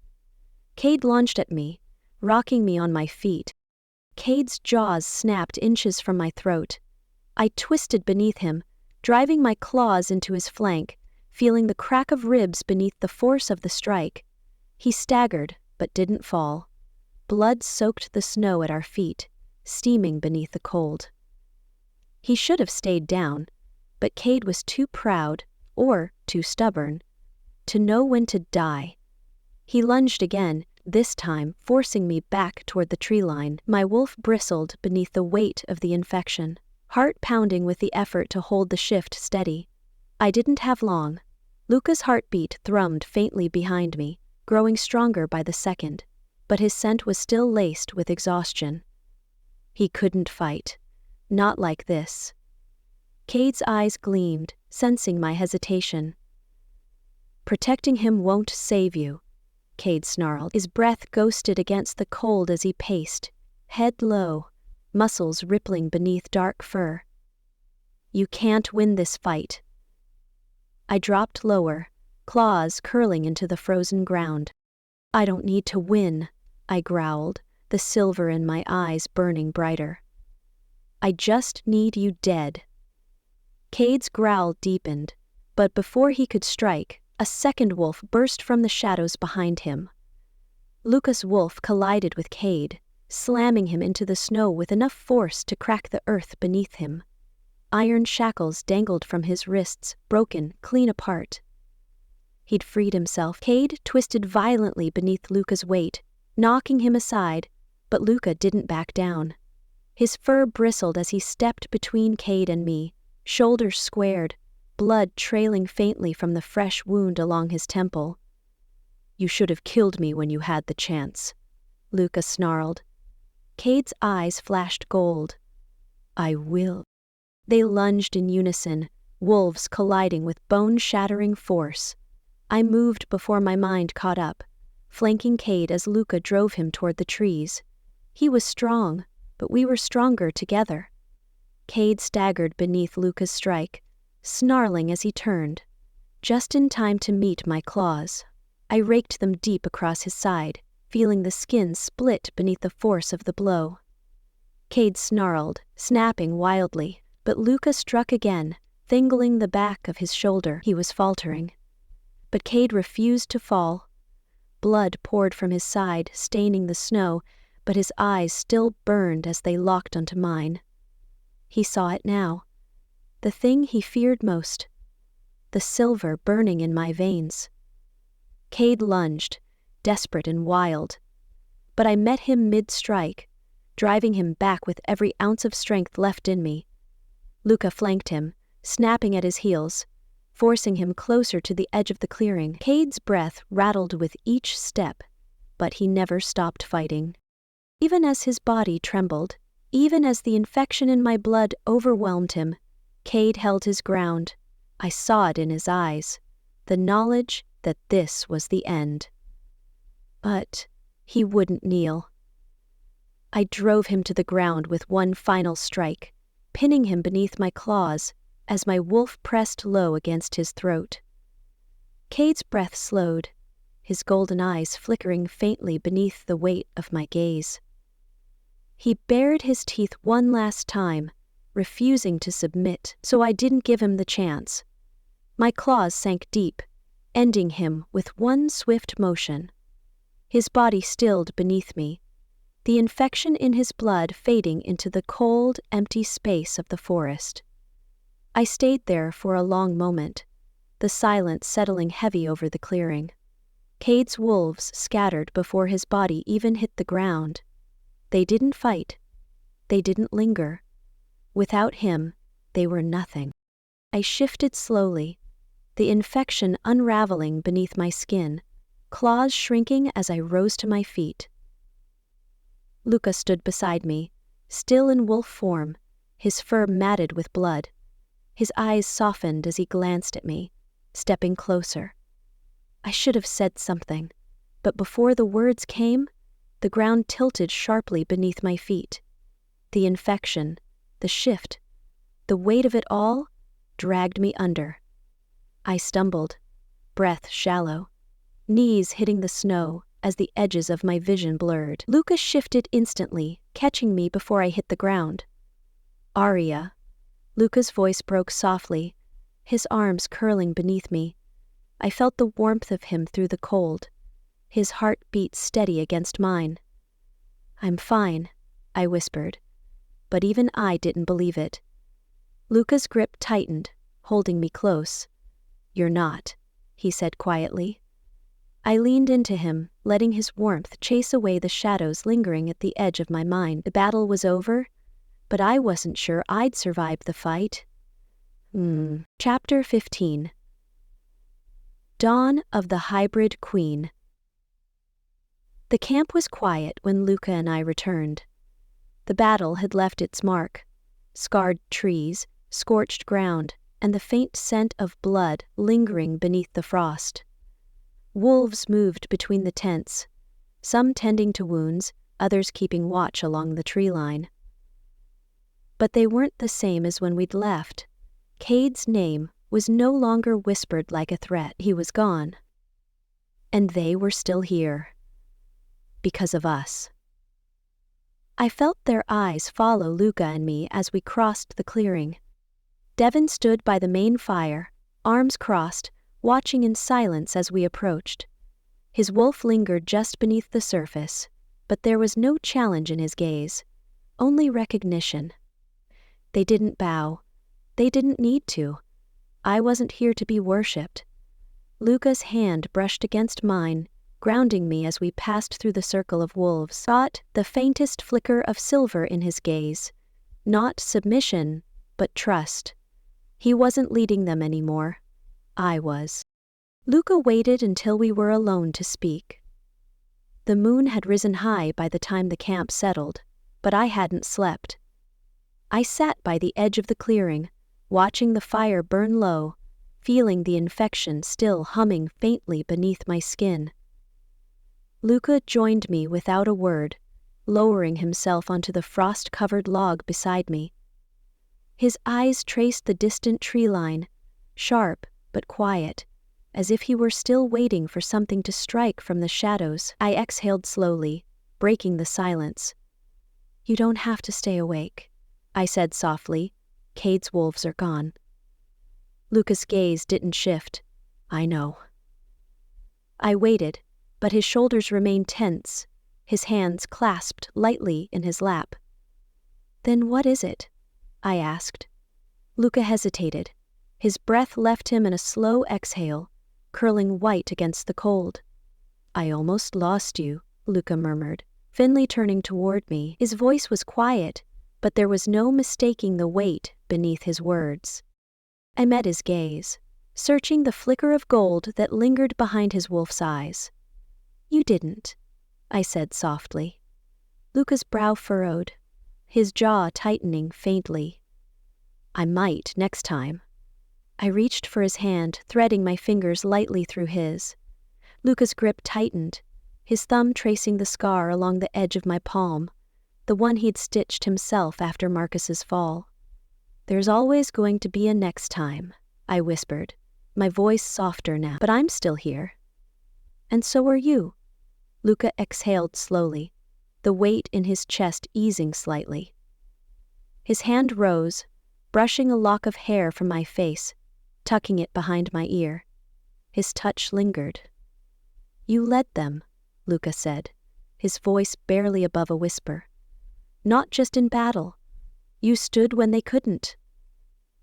Cade lunged at me, rocking me on my feet. Cade's jaws snapped inches from my throat. I twisted beneath him, driving my claws into his flank, feeling the crack of ribs beneath the force of the strike. He staggered, but didn't fall. Blood soaked the snow at our feet, steaming beneath the cold. He should have stayed down, but Cade was too proud, or too stubborn. to know when to die. He lunged again, this time forcing me back toward the tree line. My wolf bristled beneath the weight of the infection, heart pounding with the effort to hold the shift steady. I didn't have long. Luca's heartbeat thrummed faintly behind me, growing stronger by the second, but his scent was still laced with exhaustion. He couldn't fight. Not like this. Cade's eyes gleamed, sensing my hesitation. "Protecting him won't save you," Cade snarled. His breath ghosted against the cold as he paced, head low, muscles rippling beneath dark fur. "You can't win this fight." I dropped lower, claws curling into the frozen ground. "I don't need to win," I growled, the silver in my eyes burning brighter. "I just need you dead." Cade's growl deepened, but before he could strike, a second wolf burst from the shadows behind him. Luca's wolf collided with Cade, slamming him into the snow with enough force to crack the earth beneath him. Iron shackles dangled from his wrists, broken clean apart. He'd freed himself. Cade twisted violently beneath Luca's weight, knocking him aside, but Luca didn't back down. His fur bristled as he stepped between Cade and me, shoulders squared, blood trailing faintly from the fresh wound along his temple. "You should have killed me when you had the chance," Luca snarled. Cade's eyes flashed gold. "I will." They lunged in unison, wolves colliding with bone-shattering force. I moved before my mind caught up, flanking Cade as Luca drove him toward the trees. He was strong, but we were stronger together. Cade staggered beneath Luca's strike, snarling as he turned, just in time to meet my claws. I raked them deep across his side, feeling the skin split beneath the force of the blow. Cade snarled, snapping wildly, but Luca struck again, fingling the back of his shoulder. He was faltering. But Cade refused to fall. Blood poured from his side, staining the snow, but his eyes still burned as they locked onto mine. He saw it now. The thing he feared most. The silver burning in my veins. Cade lunged, desperate and wild. But I met him mid-strike, driving him back with every ounce of strength left in me. Luca flanked him, snapping at his heels, forcing him closer to the edge of the clearing. Cade's breath rattled with each step, but he never stopped fighting. Even as his body trembled, even as the infection in my blood overwhelmed him, Cade held his ground. I saw it in his eyes, the knowledge that this was the end. But he wouldn't kneel. I drove him to the ground with one final strike, pinning him beneath my claws as my wolf pressed low against his throat. Cade's breath slowed, his golden eyes flickering faintly beneath the weight of my gaze. He bared his teeth one last time, refusing to submit, so I didn't give him the chance. My claws sank deep, ending him with one swift motion. His body stilled beneath me, the infection in his blood fading into the cold, empty space of the forest. I stayed there for a long moment, the silence settling heavy over the clearing. Cade's wolves scattered before his body even hit the ground. They didn't fight. They didn't linger. Without him, they were nothing. I shifted slowly, the infection unraveling beneath my skin, claws shrinking as I rose to my feet. Luca stood beside me, still in wolf form, his fur matted with blood. His eyes softened as he glanced at me, stepping closer. I should have said something, but before the words came, the ground tilted sharply beneath my feet. The infection, the shift, the weight of it all, dragged me under. I stumbled, breath shallow, knees hitting the snow as the edges of my vision blurred. Luca shifted instantly, catching me before I hit the ground. "Aria." Luca's voice broke softly, his arms curling beneath me. I felt the warmth of him through the cold. His heart beat steady against mine. "I'm fine," I whispered, but even I didn't believe it. Luca's grip tightened, holding me close. "You're not," he said quietly. I leaned into him, letting his warmth chase away the shadows lingering at the edge of my mind. The battle was over, but I wasn't sure I'd survive the fight. Chapter 15. Dawn of the Hybrid Queen. The camp was quiet when Luca and I returned. The battle had left its mark: scarred trees, scorched ground, and the faint scent of blood lingering beneath the frost. Wolves moved between the tents, some tending to wounds, others keeping watch along the tree line. But they weren't the same as when we'd left. Cade's name was no longer whispered like a threat. He was gone. And they were still here. Because of us. I felt their eyes follow Luca and me as we crossed the clearing. Devon stood by the main fire, arms crossed, watching in silence as we approached. His wolf lingered just beneath the surface, but there was no challenge in his gaze, only recognition. They didn't bow. They didn't need to. I wasn't here to be worshipped. Luca's hand brushed against mine, grounding me as we passed through the circle of wolves. Sought the faintest flicker of silver in his gaze. Not submission, but trust. He wasn't leading them anymore. I was. Luca waited until we were alone to speak. The moon had risen high by the time the camp settled, but I hadn't slept. I sat by the edge of the clearing, watching the fire burn low, feeling the infection still humming faintly beneath my skin. Luca joined me without a word, lowering himself onto the frost-covered log beside me. His eyes traced the distant tree line, sharp but quiet, as if he were still waiting for something to strike from the shadows. I exhaled slowly, breaking the silence. "You don't have to stay awake," I said softly. "Cade's wolves are gone." Luca's gaze didn't shift. "I know." I waited, but his shoulders remained tense, his hands clasped lightly in his lap. "Then what is it?" I asked. Luca hesitated. His breath left him in a slow exhale, curling white against the cold. "I almost lost you," Luca murmured, Finley turning toward me. His voice was quiet, but there was no mistaking the weight beneath his words. I met his gaze, searching the flicker of gold that lingered behind his wolf's eyes. "You didn't," I said softly. Luca's brow furrowed, his jaw tightening faintly. "I might next time." I reached for his hand, threading my fingers lightly through his. Luca's grip tightened, his thumb tracing the scar along the edge of my palm, the one he'd stitched himself after Marcus's fall. "There's always going to be a next time," I whispered, my voice softer now. "But I'm still here." "And so are you." Luca exhaled slowly, the weight in his chest easing slightly. His hand rose, brushing a lock of hair from my face, tucking it behind my ear. His touch lingered. "You led them," Luca said, his voice barely above a whisper. "Not just in battle. You stood when they couldn't."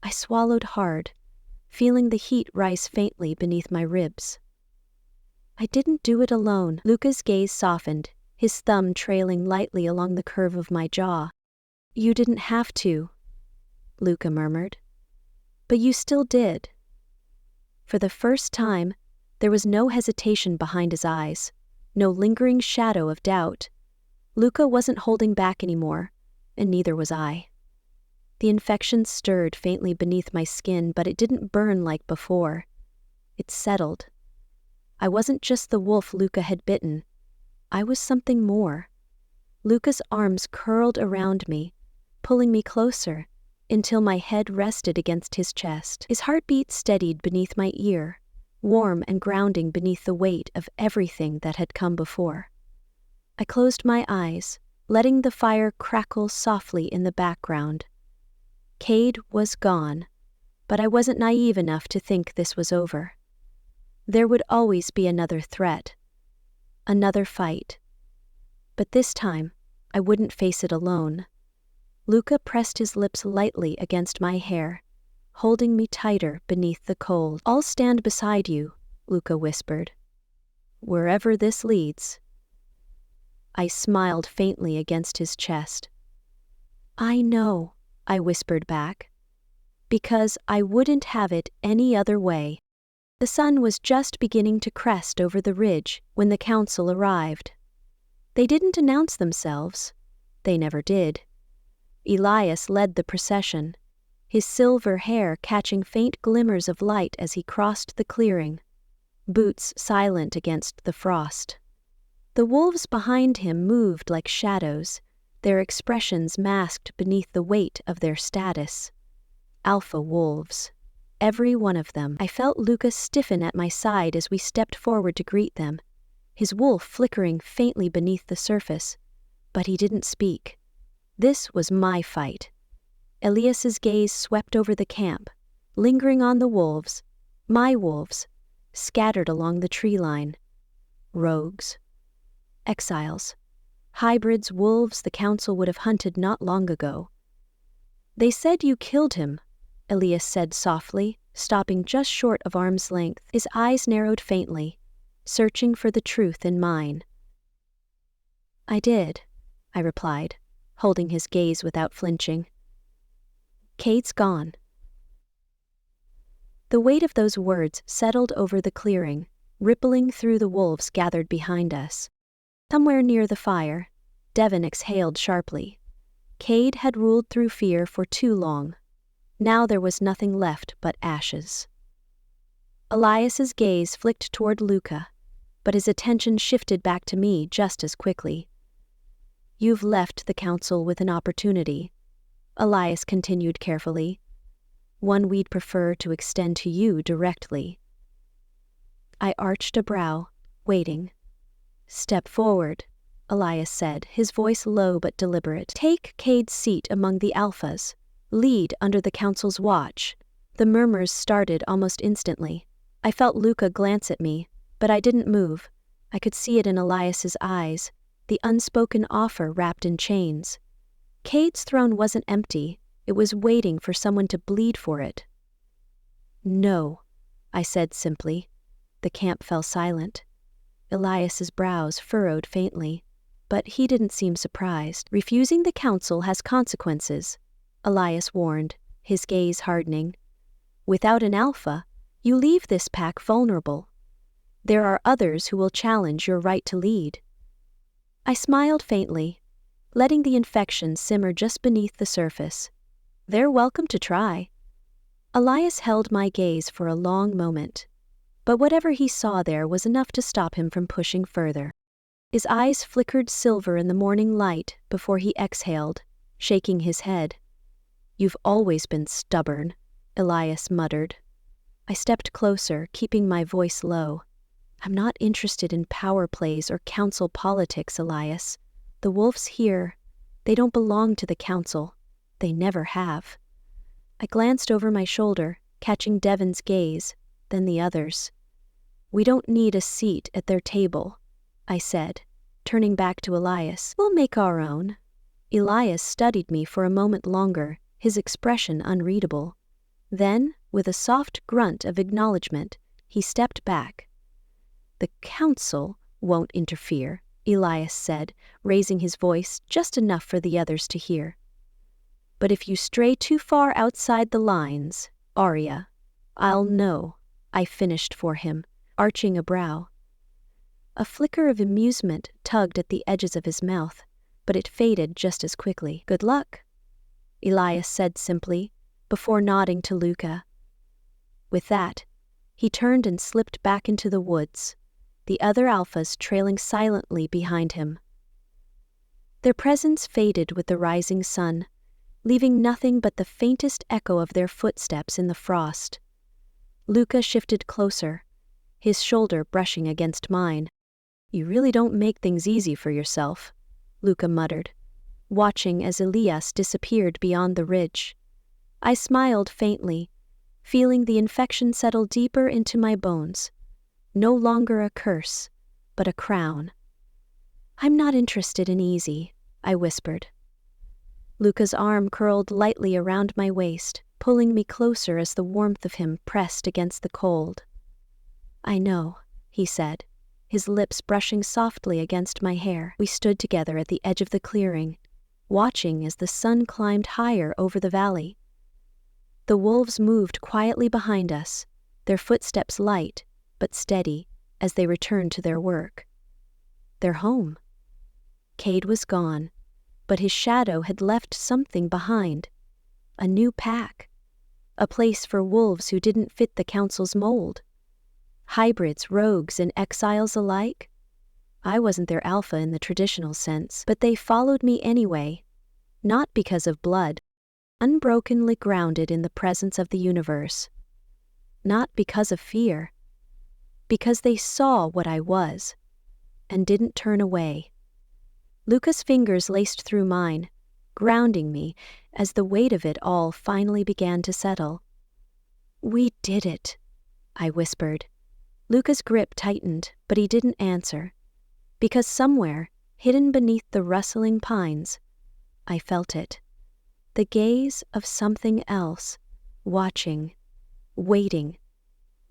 I swallowed hard, feeling the heat rise faintly beneath my ribs. "I didn't do it alone." Luca's gaze softened, his thumb trailing lightly along the curve of my jaw. "You didn't have to," Luca murmured. "But you still did." For the first time, there was no hesitation behind his eyes, no lingering shadow of doubt. Luca wasn't holding back anymore, and neither was I. The infection stirred faintly beneath my skin, but it didn't burn like before. It settled. I wasn't just the wolf Luca had bitten. I was something more. Luca's arms curled around me, pulling me closer, until my head rested against his chest. His heartbeat steadied beneath my ear, warm and grounding beneath the weight of everything that had come before. I closed my eyes, letting the fire crackle softly in the background. Cade was gone, but I wasn't naive enough to think this was over. There would always be another threat, another fight. But this time, I wouldn't face it alone. Luca pressed his lips lightly against my hair, holding me tighter beneath the cold. "I'll stand beside you," Luca whispered. Wherever this leads. I smiled faintly against his chest. I know, I whispered back. Because I wouldn't have it any other way. The sun was just beginning to crest over the ridge when the council arrived. They didn't announce themselves. They never did. Elias led the procession, his silver hair catching faint glimmers of light as he crossed the clearing, boots silent against the frost. The wolves behind him moved like shadows, their expressions masked beneath the weight of their status. Alpha wolves. Every one of them. I felt Luca stiffen at my side as we stepped forward to greet them, his wolf flickering faintly beneath the surface, but he didn't speak. This was my fight. Elias's gaze swept over the camp, lingering on the wolves, my wolves, scattered along the tree line. Rogues. Exiles. Hybrids, wolves the council would have hunted not long ago. They said you killed him, Elias said softly, stopping just short of arm's length. His eyes narrowed faintly, searching for the truth in mine. I did, I replied, holding his gaze without flinching. Cade's gone. The weight of those words settled over the clearing, rippling through the wolves gathered behind us. Somewhere near the fire, Devon exhaled sharply. Cade had ruled through fear for too long. Now there was nothing left but ashes. Elias's gaze flicked toward Luca, but his attention shifted back to me just as quickly. You've left the council with an opportunity, Elias continued carefully. One we'd prefer to extend to you directly. I arched a brow, waiting. Step forward, Elias said, his voice low but deliberate. Take Cade's seat among the alphas. Lead under the council's watch. The murmurs started almost instantly. I felt Luca glance at me, but I didn't move. I could see it in Elias's eyes, the unspoken offer wrapped in chains. Cade's throne wasn't empty, it was waiting for someone to bleed for it. No, I said simply. The camp fell silent. Elias's brows furrowed faintly, but he didn't seem surprised. Refusing the council has consequences, Elias warned, his gaze hardening. Without an alpha, you leave this pack vulnerable. There are others who will challenge your right to lead. I smiled faintly, letting the infection simmer just beneath the surface. They're welcome to try. Elias held my gaze for a long moment, but whatever he saw there was enough to stop him from pushing further. His eyes flickered silver in the morning light before he exhaled, shaking his head. You've always been stubborn, Elias muttered. I stepped closer, keeping my voice low. I'm not interested in power plays or council politics, Elias. The wolves here, they don't belong to the council. They never have. I glanced over my shoulder, catching Devon's gaze, then the others. We don't need a seat at their table, I said, turning back to Elias. We'll make our own. Elias studied me for a moment longer, his expression unreadable. Then, with a soft grunt of acknowledgement, he stepped back. The council won't interfere, Elias said, raising his voice just enough for the others to hear. But if you stray too far outside the lines, Aria, I'll know, I finished for him, arching a brow. A flicker of amusement tugged at the edges of his mouth, but it faded just as quickly. Good luck, Elias said simply, before nodding to Luca. With that, he turned and slipped back into the woods, the other alphas trailing silently behind him. Their presence faded with the rising sun, leaving nothing but the faintest echo of their footsteps in the frost. Luca shifted closer, his shoulder brushing against mine. You really don't make things easy for yourself, Luca muttered, watching as Elias disappeared beyond the ridge. I smiled faintly, feeling the infection settle deeper into my bones. No longer a curse, but a crown. I'm not interested in easy, I whispered. Luca's arm curled lightly around my waist, pulling me closer as the warmth of him pressed against the cold. I know, he said, his lips brushing softly against my hair. We stood together at the edge of the clearing, watching as the sun climbed higher over the valley. The wolves moved quietly behind us, their footsteps light but steady as they returned to their work. Their home. Cade was gone, but his shadow had left something behind. A new pack. A place for wolves who didn't fit the council's mold. Hybrids, rogues, and exiles alike. I wasn't their alpha in the traditional sense, but they followed me anyway, not because of blood, unbrokenly grounded in the presence of the universe. Not because of fear, because they saw what I was, and didn't turn away. Luca's fingers laced through mine, grounding me as the weight of it all finally began to settle. "We did it," I whispered. Luca's grip tightened, but he didn't answer, because somewhere, hidden beneath the rustling pines, I felt it. The gaze of something else, watching, waiting.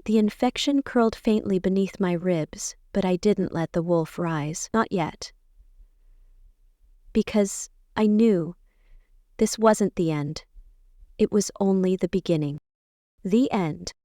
The infection curled faintly beneath my ribs, but I didn't let the wolf rise, not yet. Because I knew this wasn't the end. It was only the beginning. The end.